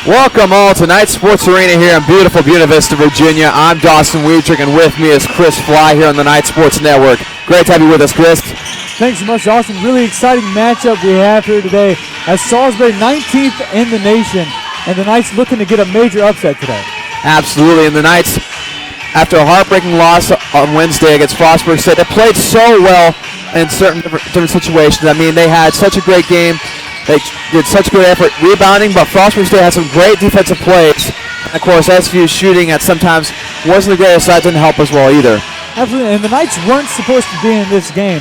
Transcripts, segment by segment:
Welcome all to Knight Sports Arena here in beautiful Buena Vista, Virginia. I'm Dawson Weidrich, and with me is Chris Fly here on the Knight Sports Network. Great to have you with us, Chris. Thanks so much, Dawson. Really exciting matchup we have here today as Salisbury 19th in the nation, and the Knights looking to get a major upset today. Absolutely, and the Knights, after a heartbreaking loss on Wednesday against Frostburg State, they played so well in certain different situations. I mean, they had such a great game. They did such good effort rebounding, but Frostburg State had some great defensive plays. And of course, SVU's shooting at sometimes wasn't the greatest, so that didn't help as well either. Absolutely, and the Knights weren't supposed to be in this game.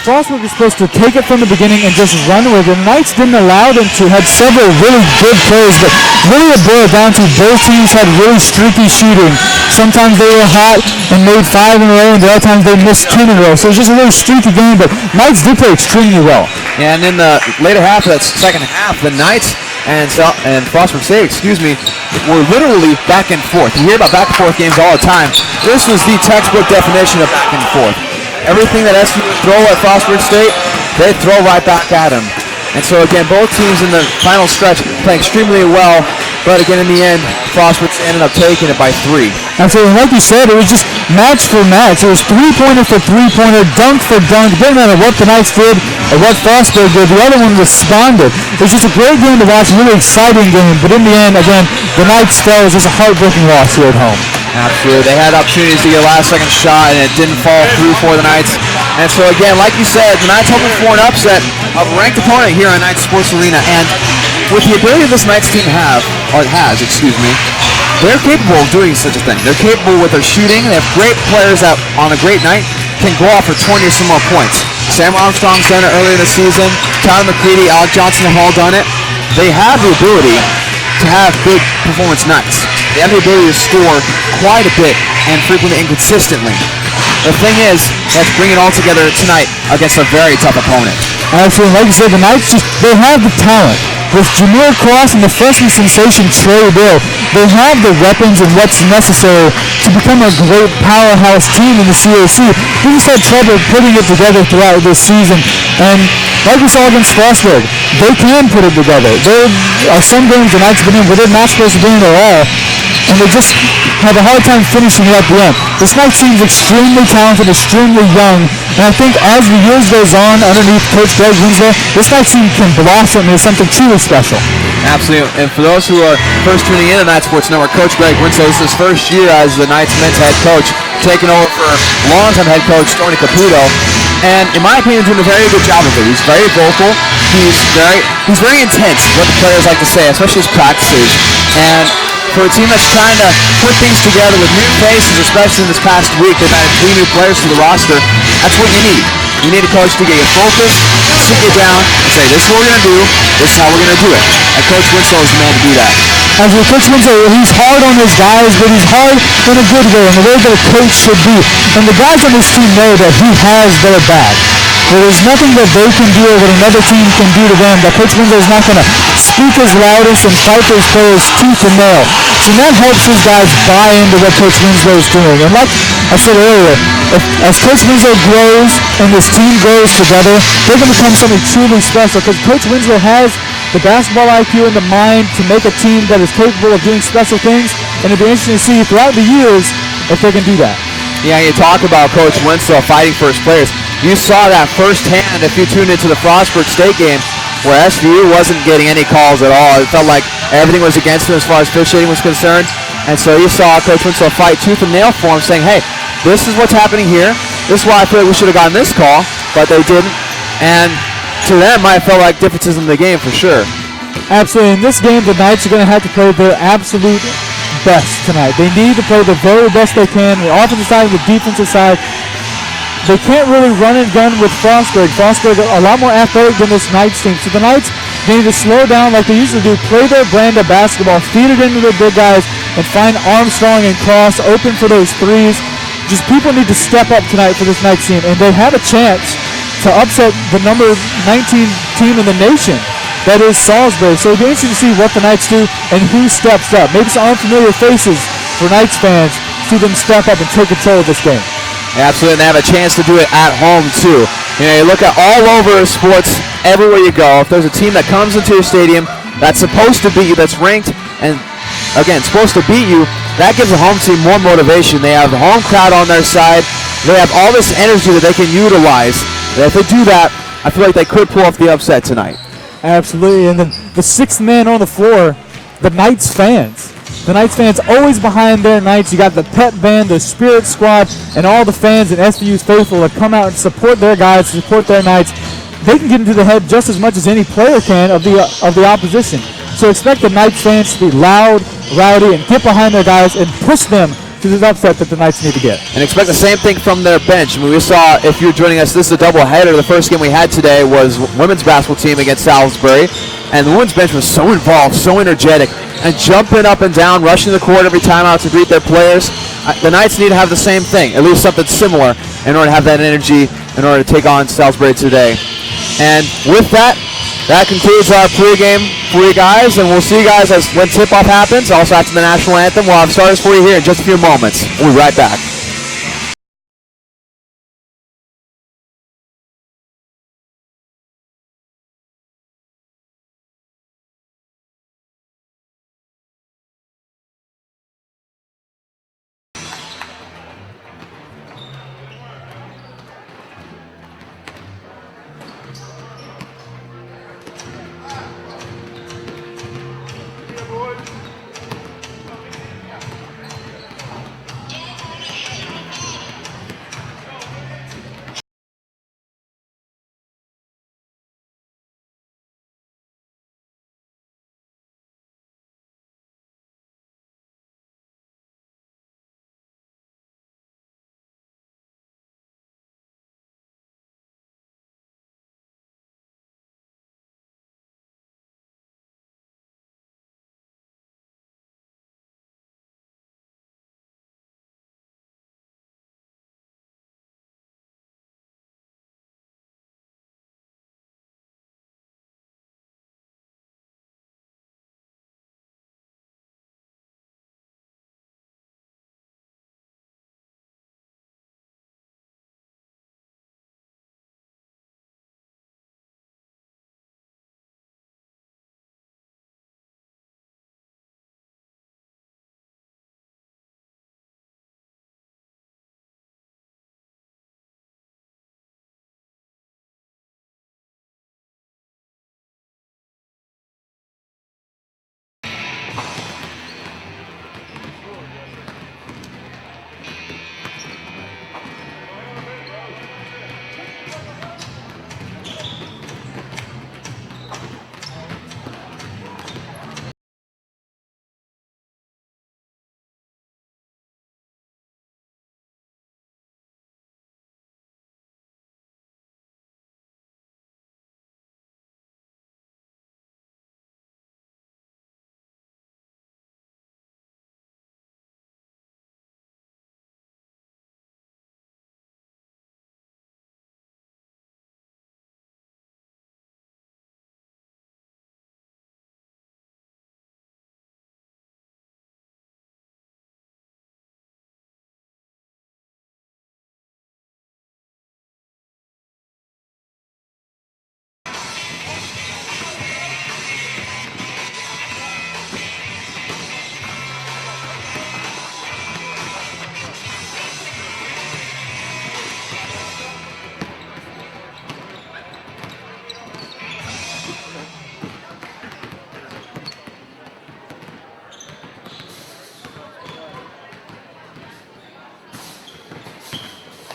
Frostburg was supposed to take it from the beginning and just run with it. The Knights didn't allow them to. Had several really good plays, but really it boiled down to both teams had really streaky shooting. Sometimes they were hot and made 5 in a row, and the other times they missed 2 in a row. So it was just a really streaky game, but Knights did play extremely well. Yeah, and in the later half of that second half, the Knights and Frostburg State, were literally back and forth. You hear about back and forth games all the time. This was the textbook definition of back and forth. Everything that SVU would throw at Frostburg State, they throw right back at them. And so again, both teams in the final stretch playing extremely well, but again in the end, Frostburg ended up taking it by 3. Absolutely, like you said, it was just match for match. It was three-pointer for three-pointer, dunk for dunk. It didn't matter what the Knights did or what Frostburg did, the other one responded. It was just a great game to watch, a really exciting game, but in the end, again, the Knights fell. It was just a heartbreaking loss here at home. Absolutely. They had opportunities to get a last-second shot, and it didn't fall through for the Knights. And so, again, like you said, the Knights hoping for an upset of a ranked opponent here at Knight Sports Arena. And with the ability this Knights team has, they're capable of doing such a thing. They're capable with their shooting. They have great players that, on a great night, can go off for 20 or some more points. Sam Armstrong's done it earlier in the season. Tyler McCready, Alec Johnson have all done it. They have the ability to have big performance nights. They have the ability to score quite a bit and frequently and consistently. The thing is, let's bring it all together tonight against a very tough opponent. Actually, like you said, the Knights they have the talent. With Jameer Cross and the freshman sensation Trey Bill, they have the weapons and what's necessary to become a great powerhouse team in the CAC. They just had trouble putting it together throughout this season. And like we saw against Frostburg, they can put it together. There are some games the Knights have been in where they're not supposed to be in at all, and they just have a hard time finishing it at the end. This Knights team is extremely talented, extremely young, and I think as the years goes on underneath Coach Greg Winslow, this Knights team can blossom into something truly special. Absolutely, and for those who are first tuning in to Knight Sports Network, Coach Greg Winslow, this is his first year as the Knights men's head coach, taking over for longtime head coach Tony Caputo, and in my opinion, doing a very good job of it. He's very vocal, he's very intense, what the players like to say, especially his practices, and for a team that's trying to put things together with new faces, especially in this past week, they've added 3 new players to the roster. That's what you need. You need a coach to get you focused, sit you down, and say, this is what we're going to do, this is how we're going to do it. And Coach Winslow is the man to do that. As with Coach Winslow, he's hard on his guys, but he's hard in a good way, in the way that a coach should be. And the guys on this team know that he has their back. There's nothing that they can do or that another team can do to them that Coach Winslow is not going to speak his loudest and fight those players tooth and nail. So that helps his guys buy into what Coach Winslow is doing. And like I said earlier, as Coach Winslow grows and this team grows together, they're going to become something truly special because Coach Winslow has the basketball IQ and the mind to make a team that is capable of doing special things. And it'll be interesting to see throughout the years if they can do that. Yeah, you talk about Coach Winslow fighting for his players. You saw that firsthand if you tuned into the Frostburg State game where SVU wasn't getting any calls at all. It felt like everything was against him as far as officiating was concerned. And so you saw Coach Winslow fight tooth and nail for him, saying, hey, this is what's happening here. This is why I feel like we should have gotten this call, but they didn't. And to them, might have felt like differences in the game for sure. Absolutely. In this game, the Knights are going to have to play their absolute best tonight. They need to play the very best they can, the offensive side and the defensive side. They can't really run and gun with Frostburg. Frostburg a lot more athletic than this Knights team. So the Knights need to slow down like they usually do, play their brand of basketball, feed it into their big guys, and find Armstrong and Cross open for those threes. Just people need to step up tonight for this Knights team, and they have a chance to upset the number 19 team in the nation. That is Salisbury. So it'll be interesting to see what the Knights do and who steps up. Maybe some unfamiliar faces for Knights fans. See them step up and take control of this game. Absolutely, and they have a chance to do it at home too. You know, you look at all over sports, everywhere you go. If there's a team that comes into your stadium that's supposed to beat you, that's ranked, and again, supposed to beat you, that gives the home team more motivation. They have the home crowd on their side. They have all this energy that they can utilize. And if they do that, I feel like they could pull off the upset tonight. Absolutely. And then the sixth man on the floor, the Knights fans. The Knights fans always behind their Knights. You got the pep band, the spirit squad, and all the fans and SVU's faithful that come out and support their guys, support their Knights. They can get into the head just as much as any player can of the opposition. So expect the Knights fans to be loud, rowdy, and get behind their guys and push them to this upset that the Knights need to get. And expect the same thing from their bench. I mean, we saw, if you're joining us, this is a doubleheader. The first game we had today was women's basketball team against Salisbury, and the women's bench was so involved, so energetic, and jumping up and down, rushing the court every time out to greet their players. The Knights need to have the same thing, at least something similar, in order to have that energy in order to take on Salisbury today. And with that, that concludes our pregame for you guys, and we'll see you guys when tip-off happens. Also after the national anthem, we'll have starters for you here in just a few moments. We'll be right back.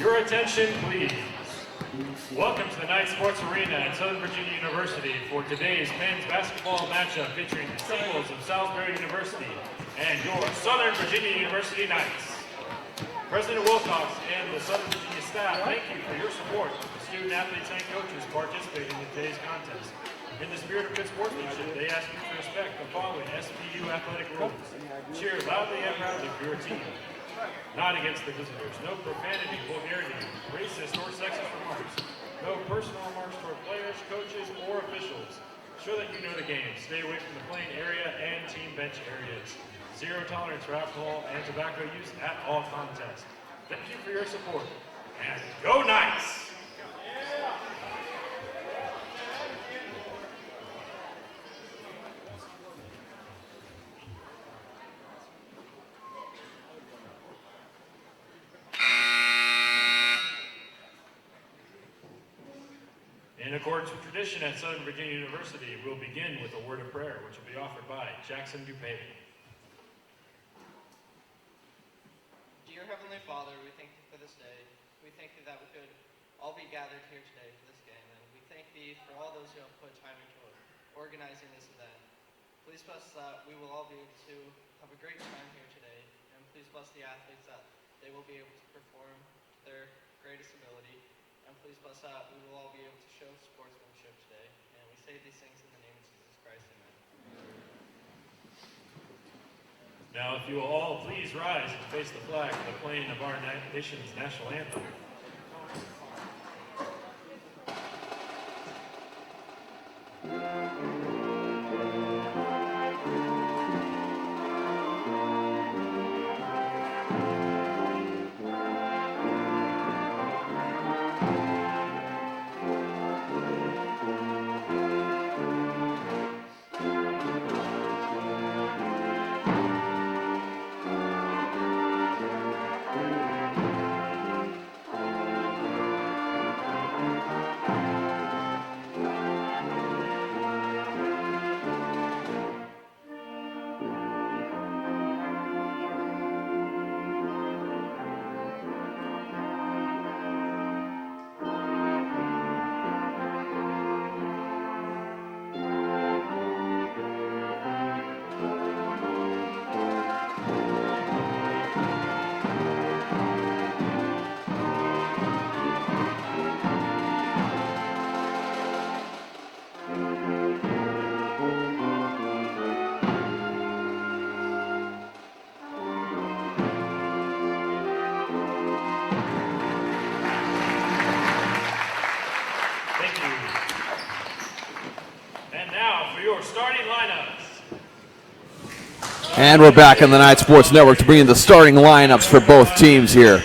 Your attention, please. Welcome to the Knight Sports Arena at Southern Virginia University for today's men's basketball matchup featuring the singles of Salisbury University and your Southern Virginia University Knights. President Wilcox and the Southern Virginia staff, thank you for your support of the student athletes and coaches participating in today's contest. In the spirit of good sportsmanship, they ask you to respect the following SVU athletic rules. Cheer loudly and proudly for your team. Not against the visitors. No profanity, vulgarity, racist or sexist remarks. No personal remarks toward players, coaches, or officials. Show that you know the game. Stay away from the playing area and team bench areas. Zero tolerance for alcohol and tobacco use at all contests. Thank you for your support. And go Knights! In accordance with tradition at Southern Virginia University, we'll begin with a word of prayer, which will be offered by Jackson DuPay. Dear Heavenly Father, we thank you for this day. We thank you that we could all be gathered here today for this game, and we thank thee for all those who have put time into organizing this event. Please bless that we will all be able to have a great time here today, and please bless the athletes that they will be able to perform to their greatest ability, and please bless that we will all be able to show sportsmanship today. And we say these things in the name of Jesus Christ, amen. Now, if you will all please rise and face the flag for the playing of our nation's national anthem. Starting lineups. And we're back on the Night Sports Network to bring in the starting lineups for both teams here.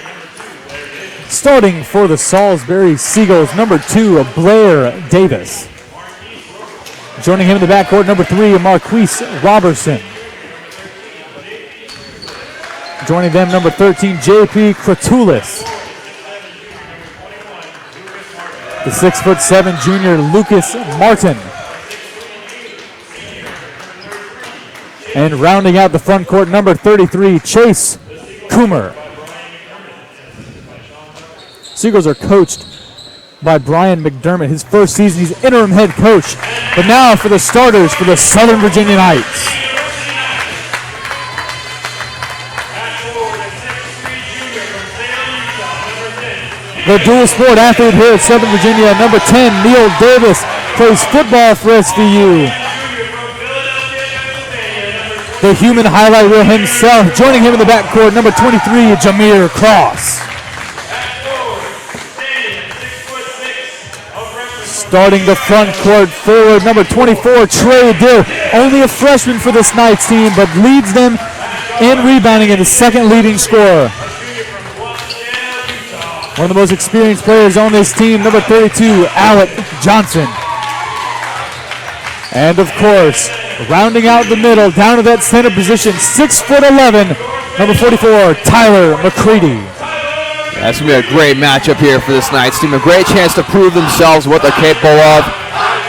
Starting for the Salisbury Seagulls, number 2, Blair Davis. Joining him in the backcourt, number 3, Marquise Robertson. Joining them, number 13, J.P. Kratulis. The 6'7" junior, Lucas Martin. And rounding out the front court, number 33, Chase Coomer. Seagulls are coached by Brian McDermott. His first season, he's interim head coach. But now for the starters for the Southern Virginia Knights. The dual sport athlete here at Southern Virginia, number 10, Neil Davis, plays football for SVU. The human highlight reel himself, joining him in the backcourt, number 23, Jameer Cross. Starting the front court forward, number 24, Trey Dill. Only a freshman for this Knights team, but leads them in rebounding and the second leading scorer. One of the most experienced players on this team, number 32, Alec Johnson. And of course, rounding out the middle, down to that center position, 6'11", number 44, Tyler McCready. That's going to be a great matchup here for this Knights team. A great chance to prove themselves what they're capable of.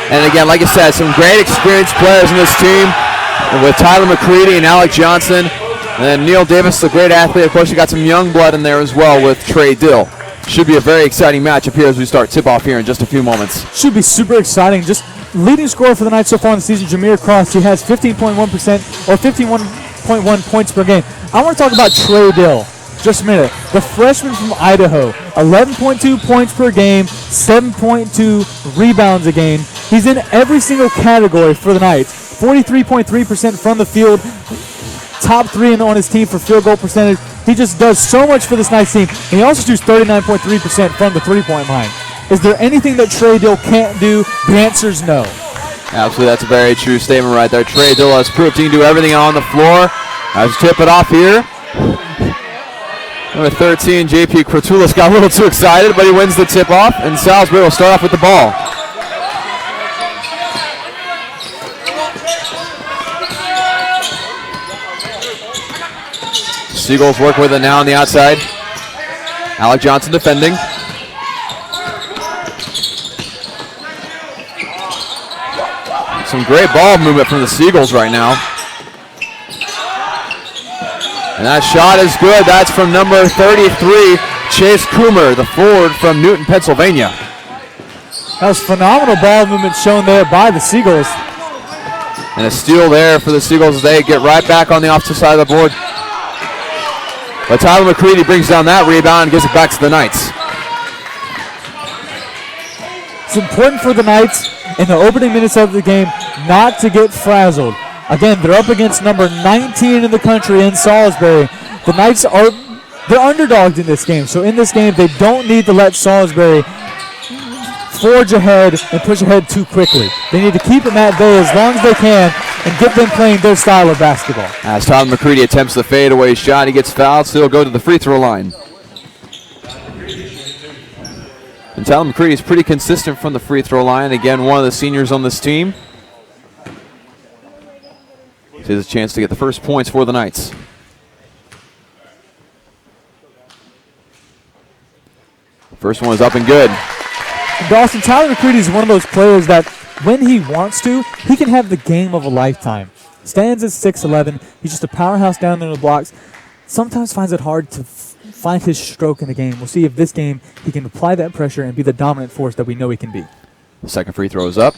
And again, like I said, some great experienced players in this team with Tyler McCready and Alec Johnson. And then Neil Davis, the great athlete. Of course, you got some young blood in there as well with Trey Dill. Should be a very exciting matchup here as we start tip-off here in just a few moments. Should be super exciting. Just leading scorer for the Knights so far in the season, Jameer Cross. He has 15.1% or 51.1 points per game. I want to talk about Trey Dill. Just a minute. The freshman from Idaho, 11.2 points per game, 7.2 rebounds a game. He's in every single category for the Knights. 43.3% from the field, top 3 on his team for field goal percentage. He just does so much for this Knights team. And he also shoots 39.3% from the three-point line. Is there anything that Trey Dill can't do? The answer is no. Absolutely, that's a very true statement right there. Trey Dill has proved he can do everything on the floor. Let's tip it off here. Number 13, J.P. Kratulis got a little too excited, but he wins the tip-off, and Salisbury will start off with the ball. Seagulls work with it now on the outside. Alec Johnson defending. Some great ball movement from the Seagulls right now. And that shot is good. That's from number 33, Chase Coomer, the forward from Newton, Pennsylvania. That was phenomenal ball movement shown there by the Seagulls. And a steal there for the Seagulls as they get right back on the opposite side of the board. But Tyler McCready brings down that rebound and gives it back to the Knights. It's important for the Knights in the opening minutes of the game not to get frazzled. Again, they're up against number 19 in the country in Salisbury. The Knights they're underdogged in this game. So in this game, they don't need to let Salisbury forge ahead and push ahead too quickly. They need to keep them at bay as long as they can and get them playing their style of basketball. As Tyler McCready attempts the fadeaway shot, he gets fouled, so he'll go to the free throw line. And Tyler McCready is pretty consistent from the free throw line. Again, one of the seniors on this team. He has a chance to get the first points for the Knights. First one is up and good. And Dawson, Tyler McCready is one of those players that when he wants to, he can have the game of a lifetime. Stands at 6'11". He's just a powerhouse down there in the blocks. Sometimes finds it hard to find his stroke in the game. We'll see if this game he can apply that pressure and be the dominant force that we know he can be. The second free throw is up.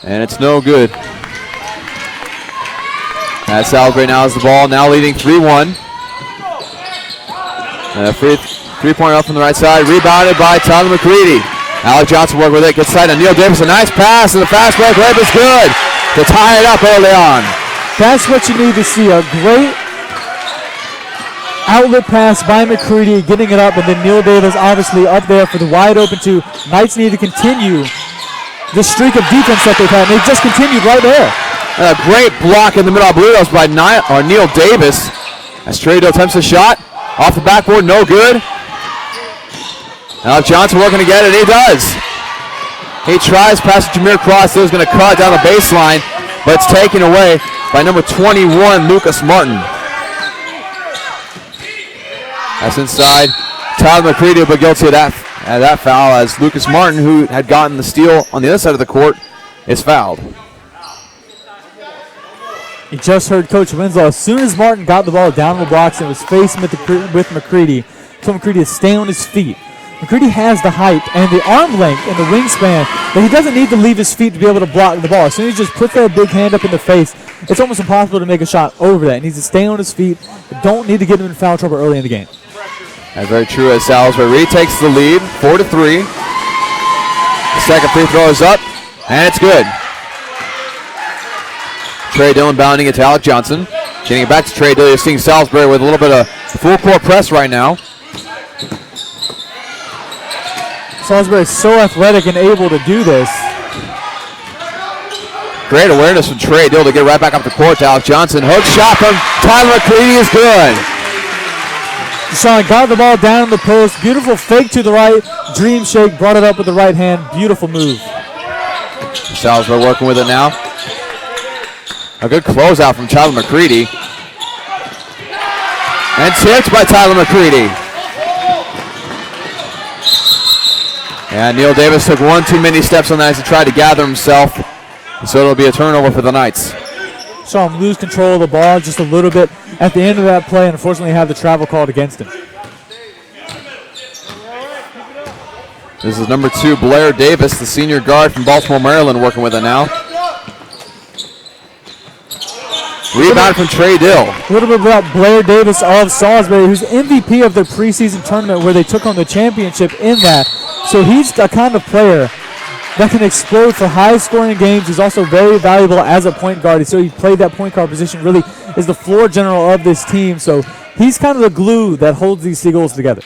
And it's no good. As Salisbury now has the ball, now leading 3-1. Three-pointer up from the right side, rebounded by Tyler McCready. Alec Johnson worked with it, gets side on Neil Davis, a nice pass, and the fast break layup is good to tie it up early on. That's what you need to see, a great outlet pass by McCready, getting it up, and then Neil Davis obviously up there for the wide open two. Knights need to continue this streak of defense that they've had, and they've just continued right there. A great block in the middle, I believe that was by Neil Davis. As Trey Dill attempts a shot, off the backboard, no good. Alec Johnson working to get it, he does. He tries past Jameer Cross, he's going to cut down the baseline, but it's taken away by number 21, Lucas Martin. That's inside. Tyler McCready will be guilty of that foul as Lucas Martin, who had gotten the steal on the other side of the court, is fouled. You just heard Coach Winslow. As soon as Martin got the ball down the blocks and was facing with McCready, told McCready to stay on his feet. McCready has the height and the arm length and the wingspan that he doesn't need to leave his feet to be able to block the ball. As soon as he just puts that big hand up in the face, it's almost impossible to make a shot over that. He needs to stay on his feet. Don't need to get him in foul trouble early in the game. That's very true as Salisbury retakes the lead, 4-3. The second free throw is up, and it's good. Trey Dillon bounding it to Alec Johnson. Getting it back to Trey Dillon. You're seeing Salisbury with a little bit of full court press right now. Salisbury is so athletic and able to do this. Great awareness from Trey Dillon to get right back up the court to Alec Johnson. Hook shot from Tyler McCready is good. Deshaun got the ball down the post. Beautiful fake to the right. Dream shake. Brought it up with the right hand. Beautiful move. Salisbury working with it now. A good closeout from Tyler McCready. And tipped by Tyler McCready. And Neil Davis took one too many steps on that as he tried to gather himself. And so it'll be a turnover for the Knights. Saw him lose control of the ball just a little bit at the end of that play and unfortunately had the travel called against him. This is number 2, Blair Davis, the senior guard from Baltimore, Maryland, working with it now. Rebound from Trey Dill. A little bit about Blair Davis of Salisbury, who's MVP of the preseason tournament where they took on the championship in that. So he's the kind of player that can explode for high-scoring games. He's also very valuable as a point guard. So he played that point guard position, really is the floor general of this team. So he's kind of the glue that holds these Seagulls together.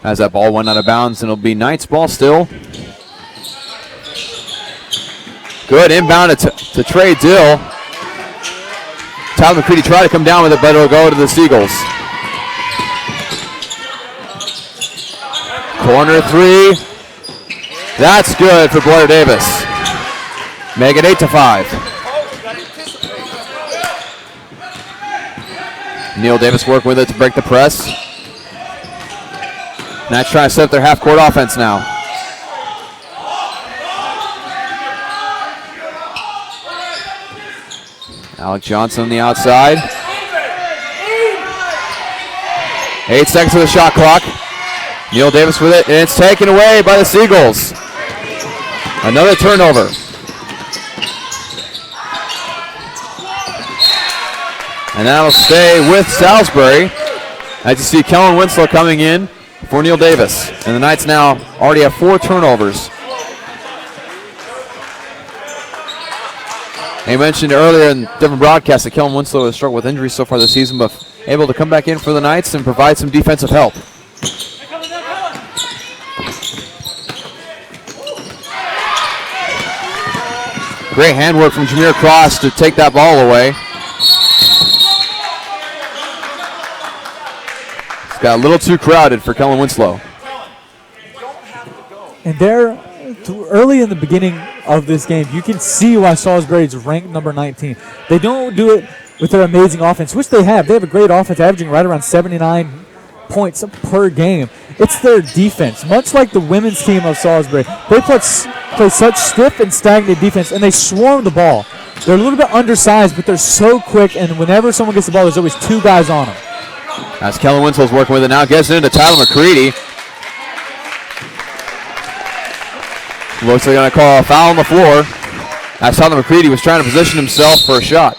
As that ball went out of bounds, and it'll be Knights ball still. Good inbound to Trey Dill. Tyler McCready tried to come down with it, but it'll go to the Seagulls. Corner 3. That's good for Blair Davis. Make it 8-5. Neil Davis working with it to break the press. Knights trying to set up their half-court offense now. Alec Johnson on the outside. 8 seconds to the shot clock. Neil Davis with it, and it's taken away by the Seagulls. Another turnover. And that'll stay with Salisbury. As you see Kellen Winslow coming in for Neil Davis. And the Knights now already have 4 turnovers. He mentioned earlier in different broadcasts that Kellen Winslow has struggled with injuries so far this season, but able to come back in for the Knights and provide some defensive help. Great handwork from Jameer Cross to take that ball away. It's got a little too crowded for Kellen Winslow. And they're early in the beginning of this game, you can see why Salisbury is ranked number 19. They don't do it with their amazing offense, which they have. They have a great offense, averaging right around 79 points per game. It's their defense. Much like the women's team of Salisbury, they play such stiff and stagnant defense, and they swarm the ball. They're a little bit undersized, but they're so quick, and whenever someone gets the ball, there's always 2 guys on them. As Kellen Winslow's working with it now, gets it into Tyler McCready. Looks like they're going to call a foul on the floor. As Tyler McCready was trying to position himself for a shot.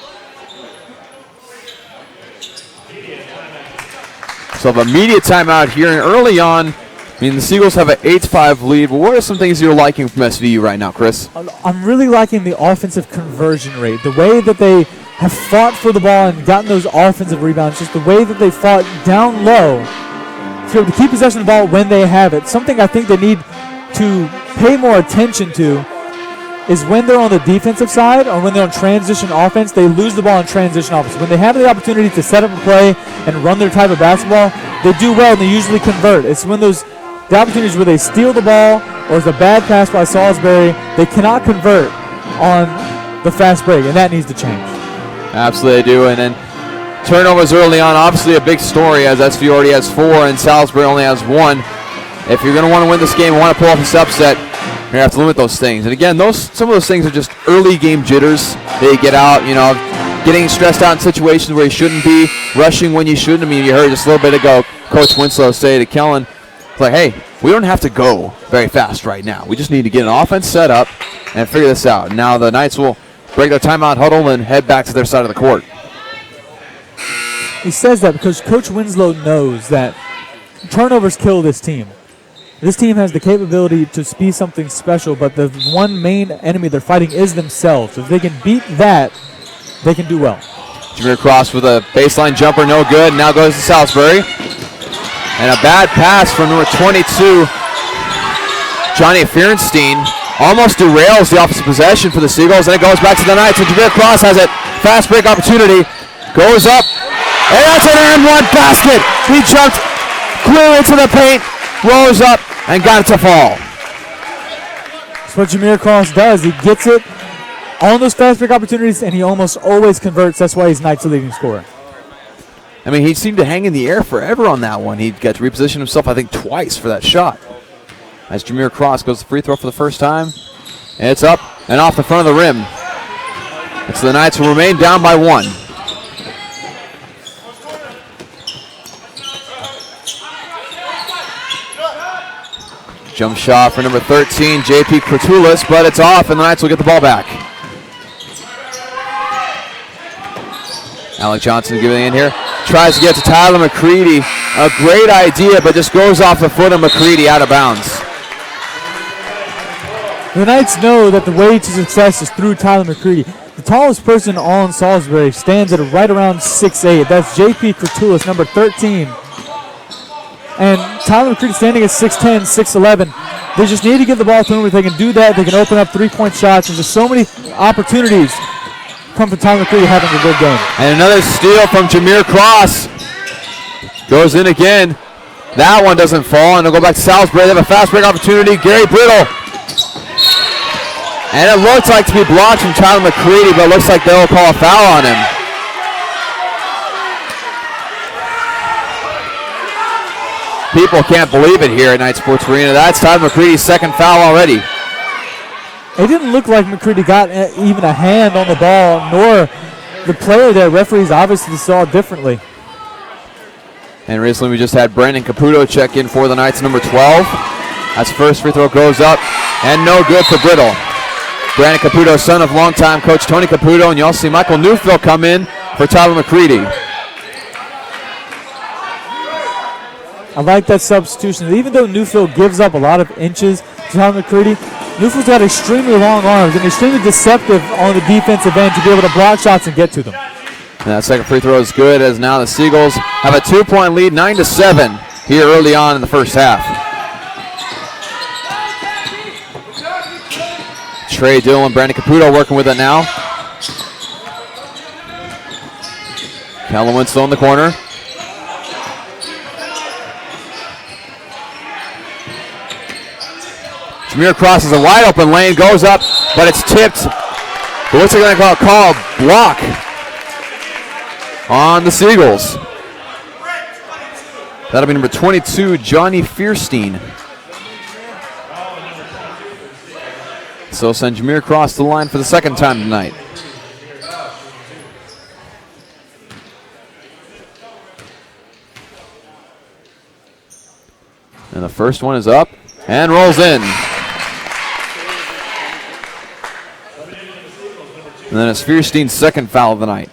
So an immediate timeout here, and early on, I mean, the Seagulls have an 8-5 lead. But what are some things you're liking from SVU right now, Chris? I'm really liking the offensive conversion rate. The way that they have fought for the ball and gotten those offensive rebounds, just the way that they fought down low to be able to keep possession of the ball when they have it. Something I think they need to pay more attention to is when they're on the defensive side or when they're on transition offense, they lose the ball in transition offense. When they have the opportunity to set up a play and run their type of basketball, they do well and they usually convert. It's when the opportunities where they steal the ball or it's a bad pass by Salisbury, they cannot convert on the fast break, and that needs to change. Absolutely they do. And then turnovers early on, obviously a big story as SVU already has 4 and Salisbury only has 1. If you're going to want to win this game and want to pull off this upset, you're going to have to limit those things. And again, some of those things are just early game jitters. They get out, getting stressed out in situations where you shouldn't be, rushing when you shouldn't. I mean, you heard just a little bit ago Coach Winslow say to Kellen, it's like, hey, we don't have to go very fast right now. We just need to get an offense set up and figure this out. Now the Knights will break their timeout huddle and head back to their side of the court. He says that because Coach Winslow knows that turnovers kill this team. This team has the capability to be something special, but the one main enemy they're fighting is themselves. If they can beat that, they can do well. Jameer Cross with a baseline jumper, no good. Now goes to Salisbury. And a bad pass from number 22, Johnny Fierenstein. Almost derails the offensive possession for the Seagulls, and it goes back to the Knights. And Jameer Cross has it. Fast break opportunity. Goes up. And that's an and one basket. He jumped clear into the paint, rose up, and got it to fall. That's what Jameer Cross does. He gets it on those fast break opportunities, and he almost always converts. That's why he's Knights' leading scorer. I mean, he seemed to hang in the air forever on that one. He got to reposition himself, I think, twice for that shot. As Jameer Cross goes to free throw for the first time. And it's up and off the front of the rim. And so the Knights will remain down by 1. Jump shot for number 13, JP Kratulis, but it's off, and the Knights will get the ball back. Alec Johnson giving in here. Tries to get to Tyler McCready. A great idea, but just goes off the foot of McCready out of bounds. The Knights know that the way to success is through Tyler McCready. The tallest person on Salisbury stands at right around 6'8". That's JP Kratulis, number 13. And Tyler McCready standing at 6'10", 6'11". They just need to give the ball to him. If they can do that, they can open up three-point shots. There's just so many opportunities come from Tyler McCready having a good game. And another steal from Jameer Cross. Goes in again. That one doesn't fall, and they'll go back to Salisbury. They have a fast break opportunity. Gary Brittle. And it looks like to be blocked from Tyler McCready, but it looks like they'll call a foul on him. People can't believe it here at Knight Sports Arena. That's Tyler McCready's second foul already. It didn't look like McCready got even a hand on the ball, nor the player there, referees obviously saw differently. And recently we just had Brandon Caputo check in for the Knights, number 12. That's first free throw goes up, and no good for Brittle. Brandon Caputo, son of longtime coach Tony Caputo, and you also see Michael Newfield come in for Tyler McCready. I like that substitution. Even though Newfield gives up a lot of inches to Tyler McCready, Newfield's got extremely long arms and extremely deceptive on the defensive end to be able to block shots and get to them. And that second free throw is good, as now the Seagulls have a 2-point lead, 9-7 here early on in the first half. Trey Dill and Brandon Caputo working with it now. Kellen Winslow in the corner. Jameer crosses a wide open lane, goes up, but it's tipped. But what's it going to call? A block on the Seagulls. That'll be number 22, Johnny Fierstein. So send Jameer across the line for the second time tonight. And the first one is up and rolls in. And then it's Fierstein's second foul of the night.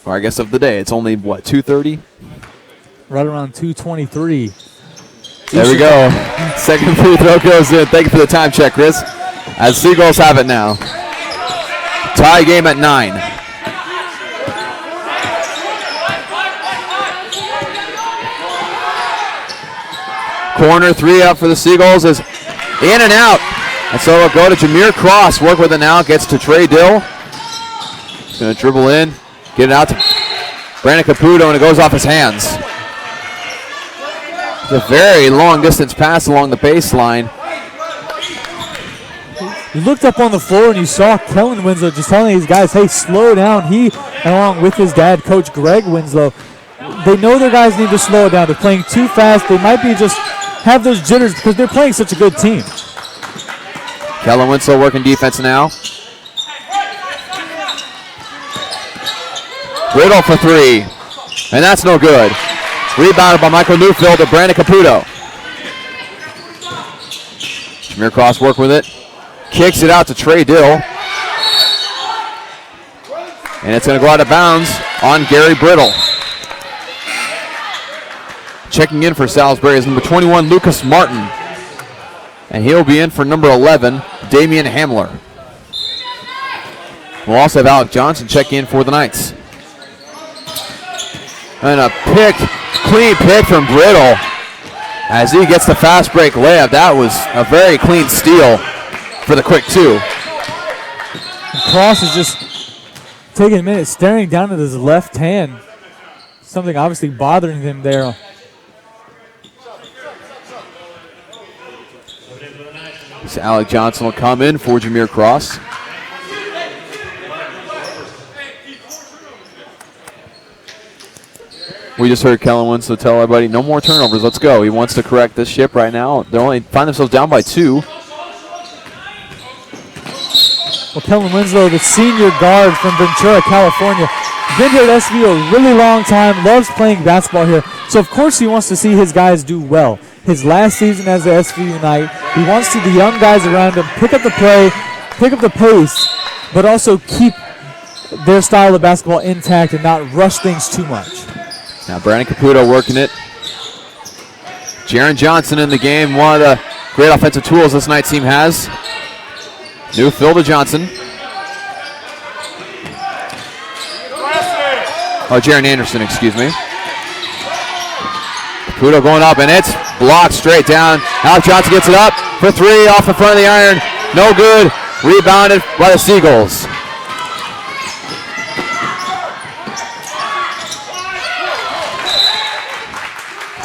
Or I guess of the day. It's only, what, 2:30? Right around 2:23. There we go. Second free throw goes in. Thank you for the time check, Chris. As Seagulls have it now. Tie game at 9. Corner three up for the Seagulls is in and out. And so it'll go to Jameer Cross. Work with it now. Gets to Trey Dill. He's going to dribble in. Get it out to Brandon Caputo, and it goes off his hands. It's a very long distance pass along the baseline. You looked up on the floor and you saw Kellen Winslow just telling these guys, hey, slow down. He, along with his dad, Coach Greg Winslow, they know their guys need to slow it down. They're playing too fast. They might be just have those jitters because they're playing such a good team. Kellen Winslow working defense now. Brittle for three, and that's no good. Rebounded by Michael Newfield to Brandon Caputo. Jameer Cross work with it. Kicks it out to Trey Dill. And it's going to go out of bounds on Gary Brittle. Checking in for Salisbury is number 21, Lucas Martin. And he'll be in for number 11, Damian Hamler. We'll also have Alec Johnson check in for the Knights. And a pick, clean pick from Brittle as he gets the fast break layup. That was a very clean steal for the quick two. And Cross is just taking a minute, staring down at his left hand. Something obviously bothering him there. So Alec Johnson will come in for Jameer Cross. We just heard Kellen Winslow tell everybody, no more turnovers, let's go. He wants to correct this ship right now. They only find themselves down by 2. Well, Kellen Winslow, the senior guard from Ventura, California, been here at SVU a really long time, loves playing basketball here. So, of course, he wants to see his guys do well. His last season as the SVU Knight, he wants to see the young guys around him pick up the play, pick up the pace, but also keep their style of basketball intact and not rush things too much. Now Brandon Caputo working it. Jaron Johnson in the game, one of the great offensive tools this Knights team has. Newfield to Johnson. Oh, Jaron Anderson, excuse me. Caputo going up, and it's blocked straight down. Alec Johnson gets it up for three off the front of the iron. No good. Rebounded by the Seagulls.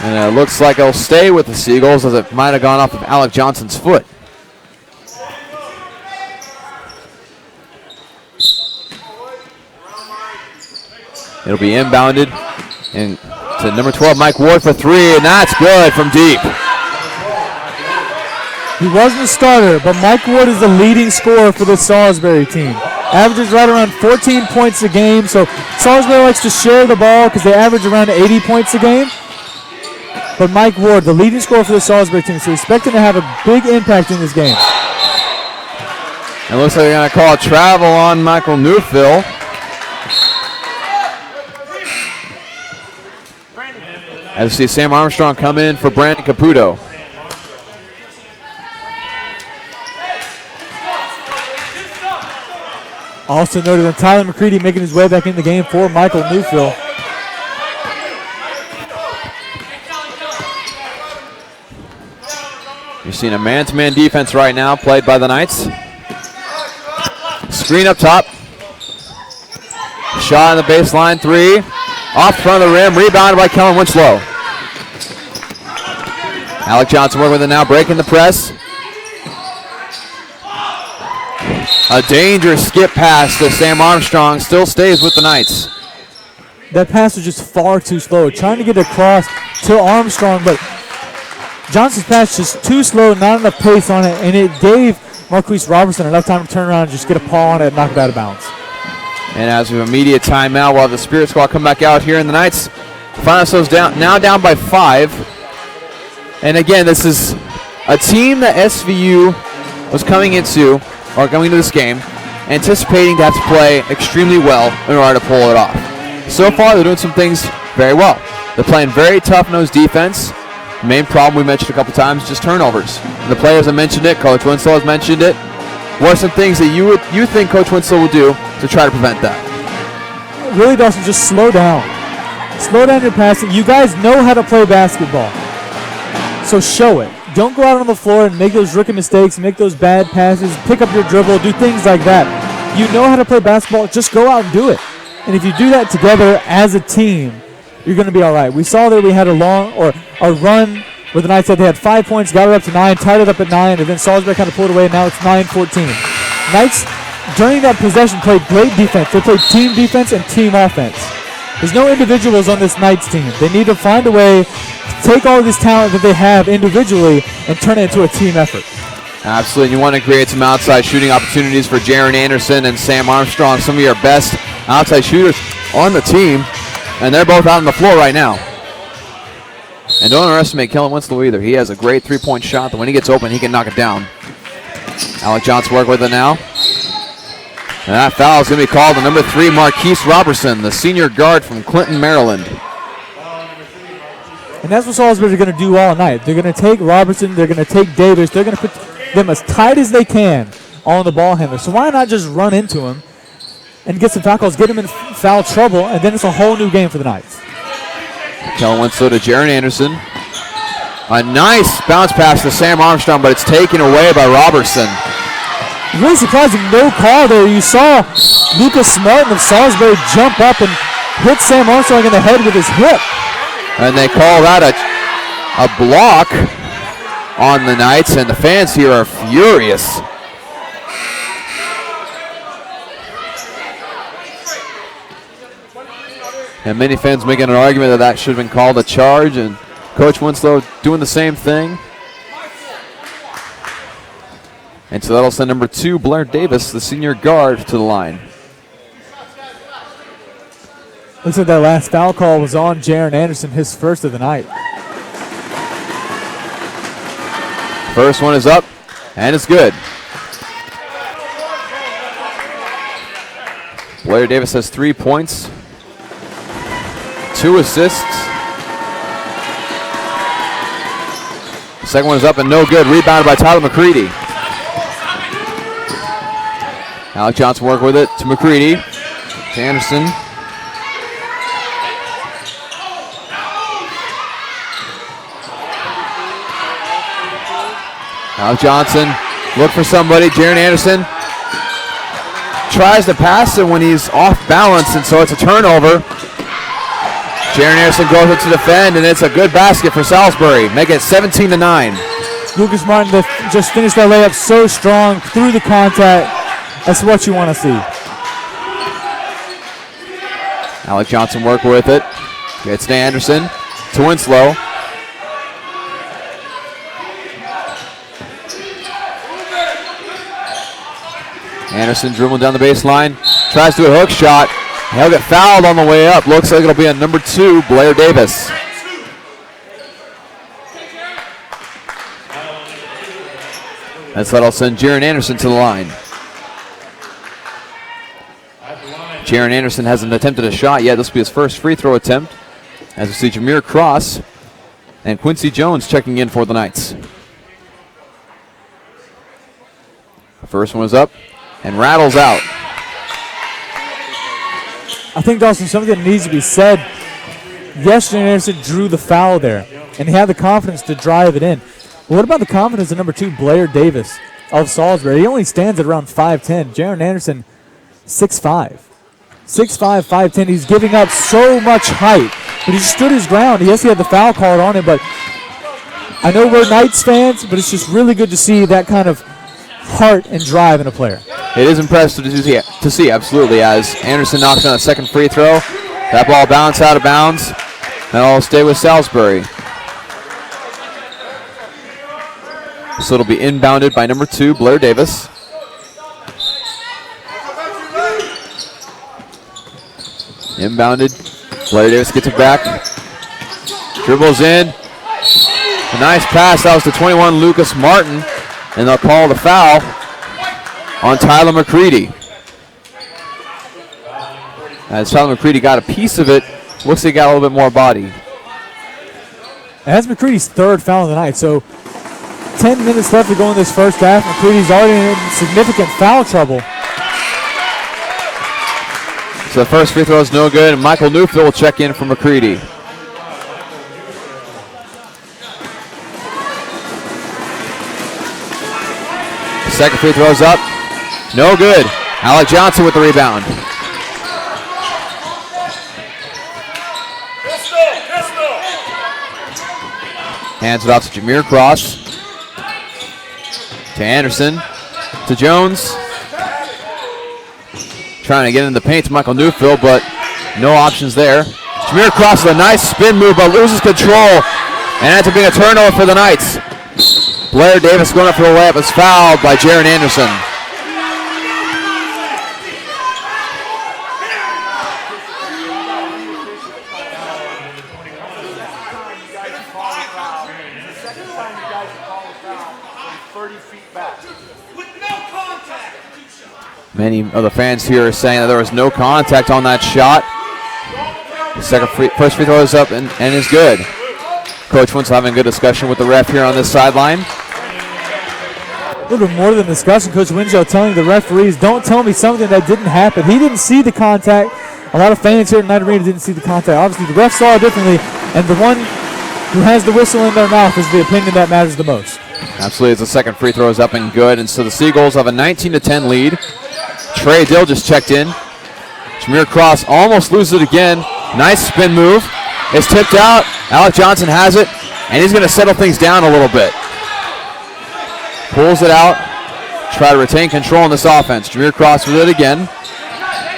And it looks like it'll stay with the Seagulls, as it might have gone off of Alec Johnson's foot. It'll be inbounded and to number 12, Mike Ward for three, and that's good from deep. He wasn't a starter, but Mike Ward is the leading scorer for the Salisbury team. averages right around 14 points a game. So Salisbury likes to share the ball because they average around 80 points a game. But Mike Ward, the leading scorer for the Salisbury team, so expecting to have a big impact in this game. It looks like they're going to call a travel on Michael Newfield. As we see Sam Armstrong come in for Brandon Caputo. Also noted that Tyler McCready making his way back in the game for Michael Newfield. You're seeing a man-to-man defense right now played by the Knights. Screen up top. Shot on the baseline, 3. Off front of the rim, rebounded by Kellen Winslow. Alec Johnson working with it now, breaking the press. A dangerous skip pass to Sam Armstrong, still stays with the Knights. That pass was just far too slow. Trying to get across to Armstrong, but Johnson's pass just too slow, not enough pace on it, and it gave Marquise Robertson enough time to turn around and just get a paw on it and knock it out of bounds. And as we have immediate timeout, we'll have the Spirit Squad come back out here, and the Knights find themselves now down by 5. And again, this is a team that SVU was coming into this game, anticipating to have to play extremely well in order to pull it off. So far, they're doing some things very well. They're playing very tough-nosed defense. The main problem we mentioned a couple times is just turnovers. The players have mentioned it. Coach Winslow has mentioned it. What are some things that you think Coach Winslow will do to try to prevent that? Really, Dawson, just slow down. Slow down your passing. You guys know how to play basketball, so show it. Don't go out on the floor and make those rookie mistakes, make those bad passes, pick up your dribble, do things like that. You know how to play basketball, just go out and do it. And if you do that together as a team, you're going to be all right. We saw that we had a run where the Knights said they had 5 points, got it up to 9, tied it up at 9, and then Salisbury kind of pulled away, and now it's 9-14. Knights, during that possession, played great defense. They played team defense and team offense. There's no individuals on this Knights team. They need to find a way take all of this talent that they have individually and turn it into a team effort. Absolutely. You want to create some outside shooting opportunities for Jaron Anderson and Sam Armstrong, some of your best outside shooters on the team, and they're both out on the floor right now. And don't underestimate Kellen Winslow either. He has a great three-point shot that when he gets open, he can knock it down. Alec Johnson working with it now. And that foul is going to be called on number 3, Marquise Robertson, the senior guard from Clinton, Maryland. And that's what Salisbury are going to do all night. They're going to take Robertson. They're going to take Davis. They're going to put them as tight as they can on the ball handler. So why not just run into him and get some foul calls, get him in foul trouble, and then it's a whole new game for the Knights. Kellen Winslow to Jaron Anderson. A nice bounce pass to Sam Armstrong, but it's taken away by Robertson. Really surprising, no call there. You saw Lucas Martin of Salisbury jump up and hit Sam Armstrong in the head with his hip. And they call that a block on the Knights, and the fans here are furious. And many fans making an argument that should have been called a charge, and Coach Winslow doing the same thing. And so that'll send number 2, Blair Davis, the senior guard, to the line. Looks like that last foul call was on Jaron Anderson, his first of the night. First one is up, and it's good. Blair Davis has 3 points, 2 assists. Second one is up and no good. Rebounded by Tyler McCready. Alec Johnson working with it to McCready. To Anderson. Alec Johnson look for somebody. Jaron Anderson tries to pass it when he's off balance, and so it's a turnover. Jaron Anderson goes up to defend, and it's a good basket for Salisbury. Make it 17-9. Lucas Martin just finished that layup so strong through the contact. That's what you want to see. Alec Johnson work with it. Gets to Anderson. To Winslow. Anderson dribbling down the baseline. Tries to do a hook shot. He'll get fouled on the way up. Looks like it'll be on number 2, Blair Davis. That'll send Jaron Anderson to the line. Jaron Anderson hasn't attempted a shot yet. This will be his first free throw attempt. As we see Jameer Cross and Quincy Jones checking in for the Knights. The first one is up and rattles out. I think, Dawson, something that needs to be said. Yes, Jaron Anderson drew the foul there, and he had the confidence to drive it in. But what about the confidence of number 2, Blair Davis of Salisbury? He only stands at around 5'10". Jaron Anderson, 6'5". 6'5", 5'10". He's giving up so much height, but he stood his ground. Yes, he had the foul called on him, but I know we're Knights fans, but it's just really good to see that kind of heart and drive in a player. It is impressive to see, absolutely, as Anderson knocks down a second free throw. That ball bounced out of bounds, and it'll stay with Salisbury. So it'll be inbounded by number 2, Blair Davis. Inbounded. Blair Davis gets it back. Dribbles in. A nice pass. That was to 21, Lucas Martin. And they'll call the foul on Tyler McCready. As Tyler McCready got a piece of it, looks like he got a little bit more body. And that's McCready's third foul of the night. So 10 minutes left to go in this first half. McCready's already in significant foul trouble. So the first free throw is no good, and Michael Newfield will check in for McCready. Second free throw is up. No good. Alec Johnson with the rebound. Hands it off to Jameer Cross. To Anderson. To Jones. Trying to get in the paint to Michael Newfield, but no options there. Jameer Cross with a nice spin move, but loses control. And ends up being a turnover for the Knights. Blair Davis going up for the layup is fouled by Jaron Anderson. Many of the fans here are saying that there was no contact on that shot. The first free throw is up and is good. Coach Winslow having a good discussion with the ref here on this sideline. A little bit more than discussion. Coach Winslow telling the referees, don't tell me something that didn't happen. He didn't see the contact. A lot of fans here at Knight Arena didn't see the contact. Obviously, the ref saw it differently, and the one who has the whistle in their mouth is the opinion that matters the most. Absolutely, as the second free throw is up and good, and so the Seagulls have a 19-10 lead. Trey Dill just checked in. Jameer Cross almost loses it again. Nice spin move. It's tipped out. Alec Johnson has it, and he's going to settle things down a little bit. Pulls it out. Try to retain control in this offense. Jameer Cross with it again.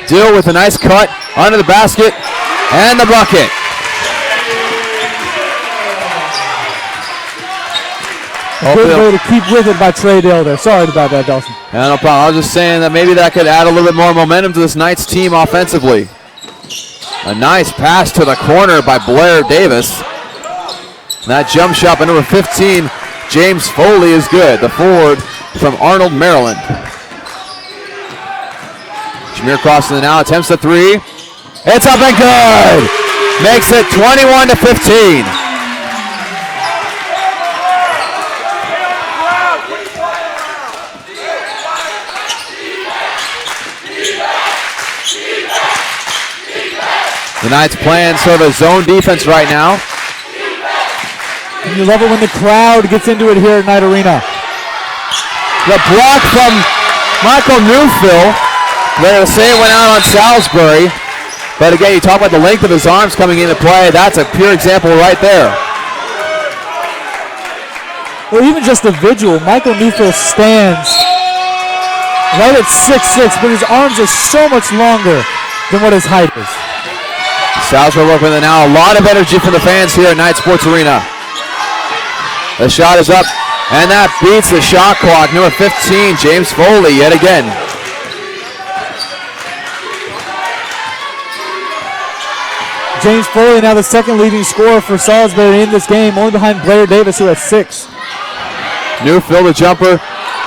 Dill with a nice cut under the basket, and the bucket. Good way to keep with it by Trey Dill there. Sorry about that, Dawson. Yeah, no problem. I was just saying that maybe that could add a little bit more momentum to this Knights team offensively. A nice pass to the corner by Blair Davis. That jump shot by number 15, James Foley, is good. The forward from Arnold, Maryland. Jameer Cross now attempts the three. It's up and good. Makes it 21-15. The Knights playing sort of a zone defense right now. And you love it when the crowd gets into it here at Knight Arena. The block from Michael Newfield. They're going to say it went out on Salisbury. But again, you talk about the length of his arms coming into play. That's a pure example right there. Well, even just the visual, Michael Newfield stands right at 6'6", but his arms are so much longer than what his height is. Salisbury working with it now. A lot of energy from the fans here at Knight Sports Arena. The shot is up, and that beats the shot clock. Number 15, James Foley, yet again. James Foley now the second leading scorer for Salisbury in this game, only behind Blair Davis, who has 6. Newfield, a jumper,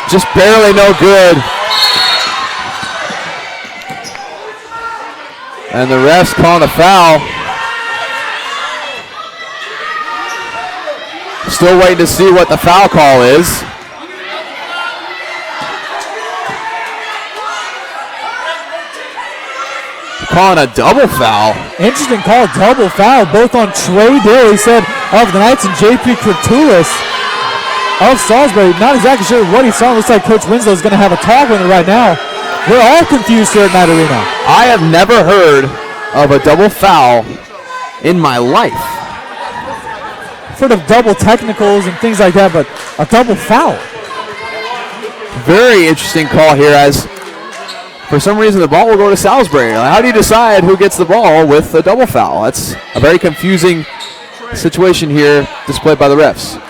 just barely no good. And the refs calling a foul. Still waiting to see what the foul call is. Calling a double foul. Interesting call, double foul, both on Trey Dill, he said, of the Knights, and JP Kurtulis of Salisbury. Not exactly sure what he saw. Looks like Coach Winslow is going to have a talk with it right now. We're all confused here at Knight Arena. I have never heard of a double foul in my life. I've heard of double technicals and things like that, but a double foul. Very interesting call here, as for some reason the ball will go to Salisbury. How do you decide who gets the ball with a double foul? That's a very confusing situation here displayed by the refs.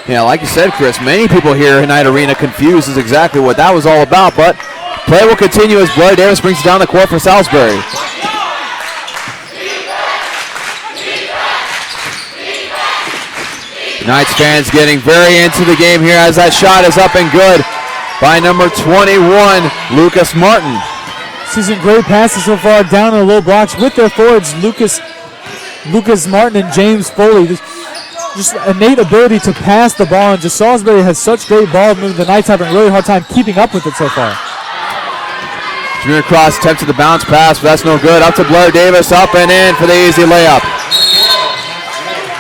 Yeah, like you said, Chris, many people here in Knight Arena confused is exactly what that was all about, but play will continue as Blair Davis brings it down the court for Salisbury. Knights fans getting very into the game here as that shot is up and good by number 21, Lucas Martin. Season great passes so far down in the low blocks with their forwards, Lucas Martin and James Foley. Just innate ability to pass the ball, and just Salisbury has such great ball movement. The Knights having a really hard time keeping up with it so far. Junior Cross attempted the bounce pass, but that's no good. Up to Blair Davis, up and in for the easy layup.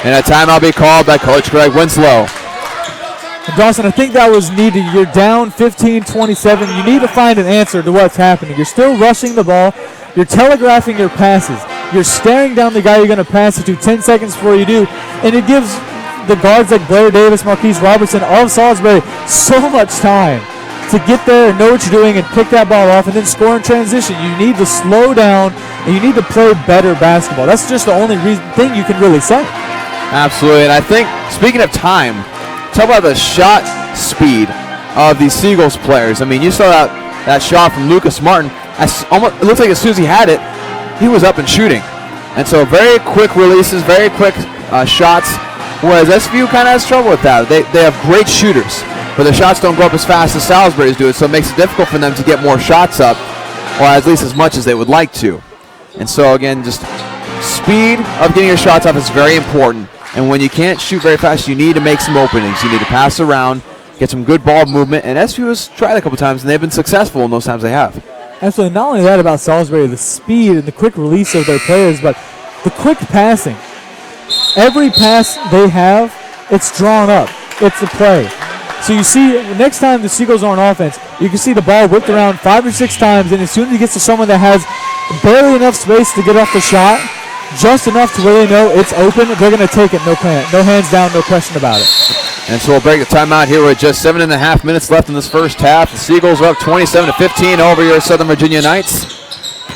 And a timeout be called by Coach Greg Winslow. And Dawson, I think that was needed. You're down 15-27. You need to find an answer to what's happening. You're still rushing the ball. You're telegraphing your passes. You're staring down the guy you're going to pass it to 10 seconds before you do. And it gives the guards like Blair Davis, Marquise Robertson of Salisbury so much time to get there and know what you're doing and pick that ball off and then score in transition. You need to slow down and you need to play better basketball. That's just the only thing you can really say. Absolutely, and I think, speaking of time, talk about the shot speed of these Seagulls players. I mean, you saw that shot from Lucas Martin. It looks like as soon as he had it, he was up and shooting. And so very quick releases, very quick shots, whereas SVU kind of has trouble with that. They have great shooters, but their shots don't go up as fast as Salisbury's do it, so it makes it difficult for them to get more shots up, or at least as much as they would like to. And so, again, just speed of getting your shots up is very important. And when you can't shoot very fast, you need to make some openings. You need to pass around, get some good ball movement, and SVU has tried a couple times, and they've been successful in those times they have. Absolutely. Not only that about Salisbury, the speed and the quick release of their players, but the quick passing. Every pass they have, it's drawn up. It's a play. So you see, next time the Seagulls are on offense, you can see the ball whipped around 5 or 6 times, and as soon as it gets to someone that has barely enough space to get off the shot, just enough to where they know it's open, they're going to take it, no hands down, no question about it. And so we'll break the timeout here with just 7.5 minutes left in this first half. The Seagulls are up 27-15 over your Southern Virginia Knights.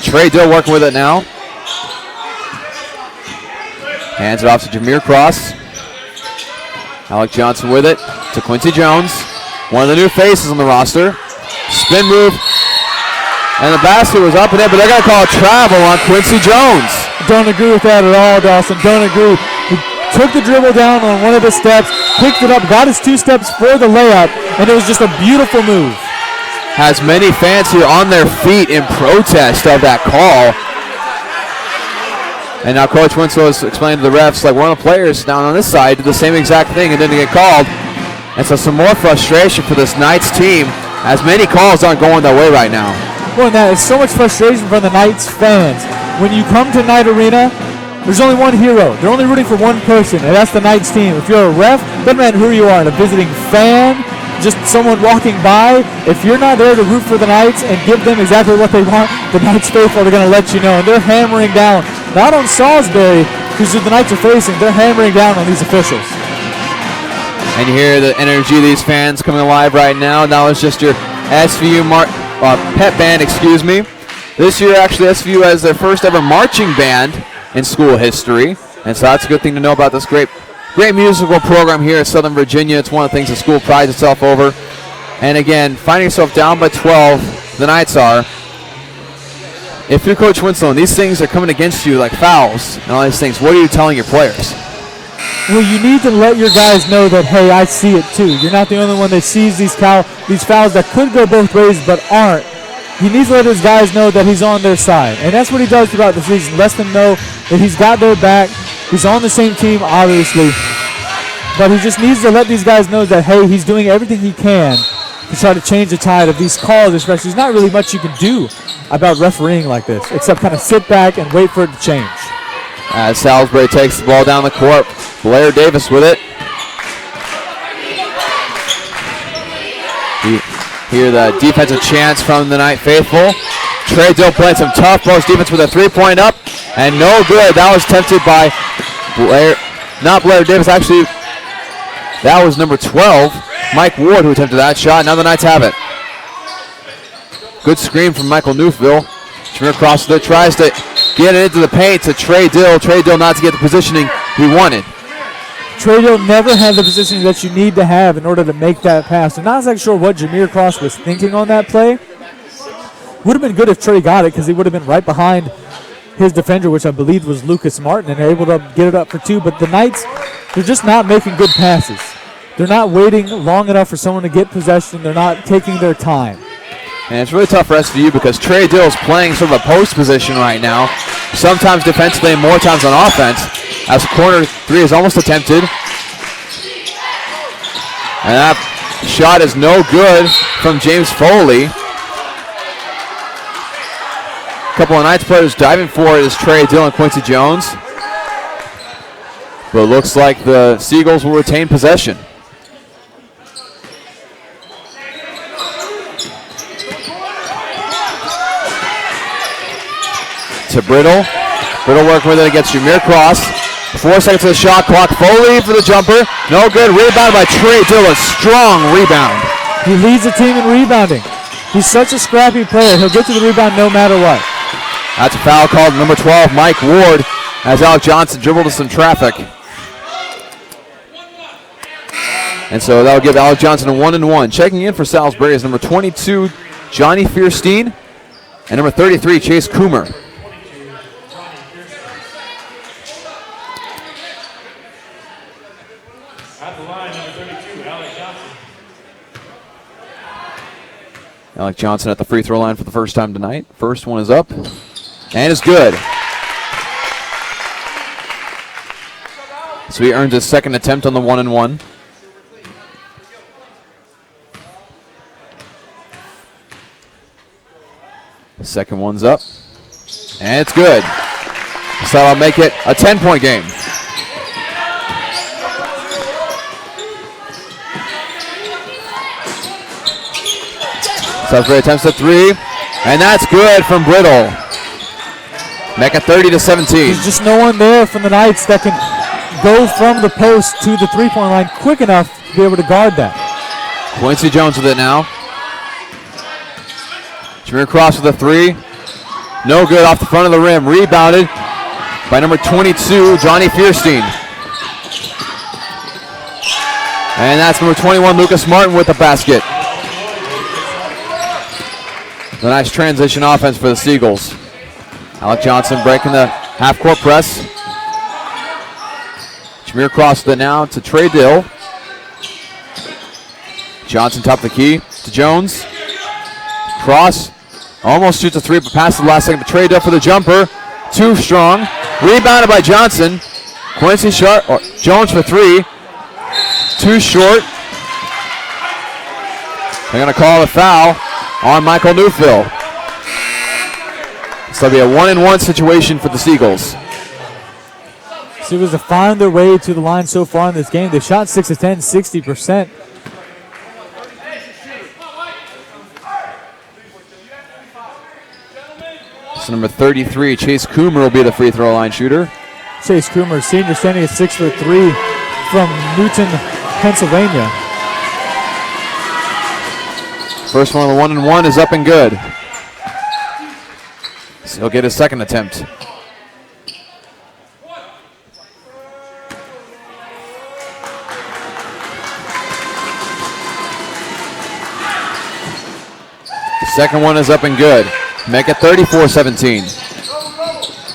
Trey Dill working with it now. Hands it off to Jameer Cross. Alec Johnson with it to Quincy Jones. One of the new faces on the roster. Spin move. And the basket was up and in, but they're going to call a travel on Quincy Jones. Don't agree with that at all, Dawson. Don't agree. He took the dribble down on one of the steps, picked it up, got his 2 steps for the layup, and it was just a beautiful move. Has many fans here on their feet in protest of that call. And now Coach Winslow has explained to the refs, like, one of the players down on this side did the same exact thing and didn't get called. And so some more frustration for this Knights team, as many calls aren't going their way right now. More than that, it's so much frustration from the Knights fans. When you come to Knight Arena, there's only one hero. They're only rooting for one person, and that's the Knights team. If you're a ref, doesn't matter who you are, a visiting fan, just someone walking by, if you're not there to root for the Knights and give them exactly what they want, the Knights faithful are going to let you know. And they're hammering down, not on Salisbury, because the Knights are facing, they're hammering down on these officials. And you hear the energy of these fans coming alive right now. Now it's just your SVU pep band, excuse me. This year, actually, SVU has their first ever marching band in school history. And so that's a good thing to know about this great musical program here at Southern Virginia. It's one of the things the school prides itself over. And again, finding yourself down by 12, the Knights are. If you're Coach Winslow and these things are coming against you like fouls and all these things, what are you telling your players? Well, you need to let your guys know that, hey, I see it too. You're not the only one that sees these fouls that could go both ways but aren't. He needs to let his guys know that he's on their side. And that's what he does throughout the season. Lets them know that he's got their back. He's on the same team, obviously. But he just needs to let these guys know that, hey, he's doing everything he can to try to change the tide of these calls, especially. There's not really much you can do about refereeing like this, except kind of sit back and wait for it to change. As Salisbury takes the ball down the court, Blair Davis with it. Here the defensive chance from the Knight faithful. Trey Dill playing some tough post defense with a three-point up, and no good. That was attempted by Blair, not Blair Davis, actually. That was number 12, Mike Ward, who attempted that shot. Now the Knights have it. Good screen from Michael Newfield. Jameer crosses it, tries to get it into the paint to Trey Dill. Trey Dill not to get the positioning he wanted. Trey Dill never had the positioning that you need to have in order to make that pass. I'm not exactly sure what Jameer Cross was thinking on that play. Would have been good if Trey got it because he would have been right behind his defender, which I believe was Lucas Martin, and able to get it up for two. But the Knights, they're just not making good passes. They're not waiting long enough for someone to get possession. They're not taking their time. And it's really tough for SVU because Trey Dill is playing sort of a post position right now, sometimes defensively and more times on offense, as corner three is almost attempted. And that shot is no good from James Foley. A couple of Knights players diving for it is Trey Dill and Quincy Jones. But it looks like the Seagulls will retain possession. To Brittle. Brittle working with it against Jameer Cross. 4 seconds of the shot clock. Foley for the jumper. No good. Rebound by Trey Dill. A strong rebound. He leads the team in rebounding. He's such a scrappy player. He'll get to the rebound no matter what. That's a foul called number 12, Mike Ward, as Alec Johnson dribbled to some traffic. And so that'll give Alec Johnson a 1-and-1. Checking in for Salisbury is number 22, Johnny Fierstein, and number 33, Chase Coomer. At the line, number 32, Alec Johnson. Alec Johnson at the free throw line for the first time tonight. First one is up, and it's good. So he earns his second attempt on the 1-and-1. Second one's up, and it's good. So that'll make it a 10-point game. Salisbury attempts a three, and that's good from Brittle. Make it 30-17. There's just no one there from the Knights that can go from the post to the three-point line quick enough to be able to guard that. Quincy Jones with it now. Jameer Cross with a three. No good off the front of the rim. Rebounded by number 22, Johnny Fierstein. And that's number 21, Lucas Martin with the basket. A nice transition offense for the Seagulls. Alec Johnson breaking the half-court press. Jameer Cross with it now to Trey Dill. Johnson top the key to Jones. Cross almost shoots a three, but passes the last second to Trey Dill for the jumper. Too strong. Rebounded by Johnson. Quincy Jones for three. Too short. They're going to call a foul on Michael Newfield. So it'll be a 1-and-1 situation for the Seagulls. Seagulls have found their way to the line so far in this game. They shot 6 of 10, 60%. So number 33, Chase Coomer, will be the free throw line shooter. Chase Coomer, senior, standing at 6'3" from Newton, Pennsylvania. First one on the 1-and-1 is up and good. So he'll get his second attempt. Second one is up and good. Make it 34-17.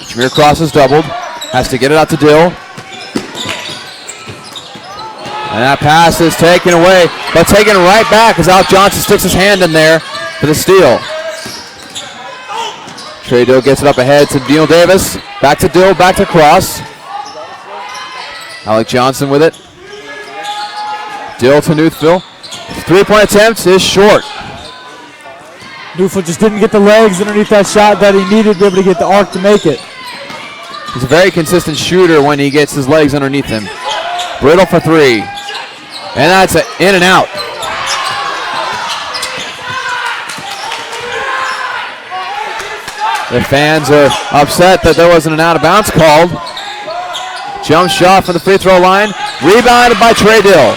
Jameer Cross is doubled. Has to get it out to Dill. And that pass is taken away, but taken right back as Alec Johnson sticks his hand in there for the steal. Trey Dill gets it up ahead to Neil Davis. Back to Dill, back to Cross. Alec Johnson with it. Dill to Newthville. 3-point attempt is short. Newthville just didn't get the legs underneath that shot that he needed to be able to get the arc to make it. He's a very consistent shooter when he gets his legs underneath him. Brittle for three. And that's an in and out. The fans are upset that there wasn't an out of bounds called. Jump shot from the free throw line. Rebounded by Trey Dill.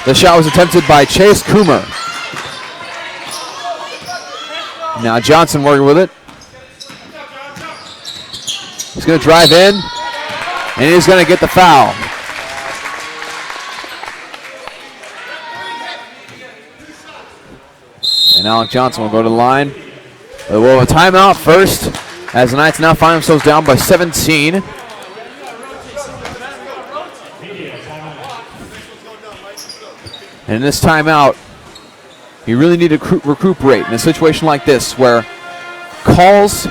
The shot was attempted by Chase Coomer. Now Johnson working with it. He's going to drive in, and he's going to get the foul. And Alec Johnson will go to the line. We'll have a timeout first, as the Knights now find themselves down by 17. And in this timeout, you really need to recuperate in a situation like this where calls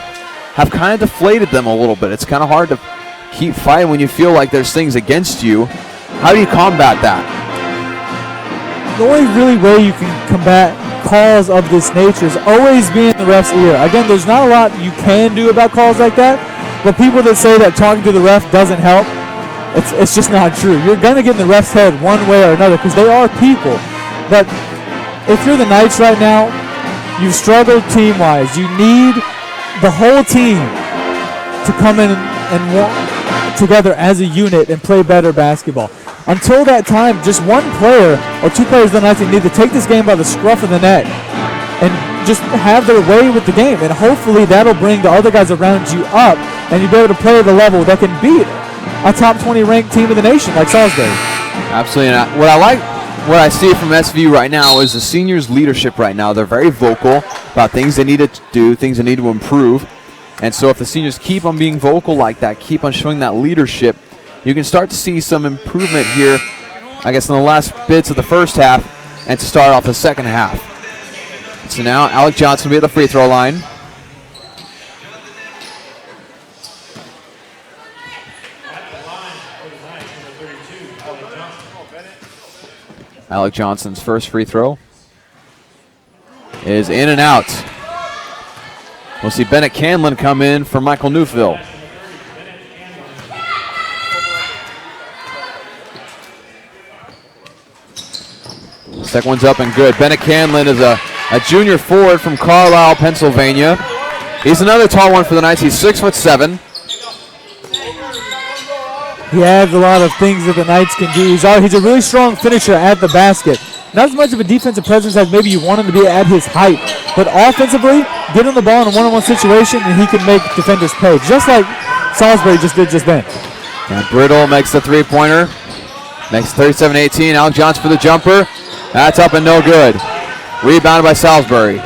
have kind of deflated them a little bit. It's kind of hard to keep fighting when you feel like there's things against you. How do you combat that? The only really way you can combat calls of this nature is always be in the ref's ear. Again, there's not a lot you can do about calls like that, but people that say that talking to the ref doesn't help, it's just not true. You're going to get in the ref's head one way or another because they are people. But if you're the Knights right now, you've struggled team-wise. You need the whole team to come in and walk together as a unit and play better basketball. Until that time, just one player or two players on the Knights need to take this game by the scruff of the neck and just have their way with the game. And hopefully that'll bring the other guys around you up and you'll be able to play at a level that can beat a top 20 ranked team in the nation like Salisbury. Absolutely. And what I see from SVU right now is the seniors' leadership right now. They're very vocal about things they need to do, things they need to improve. And so if the seniors keep on being vocal like that, keep on showing that leadership, you can start to see some improvement here, I guess, in the last bits of the first half and to start off the second half. So now Alec Johnson will be at the free throw line. Alec Johnson's first free throw is in and out. We'll see Bennett Canlin come in for Michael Newthville. Second one's up and good. Bennett Canlin is a junior forward from Carlisle, Pennsylvania. He's another tall one for the Knights. He's 6'7". He adds a lot of things that the Knights can do. He's a really strong finisher at the basket. Not as much of a defensive presence as maybe you want him to be at his height, but offensively, get him the ball in a one-on-one situation and he can make defenders pay, just like Salisbury just did just then. And Brittle makes the three-pointer. Makes 37-18. Alec Johnson for the jumper. That's up and no good. Rebounded by Salisbury.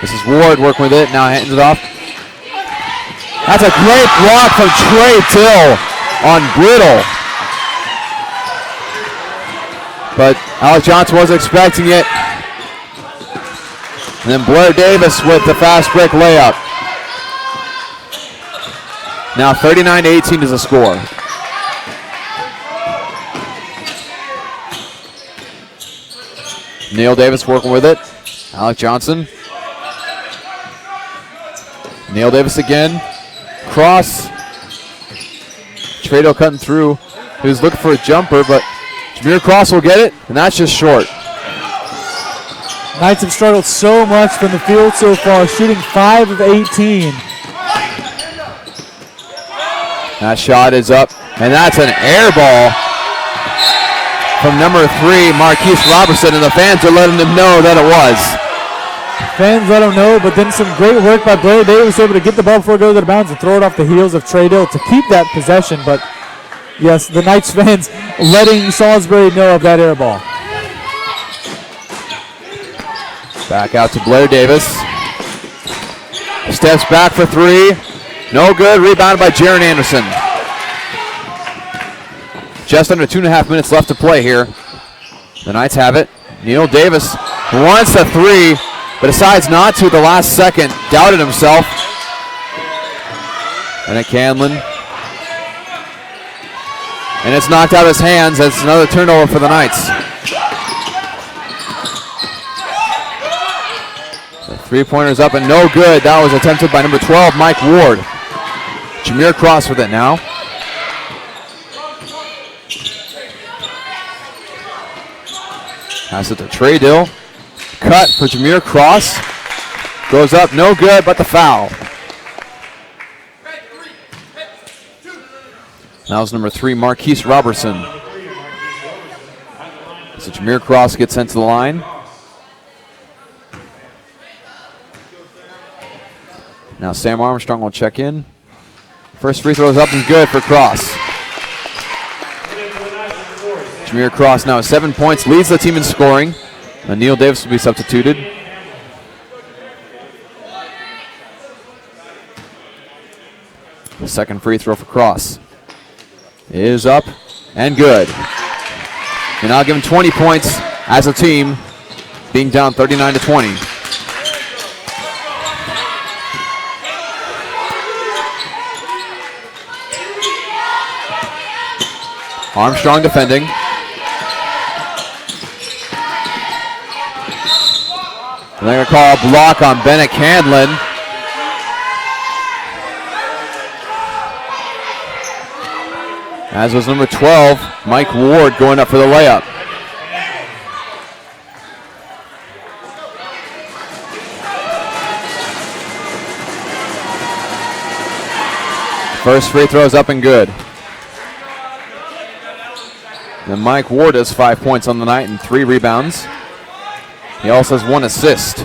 This is Ward working with it. Now hands it off. That's a great block from Trey Dill on Brittle. But Alec Johnson wasn't expecting it. And then Blair Davis with the fast break layup. Now 39-18 is the score. Neil Davis working with it. Alec Johnson. Neil Davis again. Cross. Trado cutting through. He was looking for a jumper, but Jameer Cross will get it, and that's just short. Knights have struggled so much from the field so far, shooting 5 of 18. That shot is up, and that's an air ball from number 3, Marquise Robertson, and the fans are letting them know that it was. Fans let him know, but then some great work by Blair Davis able to get the ball before it goes out of bounds and throw it off the heels of Trey Dill to keep that possession. But Yes, the Knights fans letting Salisbury know of that air ball. Back out to Blair Davis. Steps back for three. No good. Rebounded by Jaron Anderson. Just under 2.5 minutes left to play here. The Knights have it. Neil Davis wants a three, but decides not to at the last second. Doubted himself. And at Canlon. And it's knocked out of his hands. It's another turnover for the Knights. The three-pointer's up and no good. That was attempted by number 12, Mike Ward. Jameer Cross with it now. Pass it to Trey Dill. Cut for Jameer Cross. Goes up, no good, but the foul. That was number 3, Marquise Robertson. So Jameer Cross gets sent to the line. Now Sam Armstrong will check in. First free throw is up and good for Cross. Jameer Cross now has 7 points, leads the team in scoring. And Neil Davis will be substituted. The second free throw for Cross is up and good. And I'll give him 20 points as a team, being down 39-20. Armstrong defending. And they're going to call a block on Bennett Candlin. As was number 12, Mike Ward, going up for the layup. First free throw is up and good. And Mike Ward has 5 points on the night and 3 rebounds. He also has 1 assist.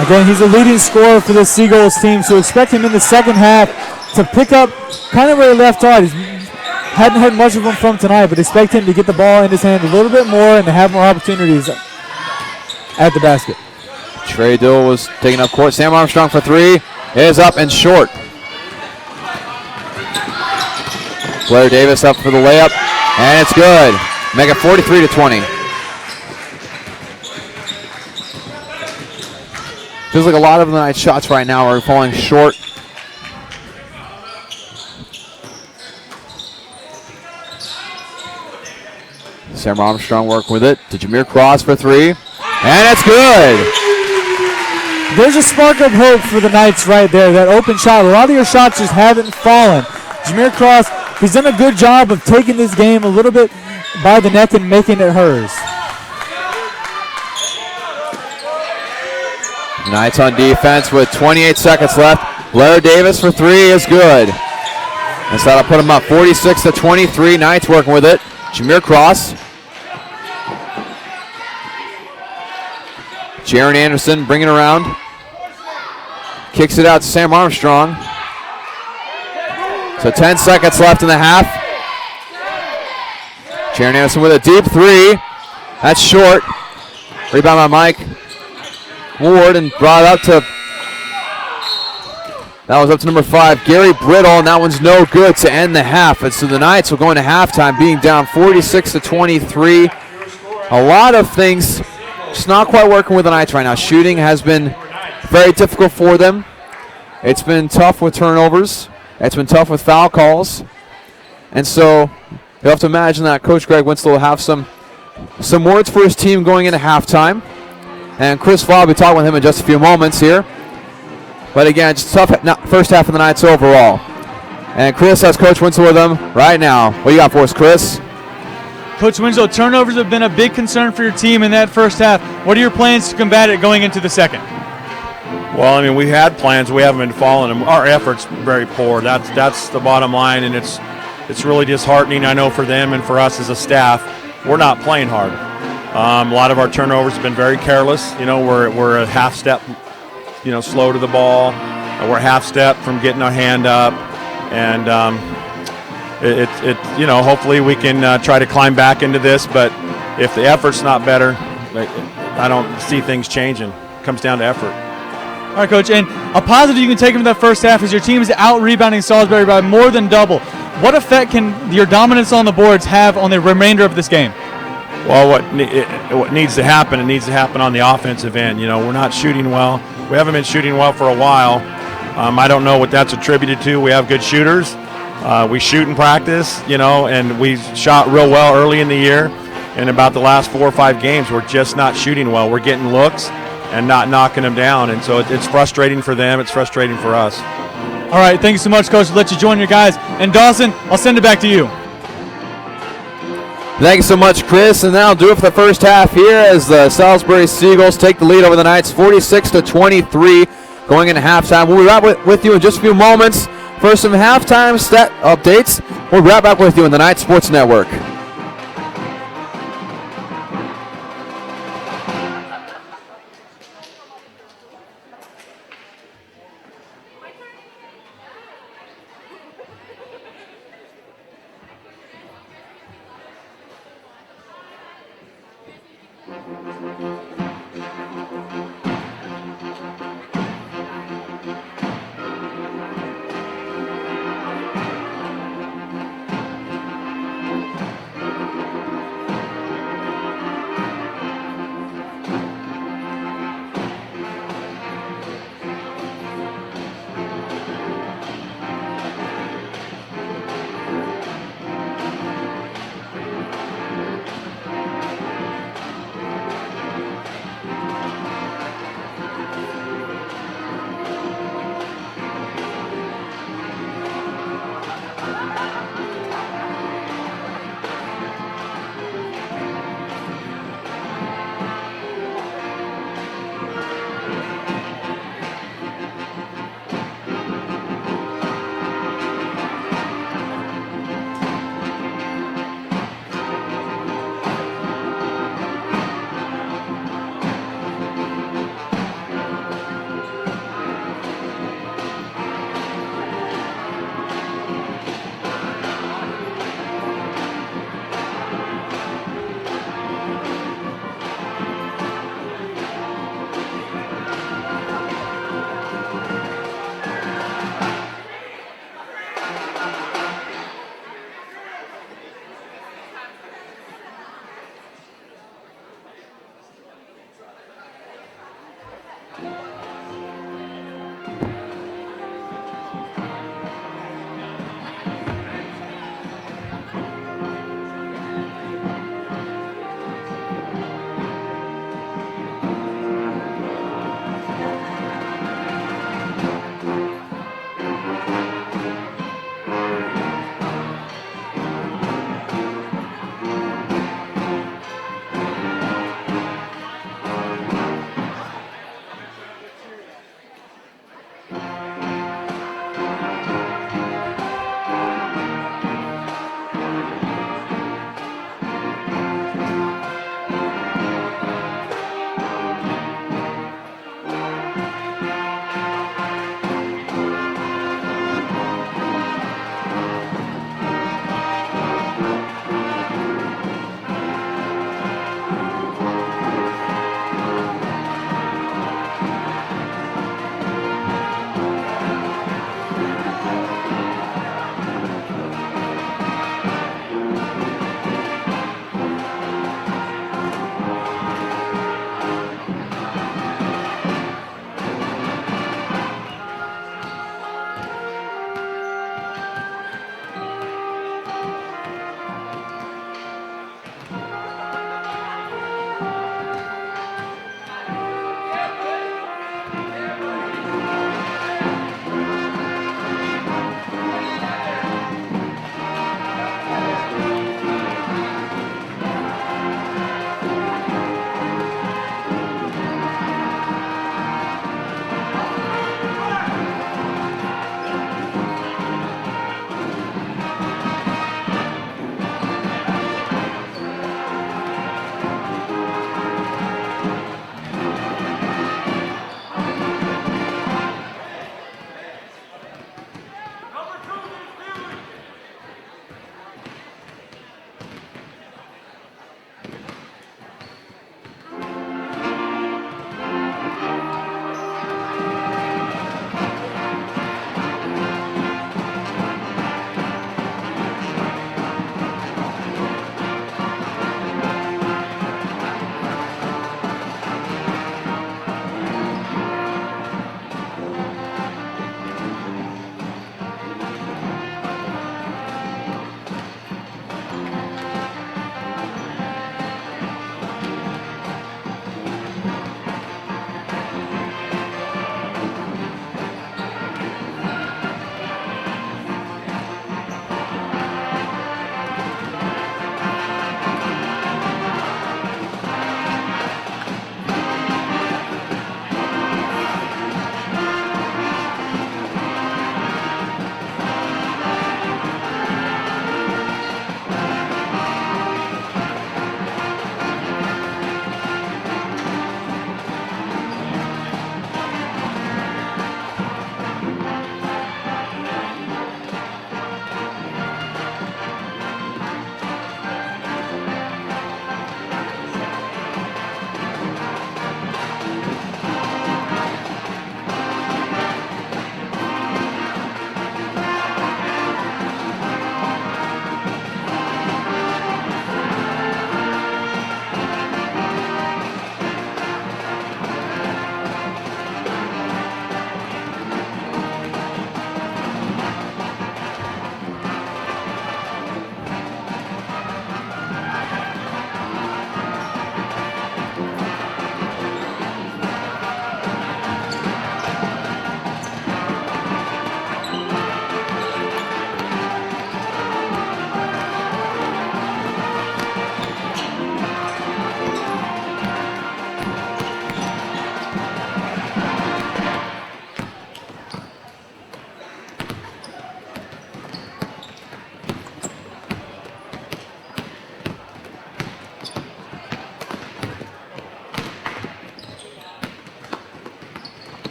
Again, he's a leading scorer for the Seagulls team, so expect him in the second half to pick up kind of where he left off. He hadn't had much of them from tonight, but expect him to get the ball in his hand a little bit more and to have more opportunities at the basket. Trey Dill was taking up court. Sam Armstrong for 3 is up and short. Blair Davis up for the layup, and it's good. Make it 43-20. Feels like a lot of the night's shots right now are falling short. Sam Armstrong work with it to Jameer Cross for 3, and it's good. There's a spark of hope for the Knights right there. That open shot, a lot of your shots just haven't fallen. Jameer Cross, he's done a good job of taking this game a little bit by the neck and making it hers. Knights on defense with 28 seconds left. Blair Davis for 3 is good. And so that'll put them up 46-23. Knights working with it. Jameer Cross. Jaron Anderson bringing it around. Kicks it out to Sam Armstrong. So 10 seconds left in the half. Jaron Anderson with a deep 3. That's short. Rebound by Mike Ward and brought up to, that was up to number 5, Gary Brittle, and that one's no good to end the half. And so the Knights will go into halftime being down 46-23. A lot of things just not quite working with the Knights right now. Shooting has been very difficult for them. It's been tough with turnovers. It's been tough with foul calls. And so you'll have to imagine that Coach Greg Winslow will have some words for his team going into halftime. And Chris Fall will be talking with him in just a few moments here. But again, just tough first half of the Knights overall. And Chris has Coach Winslow with him right now. What do you got for us, Chris? Coach Winslow, turnovers have been a big concern for your team in that first half. What are your plans to combat it going into the second? Well, I mean, we had plans. We haven't been following them. Our effort's very poor. That's the bottom line, and it's really disheartening, I know, for them and for us as a staff. We're not playing hard. A lot of our turnovers have been very careless. You know, we're a half step, slow to the ball. We're a half step from getting our hand up, and hopefully we can try to climb back into this. But if the effort's not better, I don't see things changing. It comes down to effort. All right, Coach, and a positive you can take from that first half is your team is out-rebounding Salisbury by more than double. What effect can your dominance on the boards have on the remainder of this game? Well, what needs to happen, it needs to happen on the offensive end. We're not shooting well. We haven't been shooting well for a while. I don't know what that's attributed to. We have good shooters. We shoot in practice, and we shot real well early in the year. And about the last 4 or 5 games, we're just not shooting well. We're getting looks and not knocking them down. And so it's frustrating for them. It's frustrating for us. All right, thank you so much, Coach. We'll let you join your guys. And Dawson, I'll send it back to you. Thank you so much, Chris. And that'll do it for the first half here as the Salisbury Seagulls take the lead over the Knights 46-23 going into halftime. We'll be right with you in just a few moments for some halftime stat updates. We'll be right back with you on the Knights Sports Network.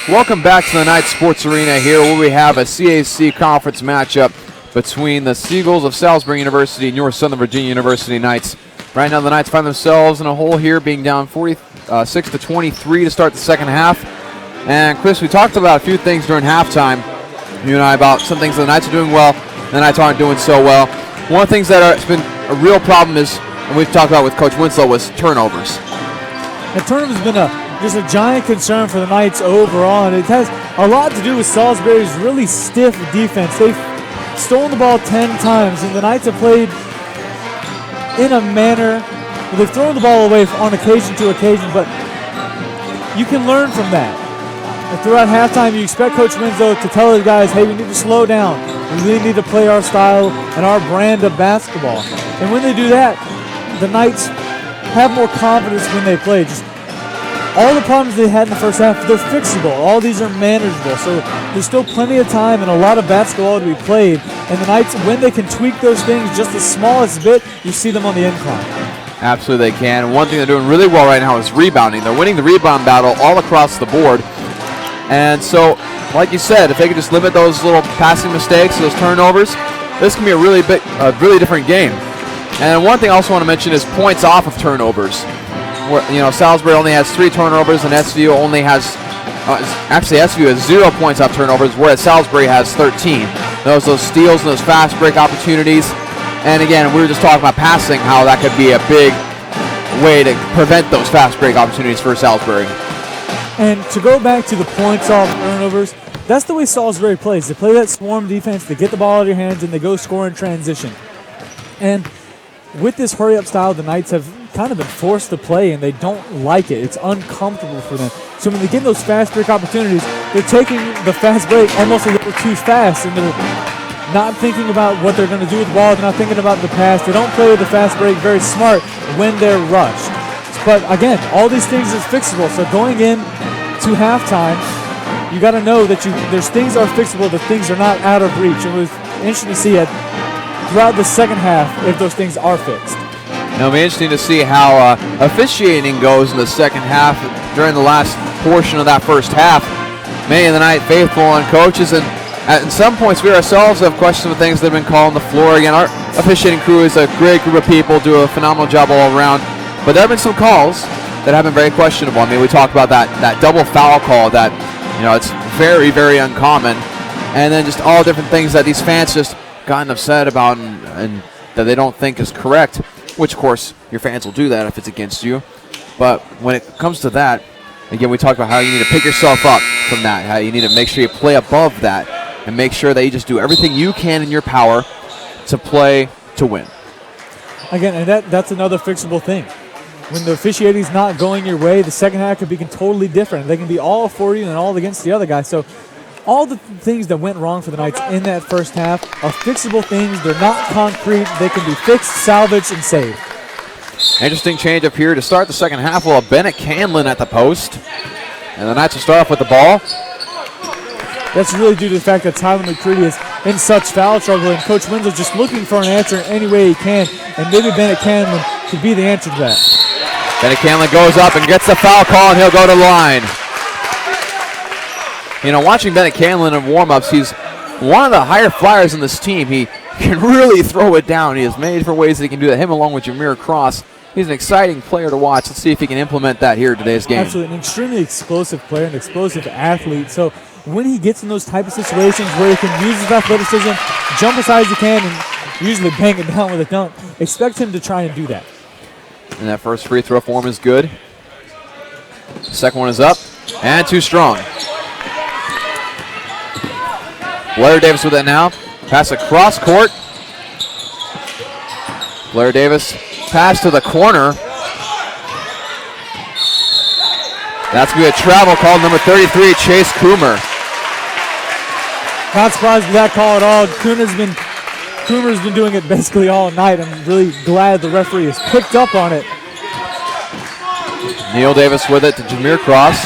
Welcome back to the Knights Sports Arena here where we have a CAC conference matchup between the Seagulls of Salisbury University and your Southern Virginia University Knights. Right now the Knights find themselves in a hole here, being down 46-23 to start the second half. And Chris, we talked about a few things during halftime, you and I, about some things the Knights are doing well, the Knights aren't doing so well. One of the things that has been a real problem is, and we've talked about with Coach Winslow, was turnovers. And turnovers has been just a giant concern for the Knights overall, and it has a lot to do with Salisbury's really stiff defense. They've stolen the ball 10 times, and the Knights have played in a manner where they've thrown the ball away on occasion to occasion, but you can learn from that. And throughout halftime, you expect Coach Winslow to tell the guys, hey, we need to slow down. We really need to play our style and our brand of basketball. And when they do that, the Knights have more confidence when they play. Just all the problems they had in the first half, they're fixable. All these are manageable. So there's still plenty of time and a lot of basketball to be played. And the Knights, when they can tweak those things just the smallest bit, you see them on the incline. Absolutely they can. And one thing they're doing really well right now is rebounding. They're winning the rebound battle all across the board. And so, like you said, if they could just limit those little passing mistakes, those turnovers, this can be a really different game. And one thing I also want to mention is points off of turnovers. Where, Salisbury only has 3 turnovers, and SVU only has, SVU has 0 points off turnovers, whereas Salisbury has 13. Those steals and those fast break opportunities. And again, we were just talking about passing, how that could be a big way to prevent those fast break opportunities for Salisbury. And to go back to the points off turnovers, that's the way Salisbury plays. They play that swarm defense, they get the ball out of your hands, and they go score in transition. And with this hurry-up style, the Knights have kind of been forced to play, and they don't like it. It's uncomfortable for them. So when they get those fast break opportunities, they're taking the fast break almost a little too fast, and they're not thinking about what they're going to do with the ball. They're not thinking about the pass. They don't play with the fast break very smart when they're rushed. But again, all these things is fixable. So going in to halftime, you got to know that there's things are fixable, that things are not out of reach. It was interesting to see it throughout the second half if those things are fixed. It'll be interesting to see how officiating goes in the second half during the last portion of that first half. Many of the Knight faithful and coaches, and at some points we ourselves have questioned the things that have been called on the floor. Again, our officiating crew is a great group of people, do a phenomenal job all around. But there have been some calls that have been very questionable. I mean, we talked about that double foul call that, it's very, very uncommon. And then just all different things that these fans just gotten upset about and that they don't think is correct, which, of course, your fans will do that if it's against you. But when it comes to that, again, we talked about how you need to pick yourself up from that, how you need to make sure you play above that and make sure that you just do everything you can in your power to play to win. Again, and that's another fixable thing. When the officiating is not going your way, the second half could be totally different. They can be all for you and all against the other guy. So all the things that went wrong for the Knights in that first half are fixable things. They're not concrete. They can be fixed, salvaged, and saved. Interesting change up here to start the second half. We'll have Bennett Canlin at the post. And the Knights will start off with the ball. That's really due to the fact that Tyler McCready is in such foul trouble, and Coach Winslow's just looking for an answer in any way he can, and maybe Bennett Canlin could be the answer to that. Bennett Canlin goes up and gets the foul call, and he'll go to the line. Watching Bennett Canlin in warm-ups, he's one of the higher flyers in this team. He can really throw it down. He has many different ways that he can do that. Him along with Jameer Cross. He's an exciting player to watch. Let's see if he can implement that here in today's game. Absolutely, an extremely explosive player, an explosive athlete. So when he gets in those type of situations where he can use his athleticism, jump as high as he can, and usually bang it down with a dunk, expect him to try and do that. And that first free throw for him is good. Second one is up, and too strong. Blair Davis with it now. Pass across court. Blair Davis, pass to the corner. That's going to be a travel call, number 33, Chase Coomer. Not surprised with that call at all. Coomer's been doing it basically all night. I'm really glad the referee has picked up on it. Neil Davis with it to Jameer Cross.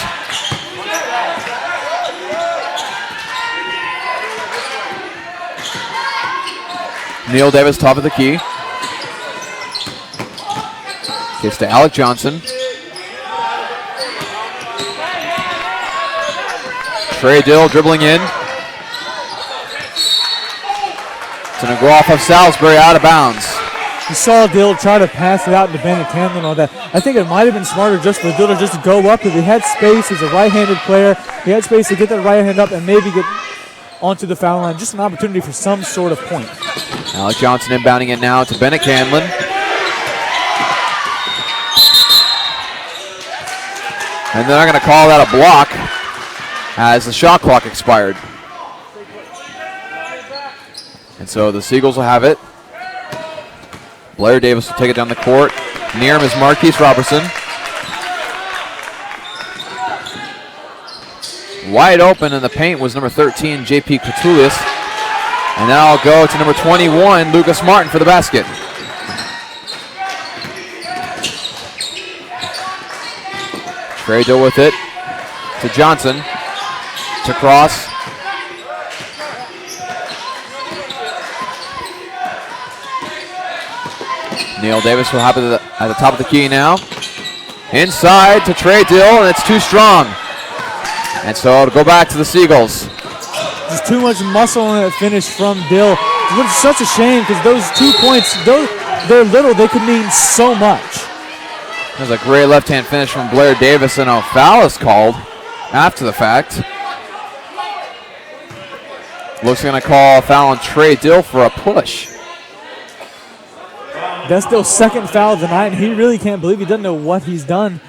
Neil Davis, top of the key. Gets to Alec Johnson. Trey Dill dribbling in. It's going to go off of Salisbury out of bounds. You saw Dill try to pass it out to Bennett Camden and all that. I think it might have been smarter just for Dill to just go up because he had space. He's a right-handed player. He had space to get that right hand up and maybe get onto the foul line. Just an opportunity for some sort of point. Alec Johnson inbounding it now to Bennett Camden. And they're going to call that a block as the shot clock expired. And so the Seagulls will have it. Blair Davis will take it down the court. Near him is Marquise Robertson. Wide open in the paint was number 13, JP Catulius. And now I'll go to number 21, Lucas Martin for the basket. Trey Dill with it to Johnson. To Cross. Neil Davis will have it at the top of the key now. Inside to Trey Dill, and it's too strong. And so it'll go back to the Seagulls. Just too much muscle in that finish from Dill. It's such a shame because those 2 points, they're little, they could mean so much. There's a great left-hand finish from Blair Davis, and a foul is called after the fact. Looks going to call a foul on Trey Dill for a push. That's Dill's second foul of the night, and he really can't believe he doesn't know what he's done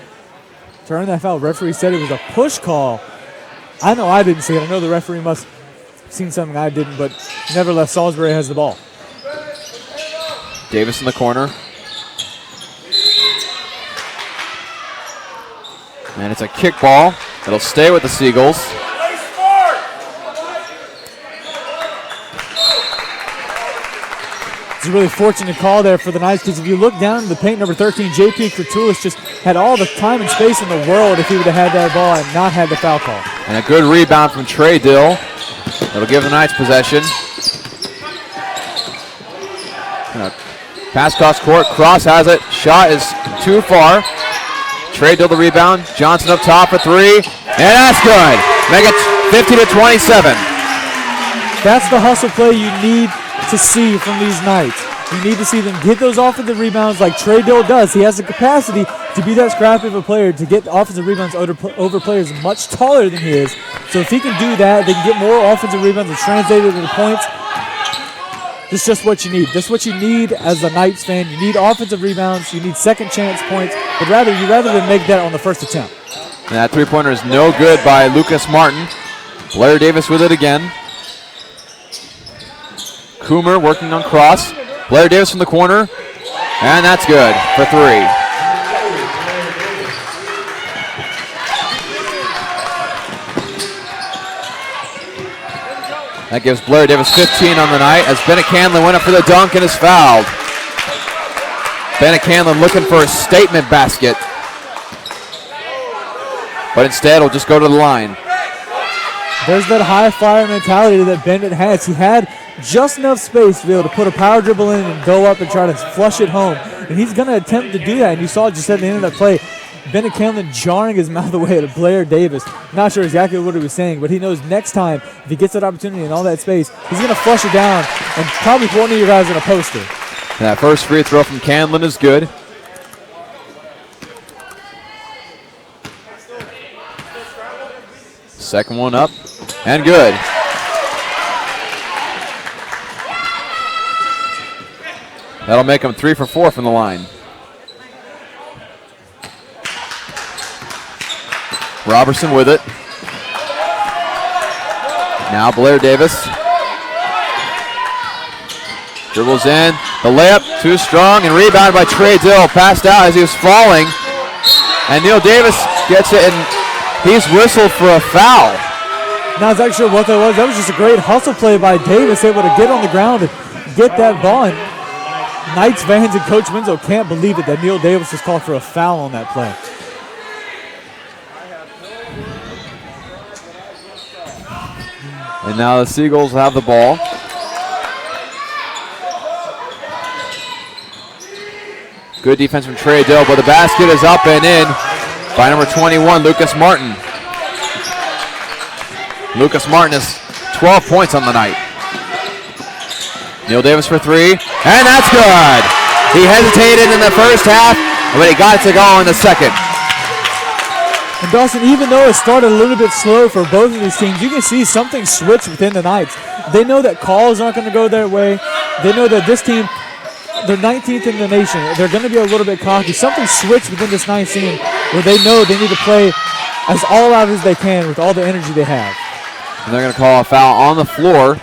to earn that foul. Referee said it was a push call. I know I didn't see it. I know the referee must have seen something I didn't, but nevertheless, Salisbury has the ball. Davis in the corner. And it's a kick ball. It'll stay with the Seagulls. It's a really fortunate call there for the Knights because if you look down in the paint, number 13, JP Catulius just had all the time and space in the world if he would have had that ball and not had the foul call. And a good rebound from Trey Dill. It'll give the Knights possession. Pass across court. Cross has it. Shot is too far. Trey Dill the rebound. Johnson up top for three. And that's good. Make it 50-27. That's the hustle play you need to see from these Knights. You need to see them get those offensive rebounds like Trey Dill does. He has the capacity to be that scrappy of a player, to get offensive rebounds over players much taller than he is. So if he can do that, they can get more offensive rebounds and translate it into points. This is just what you need. This is what you need as a Knights fan. You need offensive rebounds. You need second chance points. But rather than make that on the first attempt. And that three-pointer is no good by Lucas Martin. Blair Davis with it again. Coomer working on cross. Blair Davis from the corner. And that's good for three. That gives Blair Davis 15 on the night as Bennett Canlin went up for the dunk and is fouled. Bennett Canlin looking for a statement basket. But instead will just go to the line. There's that high flyer mentality that Bennett has. He had just enough space to be able to put a power dribble in and go up and try to flush it home. And he's going to attempt to do that. And you saw just at the end of that play, Bennett Camden jarring his mouth away at Blair Davis. Not sure exactly what he was saying, but he knows next time if he gets that opportunity and all that space, he's going to flush it down and probably put one of you guys in a poster. And that first free throw from Camden is good. Second one up and good. That'll make him 3 for 4 from the line. Robertson with it. Now Blair Davis. Dribbles in. The layup too strong and rebounded by Trey Dill. Passed out as he was falling. And Neil Davis gets it and he's whistled for a foul. Not exactly sure what that was. That was just a great hustle play by Davis, able to get on the ground and get that ball. And Knights fans and Coach Winslow can't believe it that Neil Davis was called for a foul on that play. And now the Seagulls have the ball. Good defense from Trey Dill, but the basket is up and in by number 21, Lucas Martin. Lucas Martin has 12 points on the night. Neil Davis for three, and that's good. He hesitated in the first half, but he got it to go in the second. And Dawson, even though it started a little bit slow for both of these teams, you can see something switch within the Knights. They know that calls aren't going to go their way. They know that this team, they're 19th in the nation. They're going to be a little bit cocky. Something switched within this Knights team where they know they need to play as all out as they can with all the energy they have. And they're going to call a foul on the floor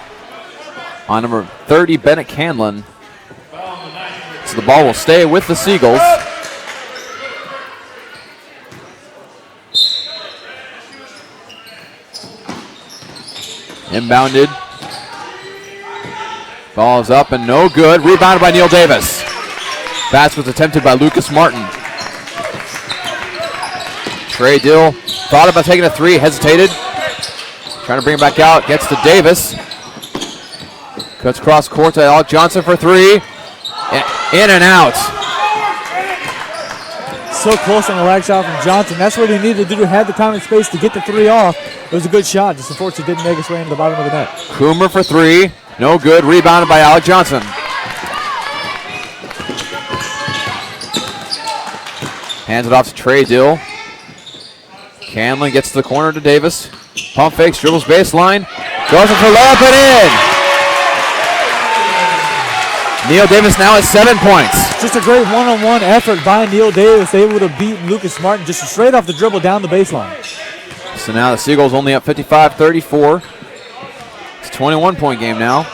on number 30, Bennett Canlin. So the ball will stay with the Seagulls. Inbounded. Ball is up and no good. Rebounded by Neil Davis. Pass was attempted by Lucas Martin. Trey Dill thought about taking a three, hesitated. Trying to bring it back out, gets to Davis. Cuts cross court to Alec Johnson for three. In and out. So close on the lag shot from Johnson. That's what he needed to do to have the time and space to get the three off. It was a good shot. Just unfortunately didn't make its way into the bottom of the net. Coomer for three. No good. Rebounded by Alec Johnson. Hands it off to Trey Dill. Canlin gets to the corner to Davis. Pump fakes, dribbles baseline. Goes in for layup and in. Neil Davis now has 7 points. Just a great one-on-one effort by Neil Davis, able to beat Lucas Martin just straight off the dribble down the baseline. So now the Seagulls only up 55-34. It's a 21-point game now.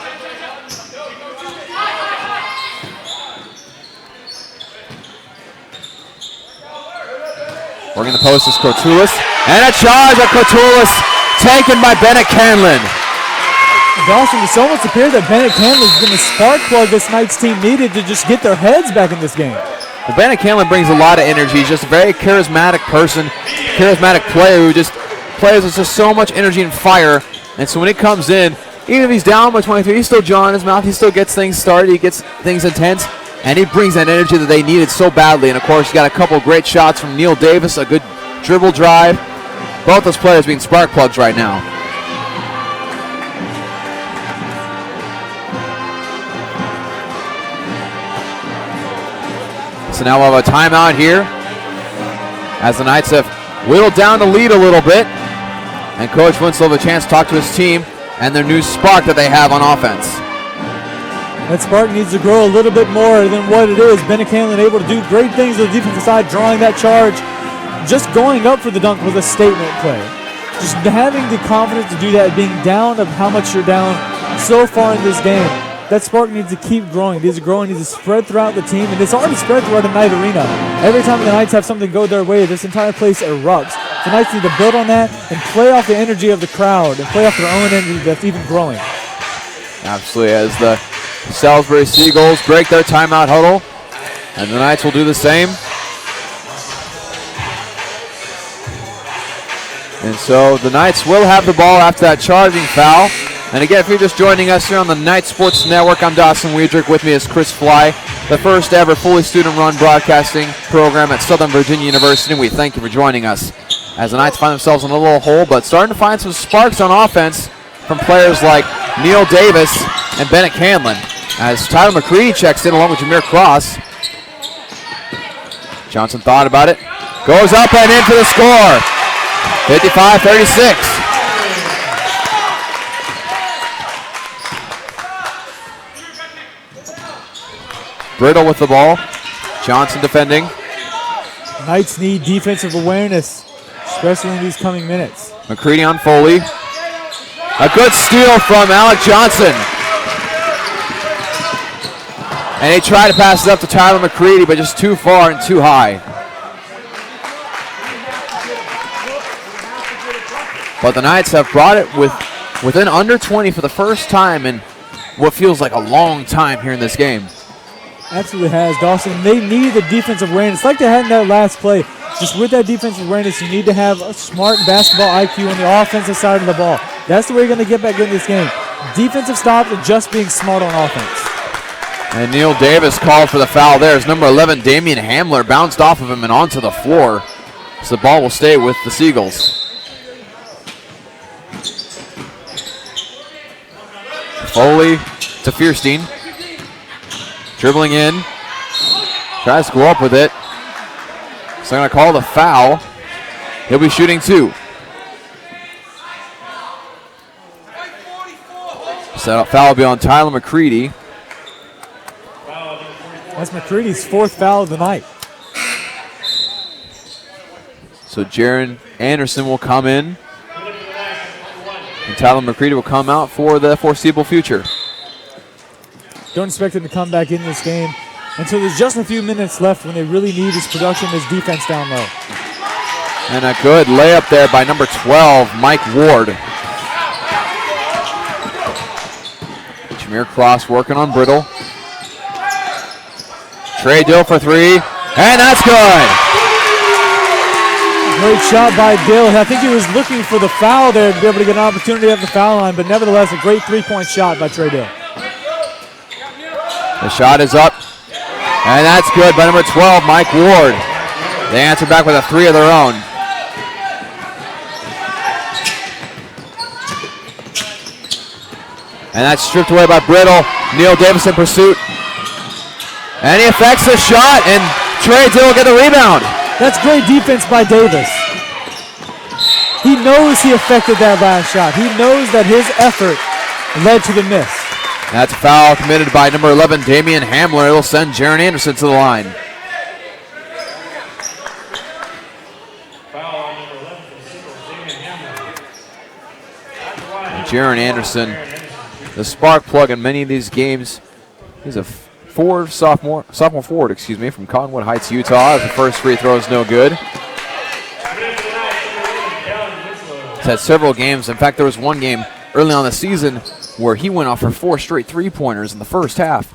Working the post is Cotulis. And a charge at Cotulis, taken by Bennett Canlin. Dawson, it almost appeared that Bennett Canlin is going to spark plug this Knights team needed to just get their heads back in this game. Well, Bennett Canlin brings a lot of energy. He's just a very charismatic person, charismatic player who just plays with just so much energy and fire. And so when he comes in, even if he's down by 23, he's still jawing his mouth. He still gets things started. He gets things intense. And he brings that energy that they needed so badly. And, of course, you got a couple great shots from Neil Davis, a good dribble drive. Both those players being spark plugs right now. So now we'll have a timeout here as the Knights have whittled down the lead a little bit. And Coach Winslow will have a chance to talk to his team and their new spark that they have on offense. That spark needs to grow a little bit more than what it is. Bennett Canlin able to do great things on the defensive side, drawing that charge. Just going up for the dunk was a statement play. Just having the confidence to do that, being down of how much you're down so far in this game. That spark needs to keep growing. It needs to grow, it needs to spread throughout the team, and it's already spread throughout the Knight Arena. Every time the Knights have something go their way, this entire place erupts. The Knights need to build on that and play off the energy of the crowd and play off their own energy that's even growing. Absolutely, as the Salisbury Seagulls break their timeout huddle, and the Knights will do the same. And so the Knights will have the ball after that charging foul. And again, if you're just joining us here on the Knight Sports Network, I'm Dawson Weidrich. With me is Chris Fly, the first ever fully student-run broadcasting program at Southern Virginia University. We thank you for joining us as the Knights find themselves in a little hole, but starting to find some sparks on offense from players like Neil Davis and Bennett Canlin. As Tyler McCready checks in along with Jameer Cross. Johnson thought about it. Goes up and in for the score. 55-36. Brittle with the ball. Johnson defending. Knights need defensive awareness, especially in these coming minutes. McCready on Foley. A good steal from Alec Johnson. And he tried to pass it up to Tyler McCready, but just too far and too high. But the Knights have brought it within under 20 for the first time in what feels like a long time here in this game. Absolutely has, Dawson. They need the defensive awareness like they had in that last play. Just with that defensive awareness, you need to have a smart basketball IQ on the offensive side of the ball. That's the way you're going to get back in this game. Defensive stops and just being smart on offense. And Neil Davis called for the foul there as number 11, Damian Hamler, bounced off of him and onto the floor. So the ball will stay with the Seagulls. Foley to Fierstein. Dribbling in. Tries to go up with it. So I'm going to call the foul. He'll be shooting 2. So foul will be on Tyler McCready. That's McCready's 4th foul of the night. So Jaron Anderson will come in. And Tyler McCready will come out for the foreseeable future. Don't expect him to come back in this game until there's just a few minutes left when they really need his production, his defense down low. And a good layup there by number 12, Mike Ward. Jameer Cross working on Brittle. Trey Dill for 3, and that's good. Great shot by Dill. I think he was looking for the foul there to be able to get an opportunity at the foul line, but nevertheless, a great 3-point shot by Trey Dill. The shot is up, and that's good by number 12, Mike Ward. They answer back with a 3 of their own. And that's stripped away by Brittle. Neil Davis in pursuit. And he affects the shot, and Trey Dill will get the rebound. That's great defense by Davis. He knows he affected that last shot. He knows that his effort led to the miss. That's a foul committed by number 11, Damian Hamler. It'll send Jaron Anderson to the line. Foul on number 11 for the Seagulls, Damian Hamler. Jaron Anderson, the spark plug in many of these games. He's a sophomore forward, from Cottonwood Heights, Utah. The first free throw is no good. He's had several games. In fact, there was one game early on the season where he went off for 4 straight three-pointers in the first half.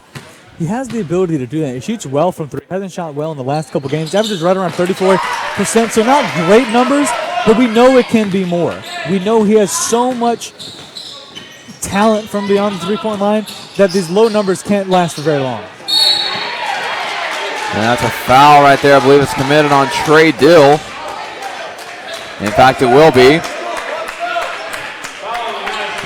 He has the ability to do that. He shoots well from 3. Hasn't shot well in the last couple games. Averages right around 34%, so not great numbers, but we know it can be more. We know he has so much talent from beyond the 3-point line that these low numbers can't last for very long. And that's a foul right there. I believe it's committed on Trey Dill. In fact, it will be.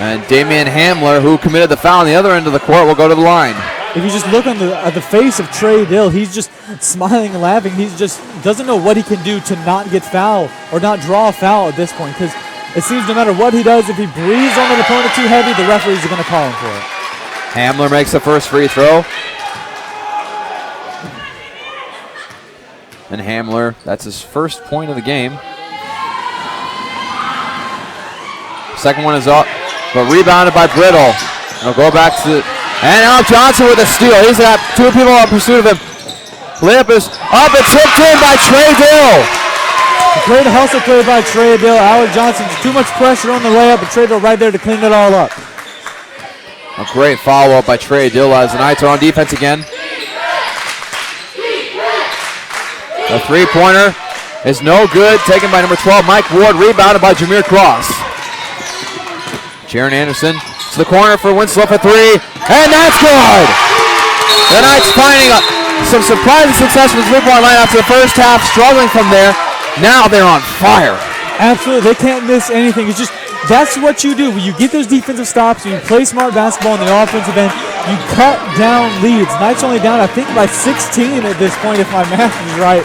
And Damian Hamler, who committed the foul on the other end of the court, will go to the line. If you just look at the face of Trey Dill, he's just smiling and laughing. He just doesn't know what he can do to not get fouled or not draw a foul at this point, because it seems no matter what he does, if he breathes on an opponent too heavy, the referees are going to call him for it. Hamler makes the first free throw. And Hamler, that's his first point of the game. Second one is up, but rebounded by Brittle. He'll go back to, and Alec Johnson with a steal. He's got 2 people in pursuit of him. Layup is up and tipped in by Trey Dill. Great hustle play by Trey Dill. Alec Johnson, too much pressure on the layup, but Trey Dill right there to clean it all up. A great follow-up by Trey Dill as the Knights are on defense again. The 3-pointer is no good, taken by number 12, Mike Ward, rebounded by Jameer Cross. Jaron Anderson to the corner for Winslow for 3, and that's good! The Knights finding some surprising success with the 3-point line after the first half, struggling from there. Now they're on fire. Absolutely, they can't miss anything. It's just, that's what you do. When you get those defensive stops, you play smart basketball on the offensive end, you cut down leads. Knights only down, I think, by 16 at this point, if my math is right.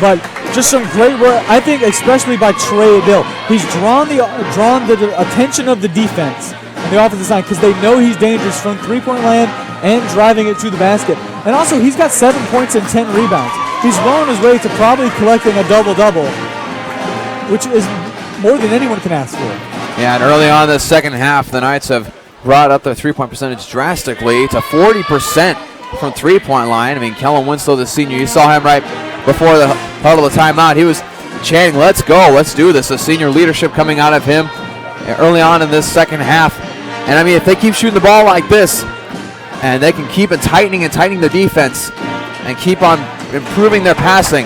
But just some great work, I think, especially by Trey Dill. He's drawn the attention of the defense on the offensive side because they know he's dangerous from 3-point land and driving it to the basket. And also, he's got 7 points and 10 rebounds. He's well on his way to probably collecting a double-double, which is more than anyone can ask for. Yeah, and early on in the second half, the Knights have brought up their 3-point percentage drastically to 40% from 3-point line. I mean, Kellen Winslow, the senior, you saw him right before the huddle of the timeout. He was chanting, "Let's go, let's do this." The senior leadership coming out of him early on in this second half. And I mean, if they keep shooting the ball like this, and they can keep tightening the defense, and keep on improving their passing,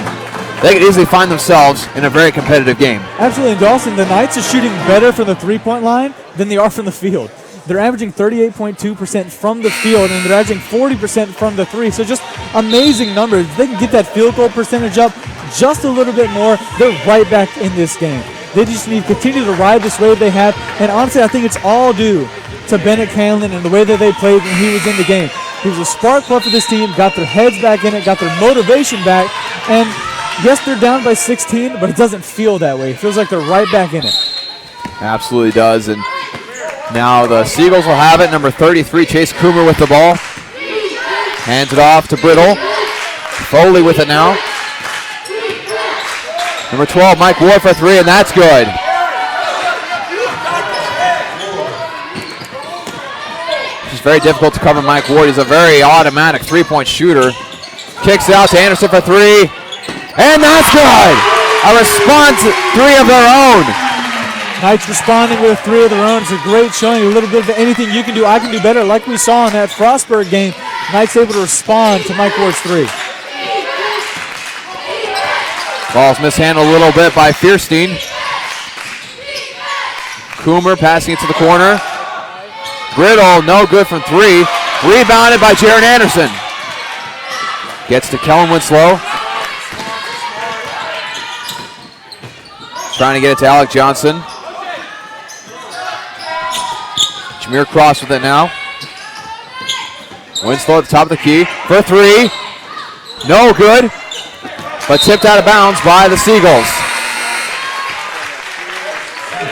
they could easily find themselves in a very competitive game. Absolutely, and Dawson, the Knights are shooting better from the 3-point line than they are from the field. They're averaging 38.2% from the field, and they're averaging 40% from the 3. So just amazing numbers. If they can get that field goal percentage up just a little bit more, they're right back in this game. They just need to continue to ride this wave they have, and honestly, I think it's all due to Bennett Canlin and the way that they played when he was in the game. He was a spark plug for this team, got their heads back in it, got their motivation back, and yes, they're down by 16, but it doesn't feel that way. It feels like they're right back in it. Absolutely does. And now the Seagulls will have it. Number 33, Chase Coomer with the ball. Hands it off to Brittle. Foley with it now. Number 12, Mike Ward for three, and that's good. It's very difficult to cover Mike Ward. He's a very automatic three-point shooter. Kicks it out to Anderson for three, and that's good. A response, three of their own. Knights responding with a three of their own. It's a great showing. A little bit of anything you can do, I can do better. Like we saw in that Frostburg game, Knights able to respond to Mike Ward's three. Ball's mishandled a little bit by Fierstein. Coomer passing it to the corner. Brittle, no good from three. Rebounded by Jaron Anderson. Gets to Kellen Winslow. Trying to get it to Alec Johnson. Jameer Cross with it now. Winslow at the top of the key for three. No good, but tipped out of bounds by the Seagulls.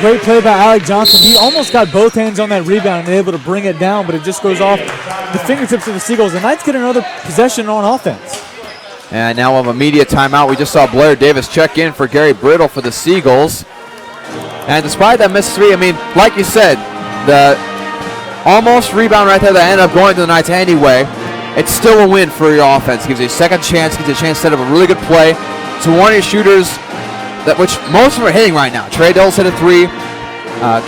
Great play by Alec Johnson. He almost got both hands on that rebound and able to bring it down, but it just goes off the fingertips of the Seagulls. The Knights get another possession on offense. And now we'll have a media timeout. We just saw Blair Davis check in for Gary Brittle for the Seagulls. And despite that missed three, I mean, like you said, the almost rebound right there that ended up going to the Knights anyway, it's still a win for your offense. It gives you a second chance, gives you a chance to set up a really good play to one of your shooters, that which most of them are hitting right now. Trey Dill's hit a three.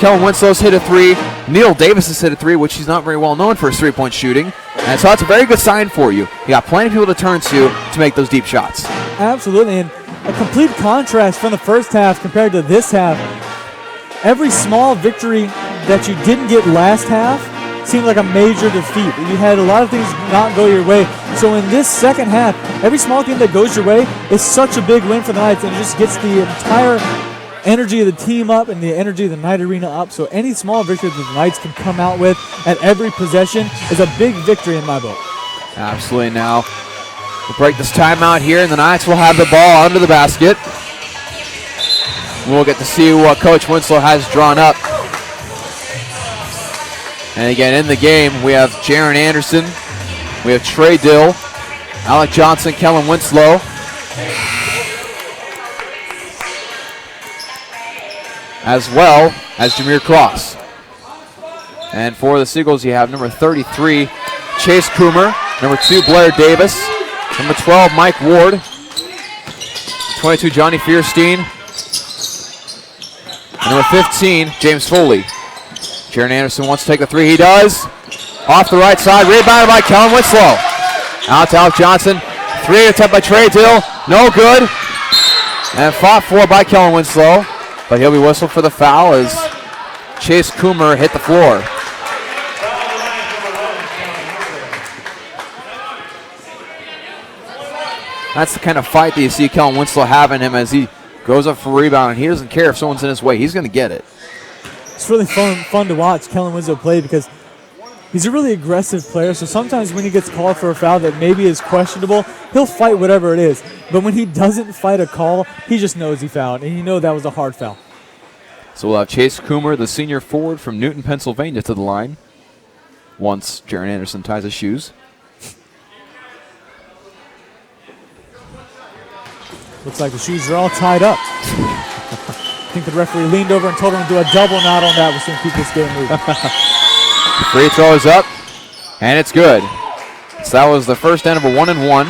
Kellen Winslow's hit a three. Neil Davis has hit a three, which he's not very well known for his three-point shooting. And so that's a very good sign for you. You got plenty of people to turn to make those deep shots. Absolutely, and a complete contrast from the first half compared to this half. Every small victory that you didn't get last half seemed like a major defeat. You had a lot of things not go your way. So in this second half, every small thing that goes your way is such a big win for the Knights, and it just gets the entire energy of the team up and the energy of the Knight Arena up. So any small victory that the Knights can come out with at every possession is a big victory in my book. Absolutely. Now we'll break this timeout here, and the Knights will have the ball under the basket. We'll get to see what Coach Winslow has drawn up. And again, in the game, we have Jaron Anderson, we have Trey Dill, Alec Johnson, Kellen Winslow. As well as Jameer Cross. And for the Seagulls, you have number 33, Chase Coomer, number 2, Blair Davis, number 12, Mike Ward, 22, Johnny Fierstein, and number 15, James Foley. Jaron Anderson wants to take the three. He does. Off the right side, rebounded by Kellen Winslow. Out to Alec Johnson. Three attempt by Trey Dill. No good. And fought for by Kellen Winslow. But he'll be whistled for the foul as Chase Coomer hit the floor. That's the kind of fight that you see Kellen Winslow having him as he goes up for a rebound, and he doesn't care if someone's in his way. He's going to get it. It's really fun to watch Kellen Winslow play because he's a really aggressive player. So sometimes when he gets called for a foul that maybe is questionable, he'll fight whatever it is. But when he doesn't fight a call, he just knows he fouled, and you know that was a hard foul. So we'll have Chase Coomer, the senior forward from Newton, Pennsylvania, to the line once Jaron Anderson ties his shoes. Looks like the shoes are all tied up. I think the referee leaned over and told him to do a double knot on that, which is going to keep this game moving. Free throw is up, and it's good. So that was the first end of a 1-and-1.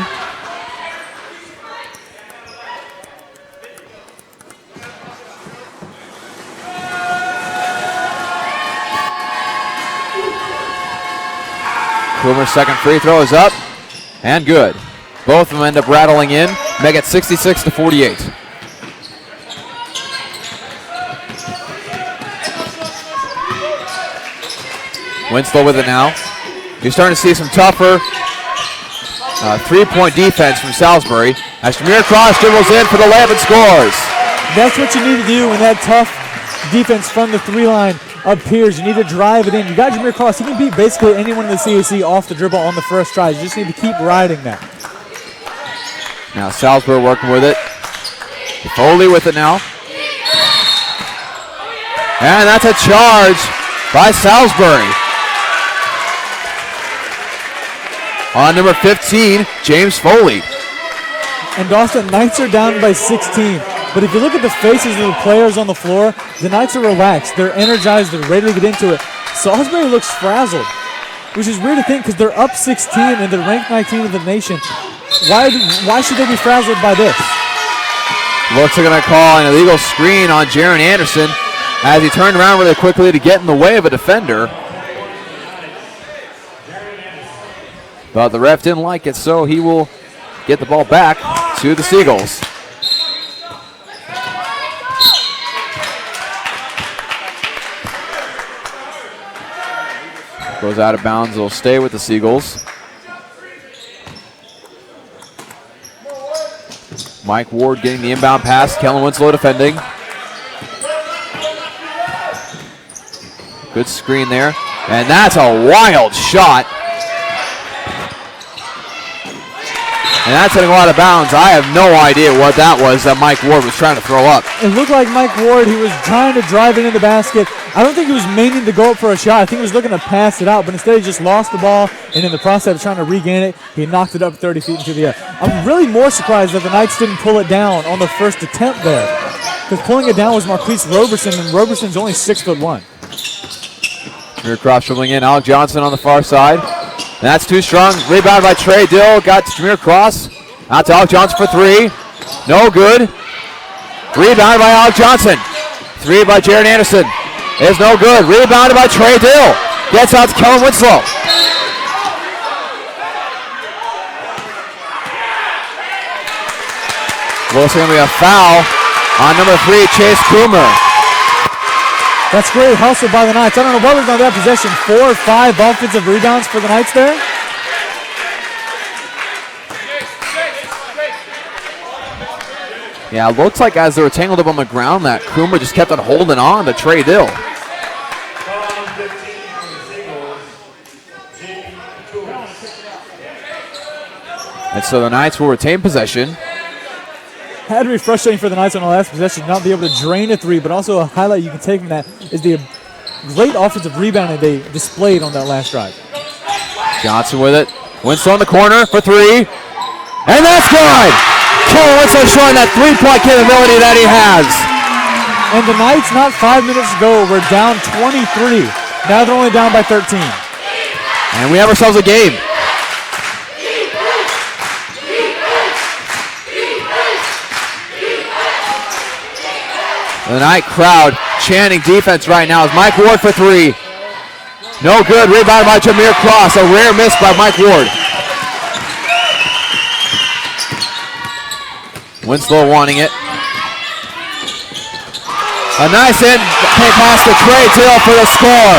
Coomer's second free throw is up, and good. Both of them end up rattling in, make it 66-48. Winslow with it now. You're starting to see some tougher three-point defense from Salisbury as Jameer Cross dribbles in for the layup and scores. That's what you need to do when that tough defense from the three line up Piers. You need to drive it in. You got Jameer Cross. He can beat basically anyone in the CAC off the dribble on the first try. You just need to keep riding that. Now Salisbury working with it. Foley with it now. And that's a charge by Salisbury. On number 15, James Foley. And Dawson, Knights are down by 16. But if you look at the faces of the players on the floor, the Knights are relaxed. They're energized. They're ready to get into it. Salisbury looks frazzled, which is weird to think because they're up 16 and they're ranked 19 in the nation. Why should they be frazzled by this? Looks like they're going to call an illegal screen on Jaron Anderson as he turned around really quickly to get in the way of a defender. But the ref didn't like it, so he will get the ball back to the Seagulls. Goes out of bounds. It'll stay with the Seagulls. Mike Ward getting the inbound pass. Kellen Winslow defending. Good screen there. And that's a wild shot. And that's going to go out of bounds. I have no idea what that was that Mike Ward was trying to throw up. It looked like Mike Ward, he was trying to drive it in the basket. I don't think he was meaning to go up for a shot. I think he was looking to pass it out, but instead he just lost the ball, and in the process of trying to regain it, he knocked it up 30 feet into the air. I'm really more surprised that the Knights didn't pull it down on the first attempt there, because pulling it down was Marquise Roberson, and Roberson's only 6'1". Jameer Cross dribbling in. Alec Johnson on the far side. That's too strong. Rebound by Trey Dill. Got to Jameer Cross. Out to Alec Johnson for three. No good. Rebounded by Alec Johnson. Three by Jaron Anderson. Is no good. Rebounded by Trey Dill. Gets out to Kellen Winslow. Looks like going to be a foul on number 3, Chase Coomer. That's great hustle by the Knights. I don't know what was on that possession. 4 or 5 offensive rebounds for the Knights there. Yeah, it looks like as they were tangled up on the ground that Coomer just kept on holding on to Trey Dill. And so the Knights will retain possession. Had to be frustrating for the Knights on the last possession not be able to drain a three, but also a highlight you can take from that is the great offensive rebounding they displayed on that last drive. Johnson with it. Winslow in the corner for three. And that's good! Kellen Winslow showing that three-point capability that he has. And the Knights, not 5 minutes ago, were down 23. Now they're only down by 13. And we have ourselves a game. The Knight crowd chanting defense right now as Mike Ward for three. No good. Rebound by Jameer Cross. A rare miss by Mike Ward. Winslow wanting it. A nice in pass to Trey Dill for the score.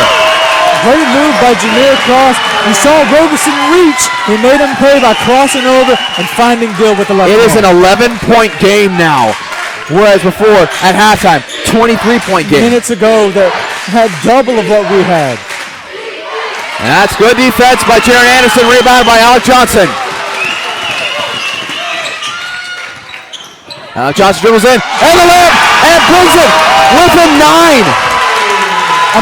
Great move by Jameer Cross. You saw Roberson reach. He made him pay by crossing over and finding Dill with the left hand. It is an 11-point game now. Whereas before, at halftime, 23-point game. Minutes ago, that had double of what we had. And that's good defense by Jaron Anderson, rebounded by Alec Johnson. Alec Johnson dribbles in, and the layup, and brings it within 9.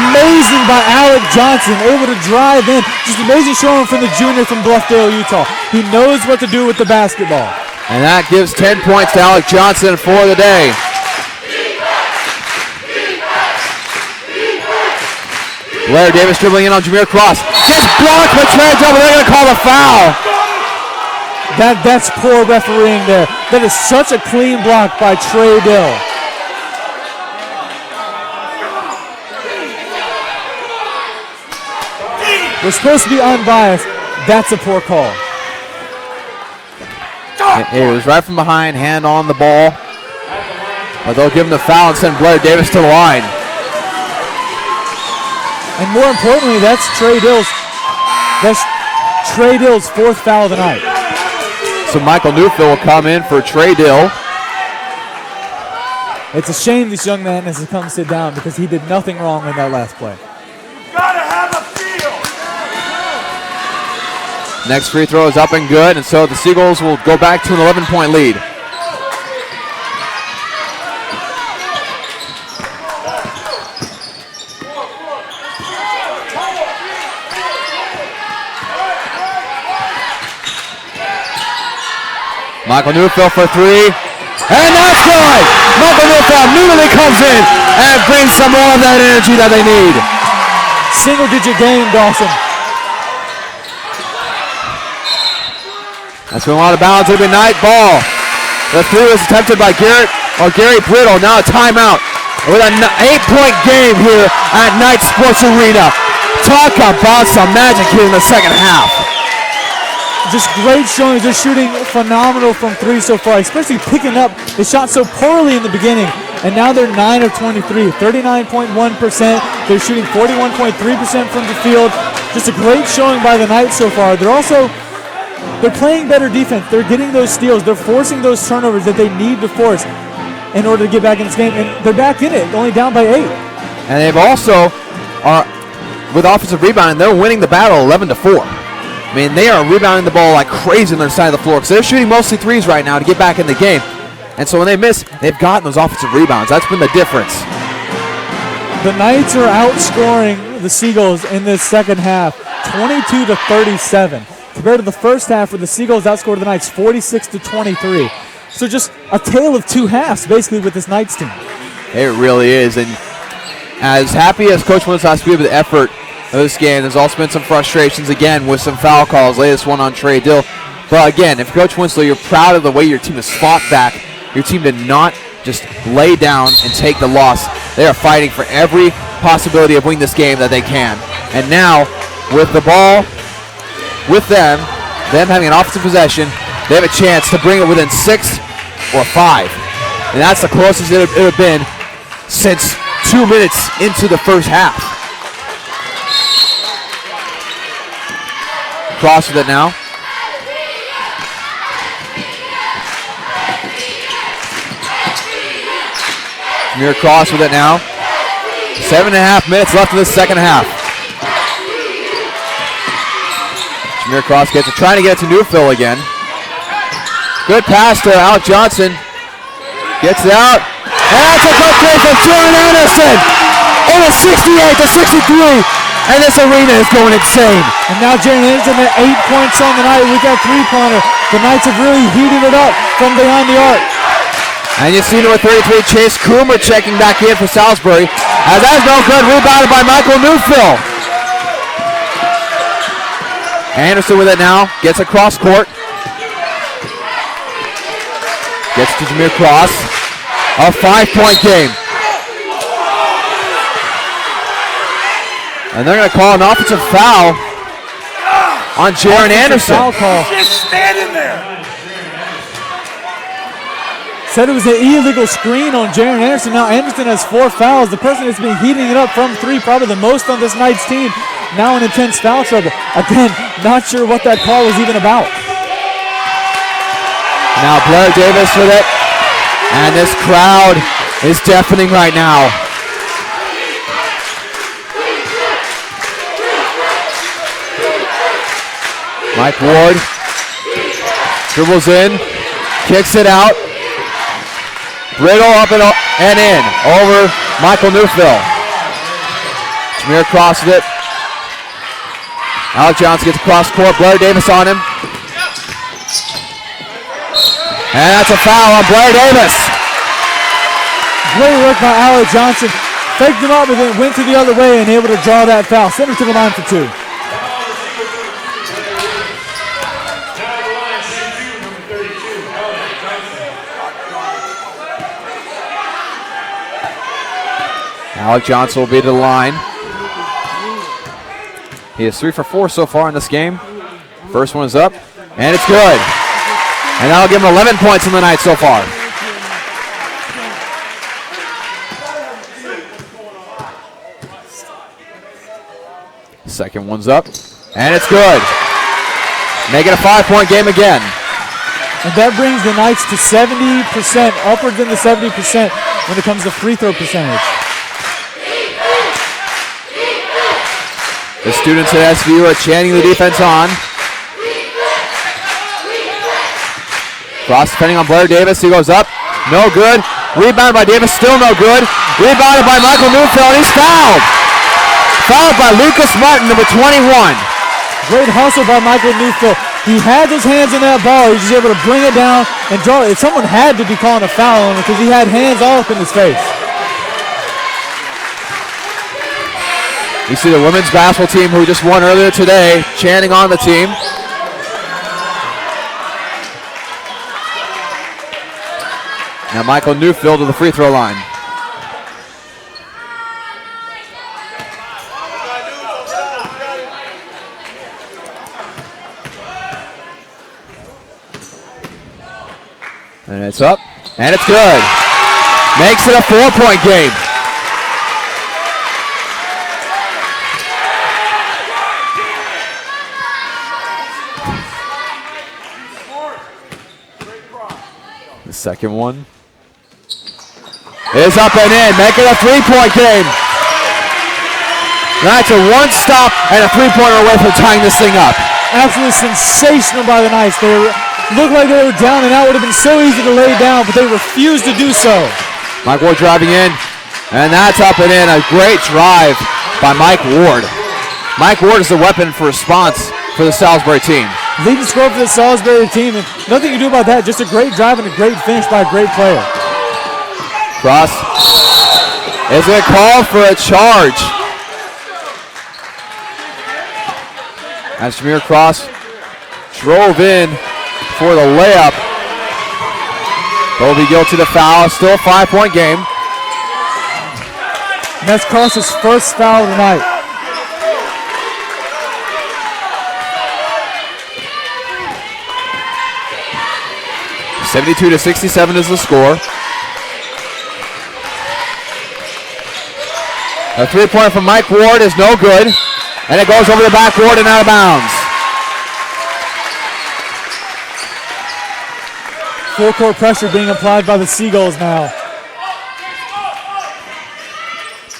Amazing by Alec Johnson, able to drive in. Just amazing showing from the junior from Bluffdale, Utah. He knows what to do with the basketball. And that gives 10 points to Alec Johnson for the day. Blair Davis dribbling in on Jameer Cross. Gets blocked by Trey Dill, but they're going to call the foul. That's poor refereeing there. That is such a clean block by Trey Dill. We're supposed to be unbiased. That's a poor call. It was right from behind, hand on the ball. But they'll give him the foul and send Blair Davis to the line. And more importantly, that's Trey Dill's 4th foul of the night. So Michael Newfield will come in for Trey Dill. It's a shame this young man has to come sit down because he did nothing wrong in that last play. Gotta have a field. Next free throw is up and good, and so the Seagulls will go back to an 11-point lead. Michael Newfield for three, and that's good! Michael Newfield immediately comes in and brings some more of that energy that they need. Single-digit game, Dawson. That's been a lot of bounds. It'll be Knight ball. The three was attempted by Gary Brittle. Now a timeout with an 8-point game here at Knight Sports Arena. Talk about some magic here in the second half. Just great showing. They're shooting phenomenal from three so far, especially picking up. They shot so poorly in the beginning, and now they're 9 of 23, 39.1%. They're shooting 41.3% from the field. Just a great showing by the Knights so far. They're playing better defense. They're getting those steals. They're forcing those turnovers that they need to force in order to get back in this game, and they're back in it, only down by 8. And they've also, with offensive rebounding, they're winning the battle 11-4. I mean, they are rebounding the ball like crazy on their side of the floor because they're shooting mostly threes right now to get back in the game. And so when they miss, they've gotten those offensive rebounds. That's been the difference. The Knights are outscoring the Seagulls in this second half, 22-37. Compared to the first half where the Seagulls outscored the Knights 46-23. So just a tale of two halves, basically, with this Knights team. It really is. And as happy as Coach Winters has to be with the effort of this game, there's also been some frustrations again with some foul calls. Latest one on Trey Dill. But again, if Coach Winslow, you're proud of the way your team has fought back. Your team did not just lay down and take the loss. They are fighting for every possibility of winning this game that they can. And now, with the ball with them having an offensive possession, they have a chance to bring it within 6 or 5. And that's the closest it would have been since 2 minutes into the first half. Cross with it now. Jameer Cross with it now. 7.5 minutes left in the second half. Jameer Cross trying to get it to Newfield again. Good pass to Alec Johnson. Gets it out. And that's a good play from Jaron Anderson. It is 68-63. And this arena is going insane. And now Jaron Anderson at 8 points on the night with that three-pointer. The Knights have really heated it up from behind the arc. And you see number 33, Chase Coomer checking back in for Salisbury. As that's no good, rebounded by Michael Newfield. Anderson with it now, gets across court. Gets to Jameer Cross. A 5-point game. And they're going to call an offensive foul on Jaron Anderson. Foul call. Just standing there. Said it was an illegal screen on Jaron Anderson. Now Anderson has 4 fouls. The person that's been heating it up from three, probably the most on this Knights team, now in intense foul trouble. Again, not sure what that call was even about. Now Blair Davis with it. And this crowd is deafening right now. Mike Ward dribbles in, kicks it out. Brittle up and in over Michael Newfield. Jameer Cross with it. Alec Johnson gets across court. Blair Davis on him. And that's a foul on Blair Davis. Great work by Alec Johnson. Faked him up and then went to the other way and able to draw that foul. Send him to the line for 2. Alec Johnson will be to the line. He is 3 for 4 so far in this game. First one is up, and it's good. And that'll give him 11 points in the night so far. Second one's up, and it's good. Make it a 5-point game again. And that brings the Knights to 70%, upwards in the 70% when it comes to free throw percentage. The students at SVU are chanting the defense on. Cross defending on Blair Davis. He goes up. No good. Rebound by Davis. Still no good. Rebounded by Michael Neufeld. He's fouled. Fouled by Lucas Martin, number 21. Great hustle by Michael Neufeld. He had his hands in that ball. He was able to bring it down and draw it. Someone had to be calling a foul on him because he had hands all up in his face. You see the women's basketball team who just won earlier today chanting on the team. Now Michael Neufeld to the free throw line. And it's up, and it's good. Makes it a 4-point game. The second one is up and in, make it a 3-point game. That's a one stop and a 3-pointer away from tying this thing up. Absolutely sensational by the Knights. They looked like they were down and out. Would have been so easy to lay down, but they refused to do so. Mike Ward driving in, and that's up and in. A great drive by Mike Ward. Mike Ward is the weapon for response for the Salisbury team. Leading scorer for the Salisbury team, and nothing you can do about that. Just a great drive and a great finish by a great player. Cross is going to call for a charge. As Jameer Cross drove in for the layup. They'll be guilty of the foul. Still a 5-point game. And that's Cross's first foul of the night. (72-67) is the score. A 3-pointer from Mike Ward is no good, and it goes over the backboard and out of bounds. Full court pressure being applied by the Seagulls now.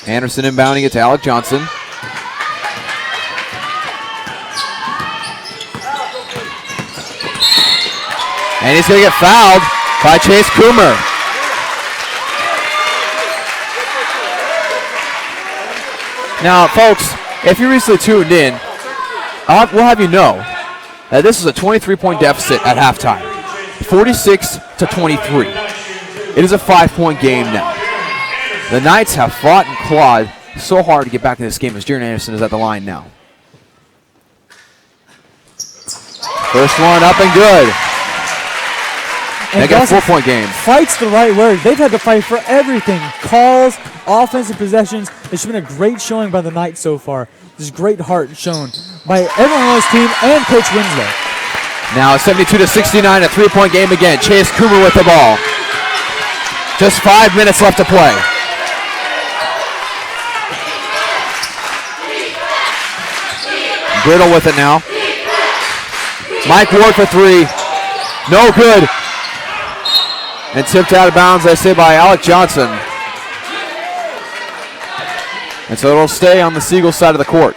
Anderson inbounding it to Alec Johnson. And he's going to get fouled by Chase Coomer. Now, folks, if you recently tuned in, we'll have you know that this is a 23-point deficit at halftime. 46-23. It is a 5-point game now. The Knights have fought and clawed so hard to get back in this game as Jaron Anderson is at the line now. First one up and good. They got a 4-point game. Fight's the right word. They've had to fight for everything. Calls, offensive possessions. It's been a great showing by the Knights so far. There's great heart shown by everyone on this team and Coach Winslow. Now 72-69, a 3-point game again. Chase Coomer with the ball. Just 5 minutes left to play. Brittle with it now. Mike Ward for 3. No good. And tipped out of bounds, I say, by Alec Johnson. And so it'll stay on the Seagulls side of the court.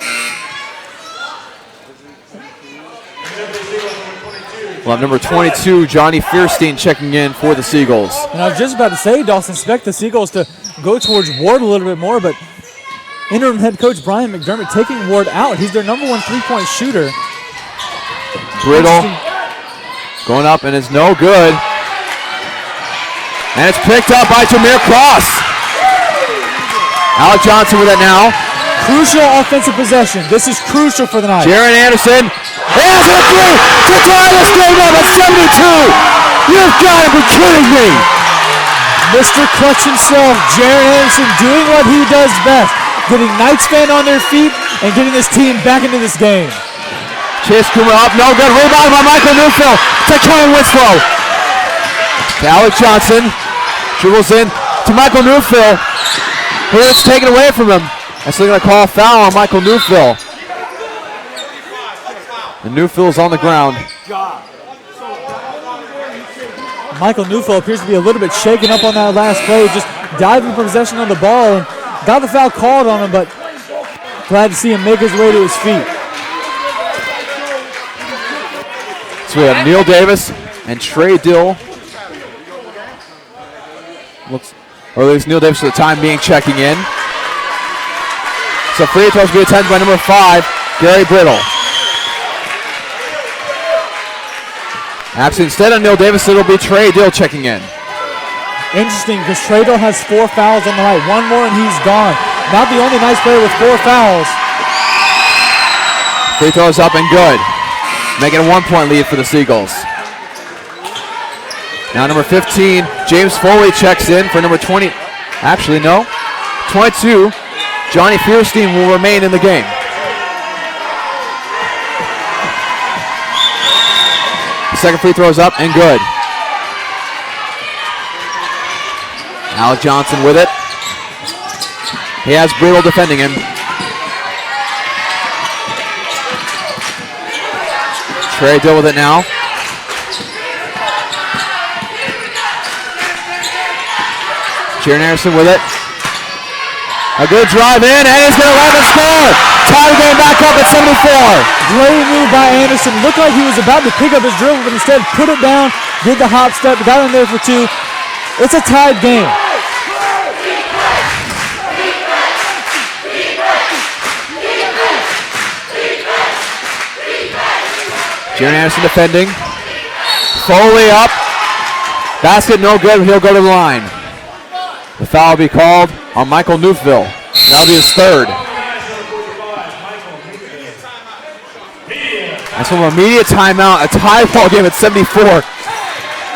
We'll have number 22, Johnny Fierstein, checking in for the Seagulls. And I was just about to say, Dawson, expect the Seagulls to go towards Ward a little bit more, but interim head coach Brian McDermott taking Ward out. He's their number 1 3-point shooter. Brittle going up and is no good. And it's picked up by Jameer Cross. Alec Johnson with it now. Crucial offensive possession. This is crucial for the Knights. Jaron Anderson has a 3 to tie this game up at 72. You've got to be kidding me. Mr. Clutch himself, Jaron Anderson, doing what he does best, getting Knights fans on their feet and getting this team back into this game. Chase Coomer up, no good. Rebound by Michael Neufeld to Kellen Winslow. To Alec Johnson, dribbles in to Michael Neufeld. Here it's taken away from him. And so they're going to call a foul on Michael Neufeld. And Neufeld's on the ground. Michael Neufeld appears to be a little bit shaken up on that last play, just diving for possession of the ball, and got the foul called on him, but glad to see him make his way to his feet. So we have Neil Davis and Trey Dill. Or at least Neil Davis for the time being checking in. So free throws will be attempted by number 5, Gary Brittle. Actually, instead of Neil Davis, it'll be Trey Dill checking in. Interesting, because Trey Dill has 4 fouls on the night. One more and he's gone. Not the only nice player with 4 fouls. Free throws up and good. Making a 1-point lead for the Seagulls. Now number 15, James Foley checks in for number 20. Actually, no. 22, Johnny Fierstein will remain in the game. Second free throw is up and good. Alec Johnson with it. He has Brittle defending him. Trey Dill with it now. Jaron Anderson with it. A good drive in, and he's going to land and score. Tie the game back up at 74. Great move by Anderson. Looked like he was about to pick up his dribble, but instead put it down, did the hop step, got in there for 2. It's a tied game. Jaron Anderson defending. Foley up. Basket no good, but he'll go to the line. The foul will be called on Michael Neufeld. That'll be his 3rd. That's from an immediate timeout, a tie ball game at 74.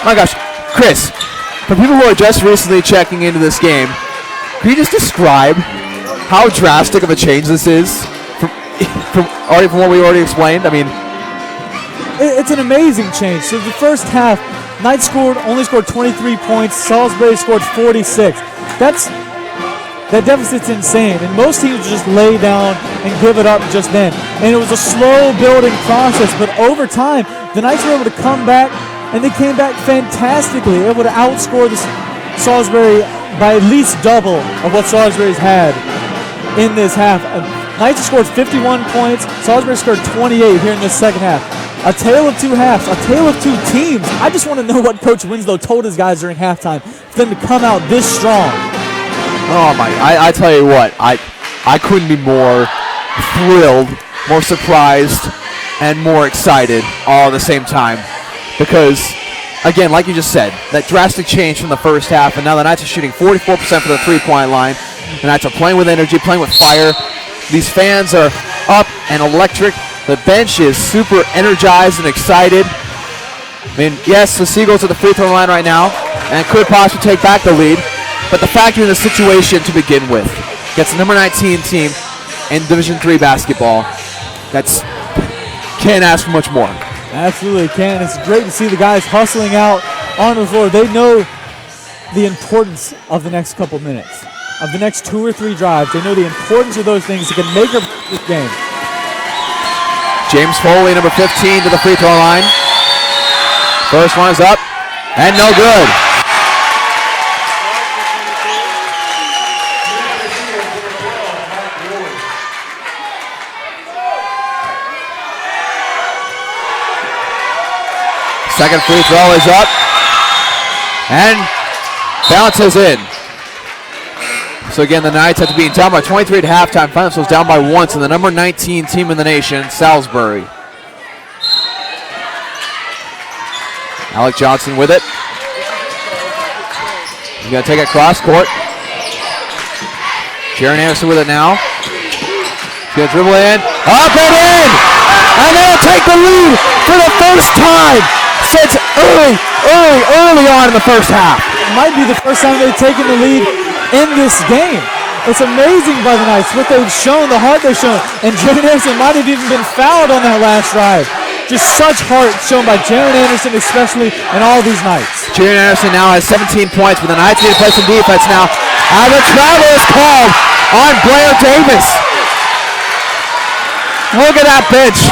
My gosh, Chris, for people who are just recently checking into this game, can you just describe how drastic of a change this is from what we already explained? I mean, it's an amazing change. So the first half, Knights only scored 23 points. Salisbury scored 46. That deficit's insane, and most teams just lay down and give it up just then. And it was a slow building process, but over time, the Knights were able to come back, and they came back fantastically, able to outscore the Salisbury by at least double of what Salisbury's had in this half. Knights scored 51 points. Salisbury scored 28 here in this second half. A tale of 2 halves, a tale of 2 teams. I just want to know what Coach Winslow told his guys during halftime for them to come out this strong. oh my, I tell you what, I couldn't be more thrilled, more surprised, and more excited all at the same time. Because, again, like you just said, that drastic change from the first half, and now the Knights are shooting 44% for the three-point line. The Knights are playing with energy, playing with fire. These fans are up and electric. The bench is super energized and excited. I mean, yes, the Seagulls are at the free throw line right now and could possibly take back the lead, but the fact you're in the situation to begin with gets the number 19 team in Division III basketball. Can't ask for much more. Absolutely can. It's great to see the guys hustling out on the floor. They know the importance of the next couple minutes, of the next 2 or 3 drives. They know the importance of those things that can make or break this game. James Foley, number 15, to the free throw line. First one is up, and no good. Second free throw is up, and bounces in. So again, the Knights have to be down by 23 at halftime. Find themselves down by 1 to the number 19 team in the nation, Salisbury. Alec Johnson with it. He's going to take it cross court. Jaron Anderson with it now. He's going to dribble in. Up and in! And they'll take the lead for the first time since early on in the first half. It might be the first time they've taken the lead in this game. It's amazing by the Knights, what they've shown, the heart they've shown. And Jaron Anderson might have even been fouled on that last drive. Just such heart shown by Jaron Anderson, especially, and all these Knights. Jaron Anderson now has 17 points, but the Knights need to play some defense now. And the travel is called on Blair Davis. Look at that bench.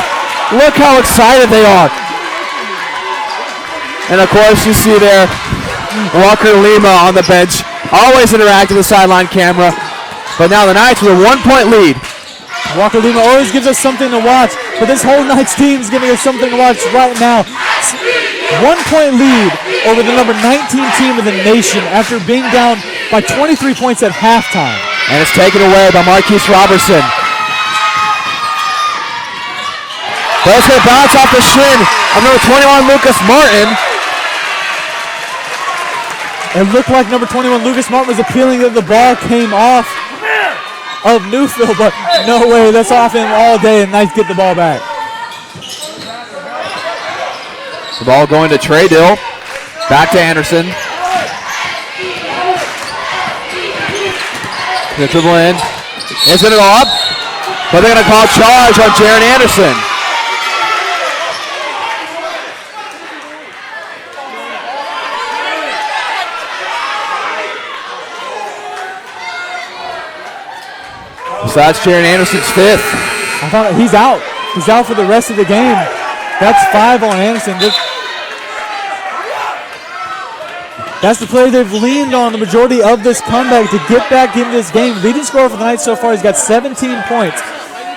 Look how excited they are. And of course, you see there Walker Lima on the bench, always interacting with the sideline camera. But now the Knights with a 1-point lead. Walker Lima always gives us something to watch, but this whole Knights team is giving us something to watch right now. 1-point lead over the number 19 team in the nation after being down by 23 points at halftime. And it's taken away by Marquise Robertson. But it's going to bounce off the shin of number 21, Lucas Martin. It looked like number 21, Lucas Martin, was appealing that the ball came off of Newfield, but no way. That's off him all day, and Knights get the ball back. The ball going to Trey Dill. Back to Anderson. The dribble in. It's going to go up, but they're going to call charge on Jaron Anderson. So that's Jaron Anderson's 5th. I thought he's out. He's out for the rest of the game. That's 5 on Anderson. That's the play they've leaned on the majority of this comeback to get back in this game. Leading scorer for the Knights so far, he's got 17 points.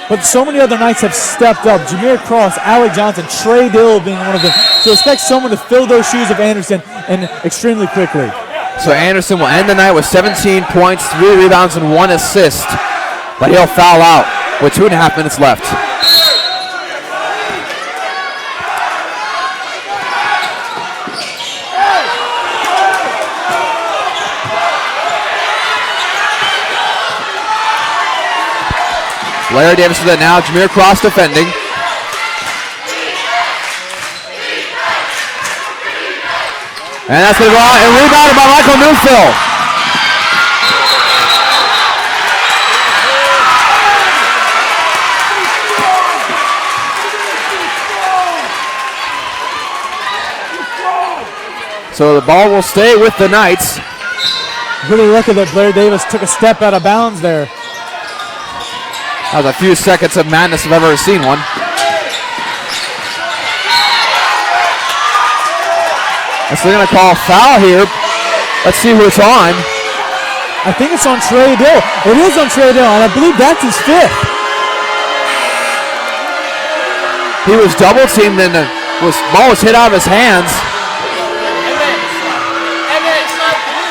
But so many other Knights have stepped up. Jameer Cross, Alec Johnson, Trey Dill being one of them. So expect someone to fill those shoes of Anderson and extremely quickly. So Anderson will end the night with 17 points, 3 rebounds, and 1 assist. But he'll foul out with 2.5 minutes left. Larry Davis with it now. Jameer Cross defending. And that's going to go out and rebounded by Michael Newfield. So the ball will stay with the Knights. Really lucky that Blair Davis took a step out of bounds there. That was a few seconds of madness if I've ever seen one. So they're going to call a foul here. Let's see who it's on. I think it's on Trey Dill. It is on Trey Dill, and I believe that's his 5th. He was double teamed and the ball was hit out of his hands.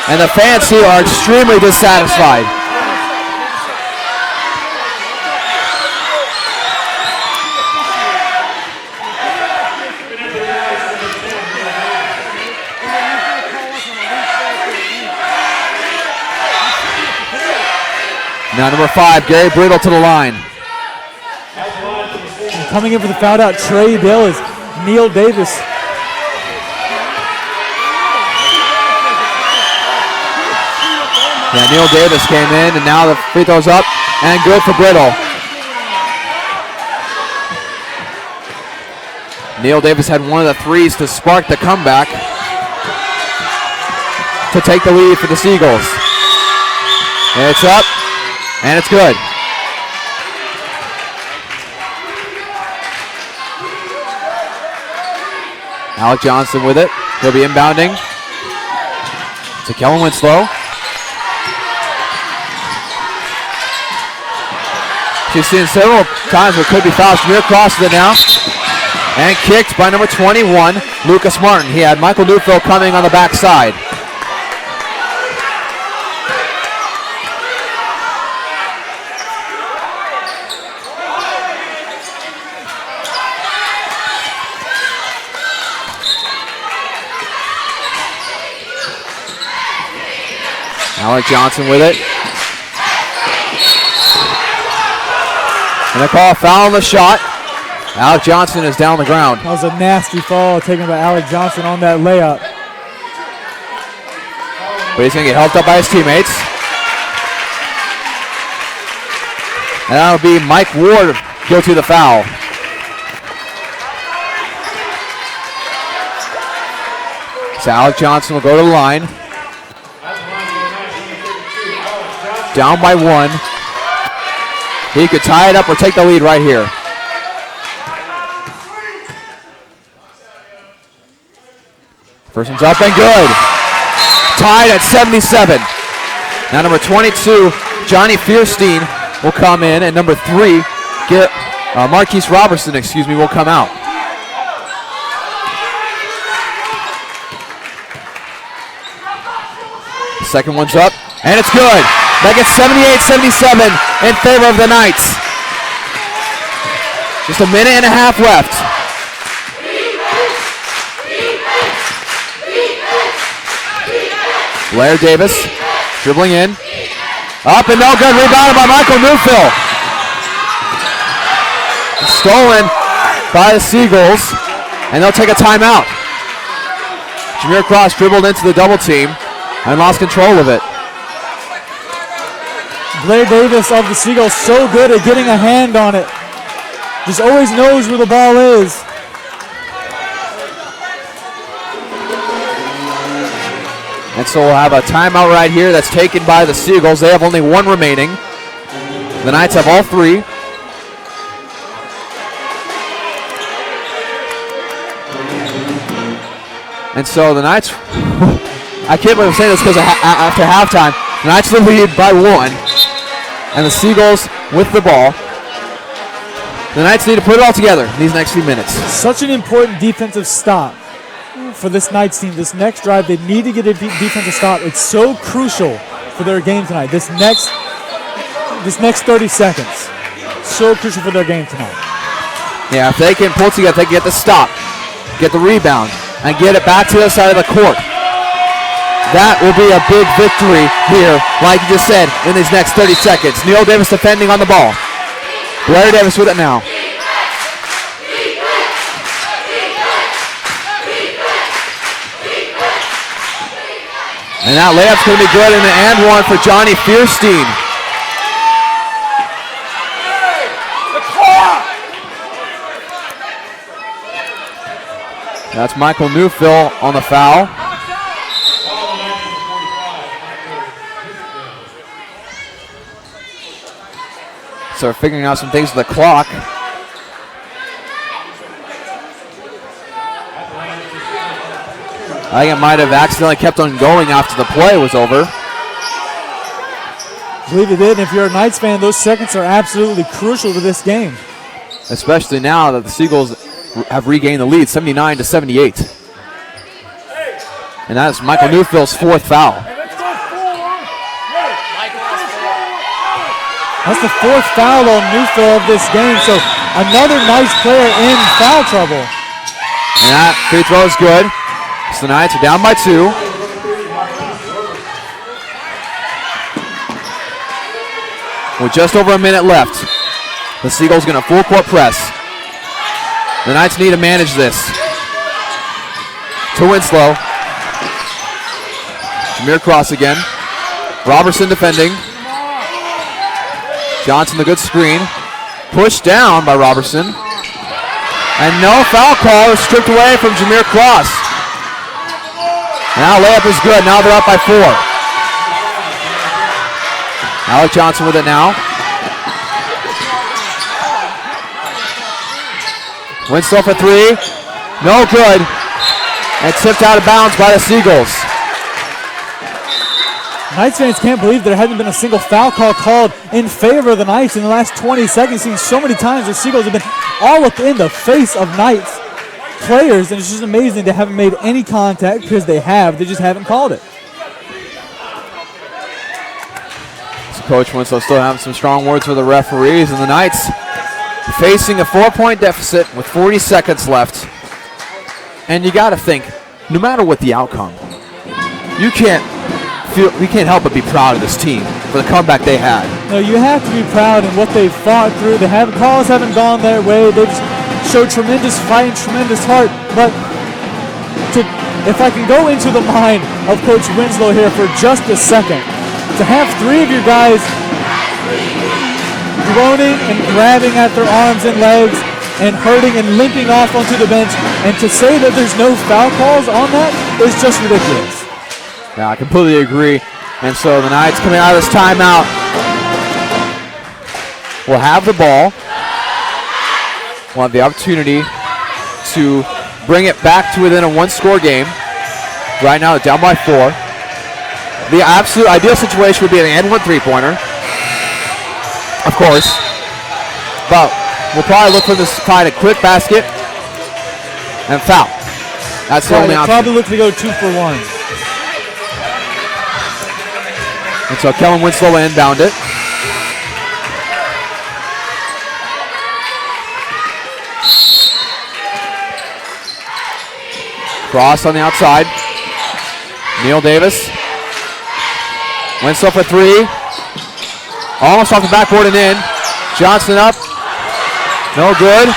And the fans here are extremely dissatisfied. Now number 5, Gary Brittle to the line. And coming in for the foul out, Trey Dill is Neil Davis. Yeah, Neil Davis came in, and now the free throw's up, and good for Brittle. Neil Davis had one of the threes to spark the comeback to take the lead for the Seagulls. And it's up, and it's good. Alec Johnson with it. He'll be inbounding to Kellen Winslow. She's seen several times where it could be fouled. Jameer crosses it now. And kicked by number 21, Lucas Martin. He had Michael Newfield coming on the backside. Alec Johnson with it. And they call a foul on the shot. Alec Johnson is down the ground. That was a nasty fall taken by Alec Johnson on that layup. But he's going to get helped up by his teammates. And that'll be Mike Ward guilty of the foul. So Alec Johnson will go to the line. Down by 1. He could tie it up or take the lead right here. First one's up and good. tied at 77. Now number 22, Johnny Fierstein, will come in, and number 3, Marquise Robertson, will come out. Second one's up, and it's good. That gets 78-77 in favor of the Knights. Just a minute and a half left. Blair Davis dribbling in. Up and no good. Rebounded by Michael Newfield. Stolen by the Seagulls, and they'll take a timeout. Jameer Cross dribbled into the double team and lost control of it. Blair Davis of the Seagulls so good at getting a hand on it. Just always knows where the ball is. And so we'll have a timeout right here that's taken by the Seagulls. They have only one remaining. The Knights have all 3. And so the Knights, I can't believe I'm saying this because after halftime, the Knights will lead by 1. And the Seagulls with the ball. The Knights need to put it all together in these next few minutes. Such an important defensive stop for this Knights team. This next drive, they need to get a defensive stop. It's so crucial for their game tonight. This next 30 seconds, so crucial for their game tonight. Yeah, if they can pull together, if they can get the stop, get the rebound, and get it back to the other side of the court, that will be a big victory here, like you just said, in these next 30 seconds. Neil Davis defending on the ball. Blair Davis with it now. And that layup's going to be good, and the and one for Johnny Fierstein. That's Michael Newfield on the foul. So we're figuring out some things with the clock. I think it might have accidentally kept on going after the play was over. I believe it did. If you're a Knights fan, those seconds are absolutely crucial to this game. Especially now that the Seagulls have regained the lead, 79-78. And that's Michael Newfield's 4th foul. That's the 4th foul on Newfield of this game. So another nice player in foul trouble. And that free throw is good. So the Knights are down by 2. With just over a minute left, the Seagulls going to full court press. The Knights need to manage this. To Winslow. Jameer Cross again. Robertson defending. Johnson, the good screen. Pushed down by Robertson. And no foul call is stripped away from Jameer Cross. Now layup is good. Now they're up by 4. Alec Johnson with it now. Winslow for 3. No good. And tipped out of bounds by the Seagulls. Knights fans can't believe there hasn't been a single foul call called in favor of the Knights in the last 20 seconds. Seen so many times the Seagulls have been all up in the face of Knights players, and it's just amazing they haven't made any contact because they just haven't called it. So Coach Winslow still having some strong words for the referees, and the Knights facing a 4-point deficit with 40 seconds left. And you got to think, no matter what the outcome, you can't help but be proud of this team for the comeback they had. No, you have to be proud in what they've fought through. Calls haven't gone their way. They've showed tremendous fight and tremendous heart. But if I can go into the mind of Coach Winslow here for just a second, to have 3 of your guys groaning and grabbing at their arms and legs and hurting and limping off onto the bench, and to say that there's no foul calls on that is just ridiculous. Yeah, I completely agree. And so the Knights coming out of this timeout will have the ball. Will have the opportunity to bring it back to within a 1-score game. Right now, they're down by 4. The absolute ideal situation would be an and one three-pointer, of course. But we'll probably look for this to find a quick basket and foul. That's the only option. Probably look to go 2 for 1. And so Kellen Winslow will inbound it. Cross on the outside. Neil Davis. Winslow for 3. Almost off the backboard and in. Johnson up. No good.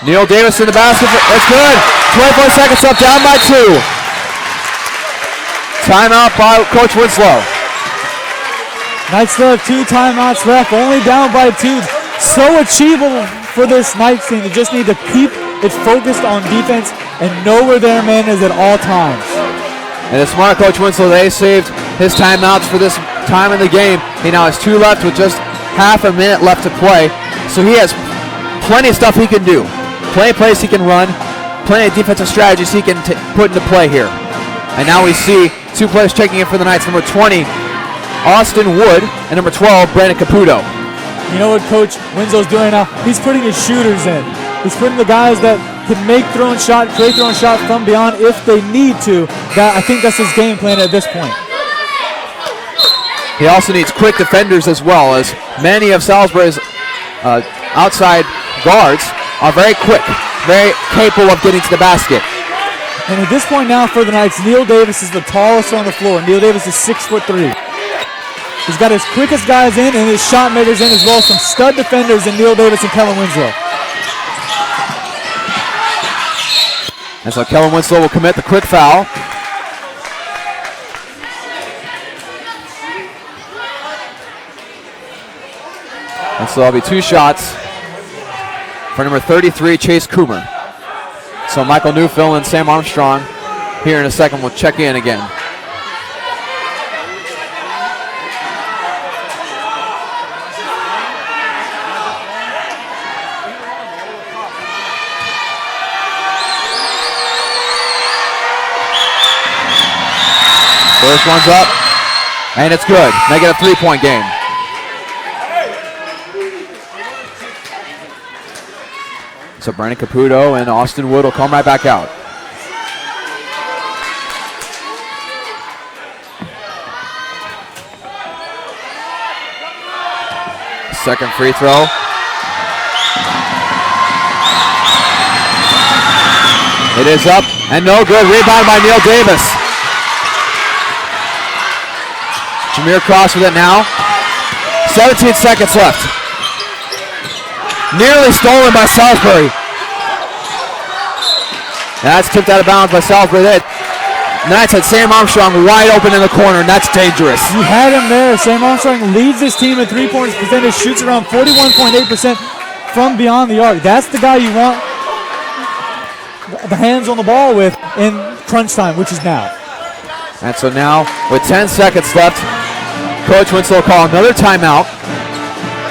Neil Davis in the basket. That's good. 24 seconds up, down by 2. Timeout by Coach Winslow. Knights still have 2 timeouts left, only down by 2. So achievable for this Knights team. They just need to keep it focused on defense and know where their man is at all times. And the smart Coach Winslow, they saved his timeouts for this time in the game. He now has 2 left with just half a minute left to play. So he has plenty of stuff he can do. Plenty of plays he can run. Plenty of defensive strategies he can put into play here. And now we see 2 players checking in for the Knights. Number 20, Austin Wood, and number 12, Brandon Caputo. You know what Coach Winslow's doing now? He's putting his shooters in. He's putting the guys that can make throwing shot, create throwing shot from beyond if they need to. I think that's his game plan at this point. He also needs quick defenders as well, as many of Salisbury's outside guards are very quick, very capable of getting to the basket. And at this point now for the Knights, Neil Davis is the tallest on the floor. Neil Davis is 6'3". He's got his quickest guys in and his shot makers in, as well as some stud defenders in Neil Davis and Kellen Winslow. And so Kellen Winslow will commit the quick foul. And so there'll be 2 shots for number 33, Chase Coomer. So Michael Newfield and Sam Armstrong here in a second will check in again. First one's up, and it's good. They get a 3-point game. So Brandon Caputo and Austin Wood will come right back out. Second free throw. It is up and no good. Rebound by Neil Davis. Jameer Cross with it now. 17 seconds left. Nearly stolen by Salisbury. That's tipped out of bounds by Salisbury. The Knights had Sam Armstrong wide open in the corner, and that's dangerous. You had him there. Sam Armstrong leads his team in 3-point percentage, shoots around 41.8% from beyond the arc. That's the guy you want the hands on the ball with in crunch time, which is now. And so now, with 10 seconds left, Coach Winslow will call another timeout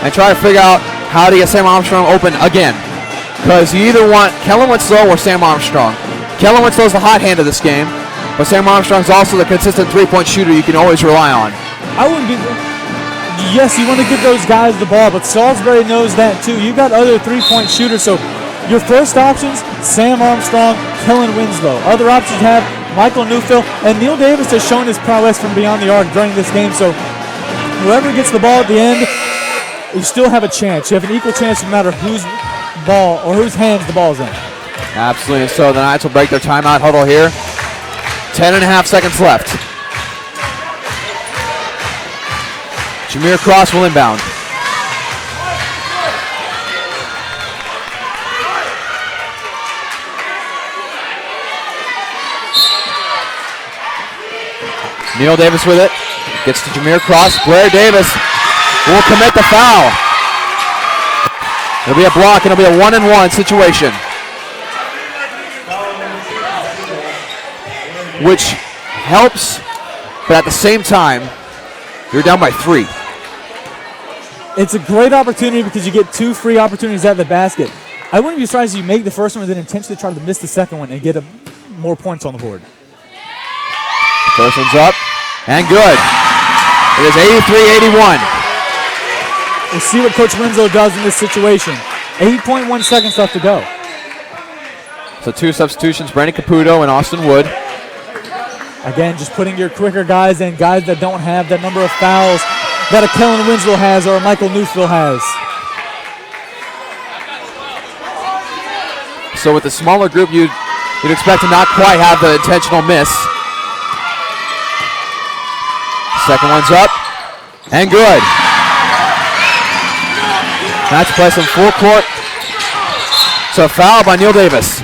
and try to figure out how to get Sam Armstrong open again. Because you either want Kellen Winslow or Sam Armstrong. Kellen Winslow is the hot hand of this game, but Sam Armstrong's also the consistent 3-point shooter you can always rely on. I wouldn't be... Yes, you want to give those guys the ball, but Salisbury knows that too. You've got other 3-point shooters, so your first options, Sam Armstrong, Kellen Winslow. Other options have Michael Newfield, and Neil Davis has shown his prowess from beyond the arc during this game, so whoever gets the ball at the end, you still have a chance. You have an equal chance no matter whose ball or whose hands the ball's in. Absolutely. So the Knights will break their timeout huddle here. 10.5 seconds left. Jameer Cross will inbound. Neil Davis with it. Gets to Jameer Cross. Blair Davis will commit the foul. It'll be a block and it'll be a 1-and-1 situation, which helps, but at the same time, you're down by 3. It's a great opportunity because you get 2 free opportunities at the basket. I wouldn't be surprised if you make the first one and then intentionally try to miss the second one and get more points on the board. First one's up and good. It is 83-81. We'll see what Coach Winslow does in this situation. 8.1 seconds left to go. So 2 substitutions, Brandon Caputo and Austin Wood. Again, just putting your quicker guys in, guys that don't have that number of fouls that a Kellen Winslow has or a Michael Newfield has. So with the smaller group, you'd expect to not quite have the intentional miss. Second one's up and good. Match play some full court. So foul by Neil Davis.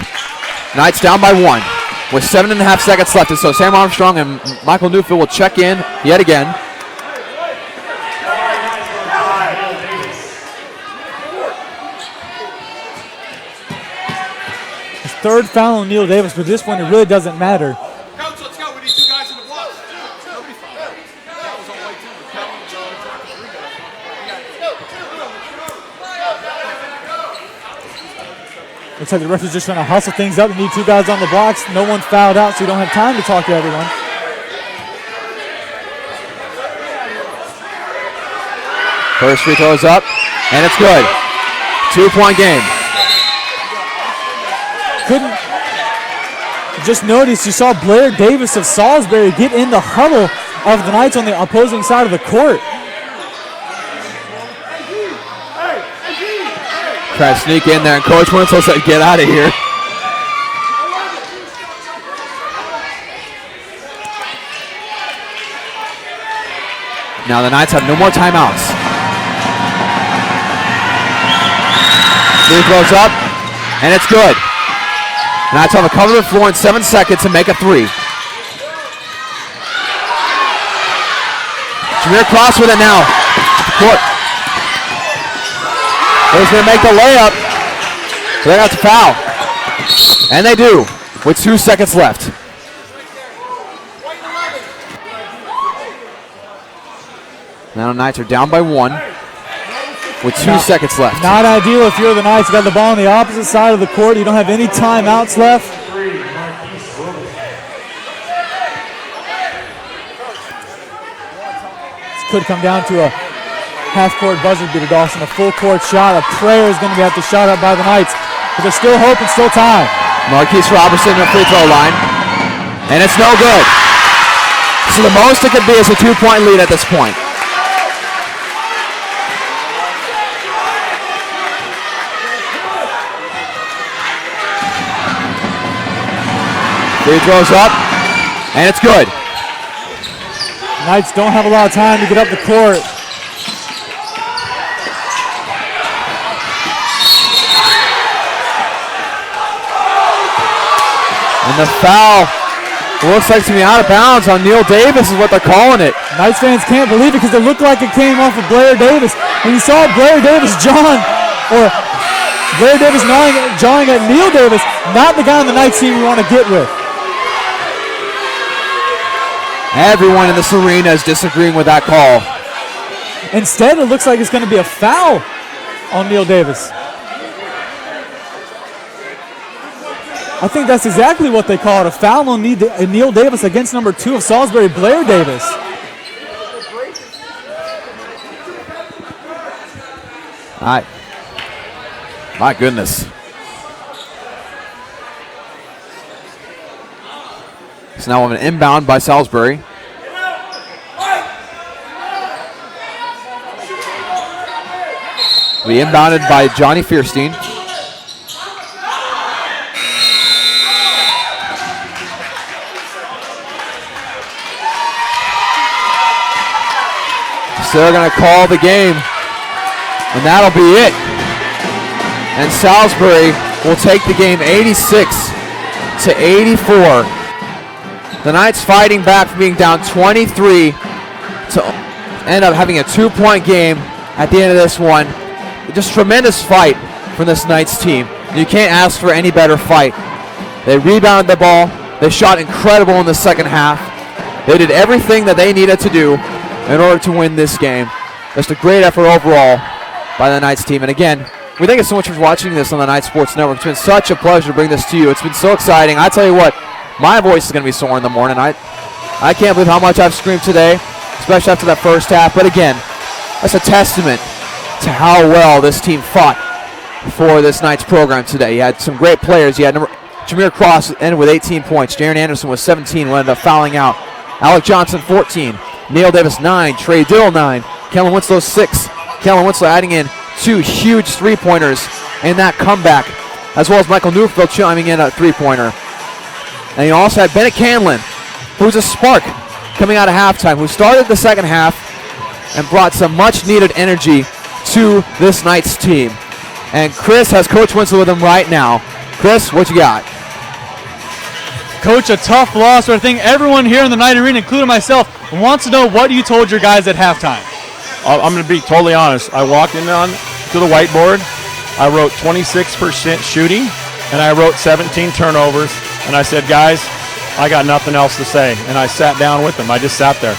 Knights down by 1 with 7.5 seconds left. And so Sam Armstrong and Michael Newfield will check in yet again. His third foul on Neil Davis, but this one it really doesn't matter. Coach, let's go. We need 2 guys in the block. Nobody fouled. That was on way 2. Looks like the referee's just trying to hustle things up. They need 2 guys on the blocks. No one fouled out, so you don't have time to talk to everyone. First free throw is up, and it's good. 2-point game. Couldn't just notice you saw Blair Davis of Salisbury get in the huddle of the Knights on the opposing side of the court. Try to sneak in there, and Coach Winslow said, get out of here. Now the Knights have no more timeouts. Free throws up, and it's good. Knights have to cover the floor in 7 seconds and make a 3. Jameer Cross with it now. Court. He's going to make the layup. So they got to foul. And they do with 2 seconds left. Now the Knights are down by 1 with 2 seconds left. Not ideal if you're the Knights. You got the ball on the opposite side of the court. You don't have any timeouts left. This could come down to a half-court buzzer beater, Dawson. A full-court shot. A prayer is going to have to shot up by the Knights. But there's still hope and still time. Marquise Robertson at the free throw line. And it's no good. So the most it could be is a 2-point lead at this point. Free throws up, and it's good. Knights don't have a lot of time to get up the court. And the foul looks like to be out of bounds on Neil Davis is what they're calling it. Knights fans can't believe it because it looked like it came off of Blair Davis. When you saw Blair Davis jawing at Neil Davis, not the guy on the Knights team we want to get with. Everyone in this arena is disagreeing with that call. Instead, it looks like it's going to be a foul on Neil Davis. I think that's exactly what they call it, a foul on Neil Davis against number 2 of Salisbury, Blair Davis. All right. My goodness. So now we have an inbound by Salisbury. We inbounded by Johnny Fierstein. So they're going to call the game, and that'll be it. And Salisbury will take the game 86-84. The Knights fighting back from being down 23 to end up having a 2-point game at the end of this one. Just tremendous fight from this Knights team. You can't ask for any better fight. They rebounded the ball. They shot incredible in the second half. They did everything that they needed to do in order to win this game. Just a great effort overall by the Knights team. And again, we thank you so much for watching this on the Knights Sports Network. It's been such a pleasure to bring this to you. It's been so exciting. I tell you what, my voice is going to be sore in the morning. I can't believe how much I've screamed today, especially after that first half. But again, that's a testament to how well this team fought for this night's program today. You had some great players. You had Jameer Cross ended with 18 points. Jaron Anderson was 17, ended up fouling out. Alec Johnson, 14. Neil Davis, 9. Trey Dill, 9. Kellen Winslow, 6. Kellen Winslow adding in 2 huge three-pointers in that comeback, as well as Michael Newfield chiming in a three-pointer. And you also had Bennett Canlin, who's a spark coming out of halftime, who started the second half and brought some much-needed energy to this night's team. And Chris has Coach Winslow with him right now. Chris, what you got? Coach, a tough loss, but I think everyone here in the Night Arena, including myself, wants to know what you told your guys at halftime. I'm going to be totally honest. I walked in on to the whiteboard. I wrote 26% shooting, and I wrote 17 turnovers. And I said, guys, I got nothing else to say. And I sat down with them. I just sat there.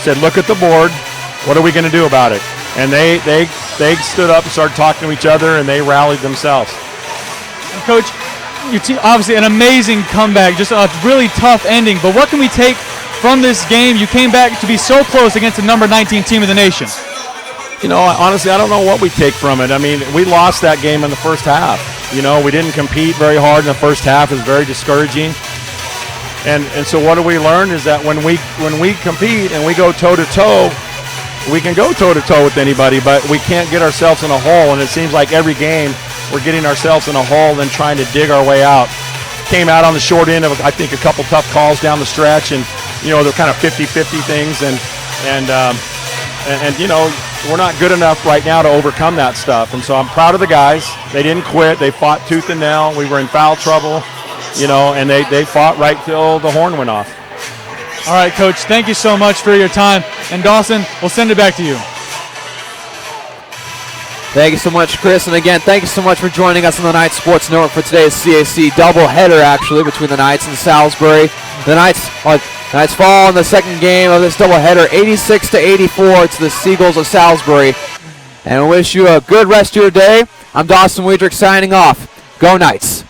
Said, look at the board. What are we going to do about it? And they stood up and started talking to each other, and they rallied themselves. And Coach, your team, obviously an amazing comeback, just a really tough ending. But what can we take from this game? You came back to be so close against the number 19 team in the nation. You know, honestly, I don't know what we take from it. I mean, we lost that game in the first half. You know, we didn't compete very hard in the first half. It was very discouraging. And so what do we learn is that when we compete and we go toe-to-toe, we can go toe-to-toe with anybody, but we can't get ourselves in a hole. And it seems like every game we're getting ourselves in a hole and trying to dig our way out. Came out on the short end of, I think, a couple tough calls down the stretch, and, you know, they're kind of 50-50 things. And you know, we're not good enough right now to overcome that stuff. And so I'm proud of the guys. They didn't quit. They fought tooth and nail. We were in foul trouble, you know, and they fought right till the horn went off. All right, Coach, thank you so much for your time. And Dawson, we'll send it back to you. Thank you so much, Chris. And again, thank you so much for joining us on the Knights Sports Network for today's CAC doubleheader, actually, between the Knights and Salisbury. The Knights fall in the second game of this doubleheader, 86-84 to the Seagulls of Salisbury. And we wish you a good rest of your day. I'm Dawson Weidrich signing off. Go Knights.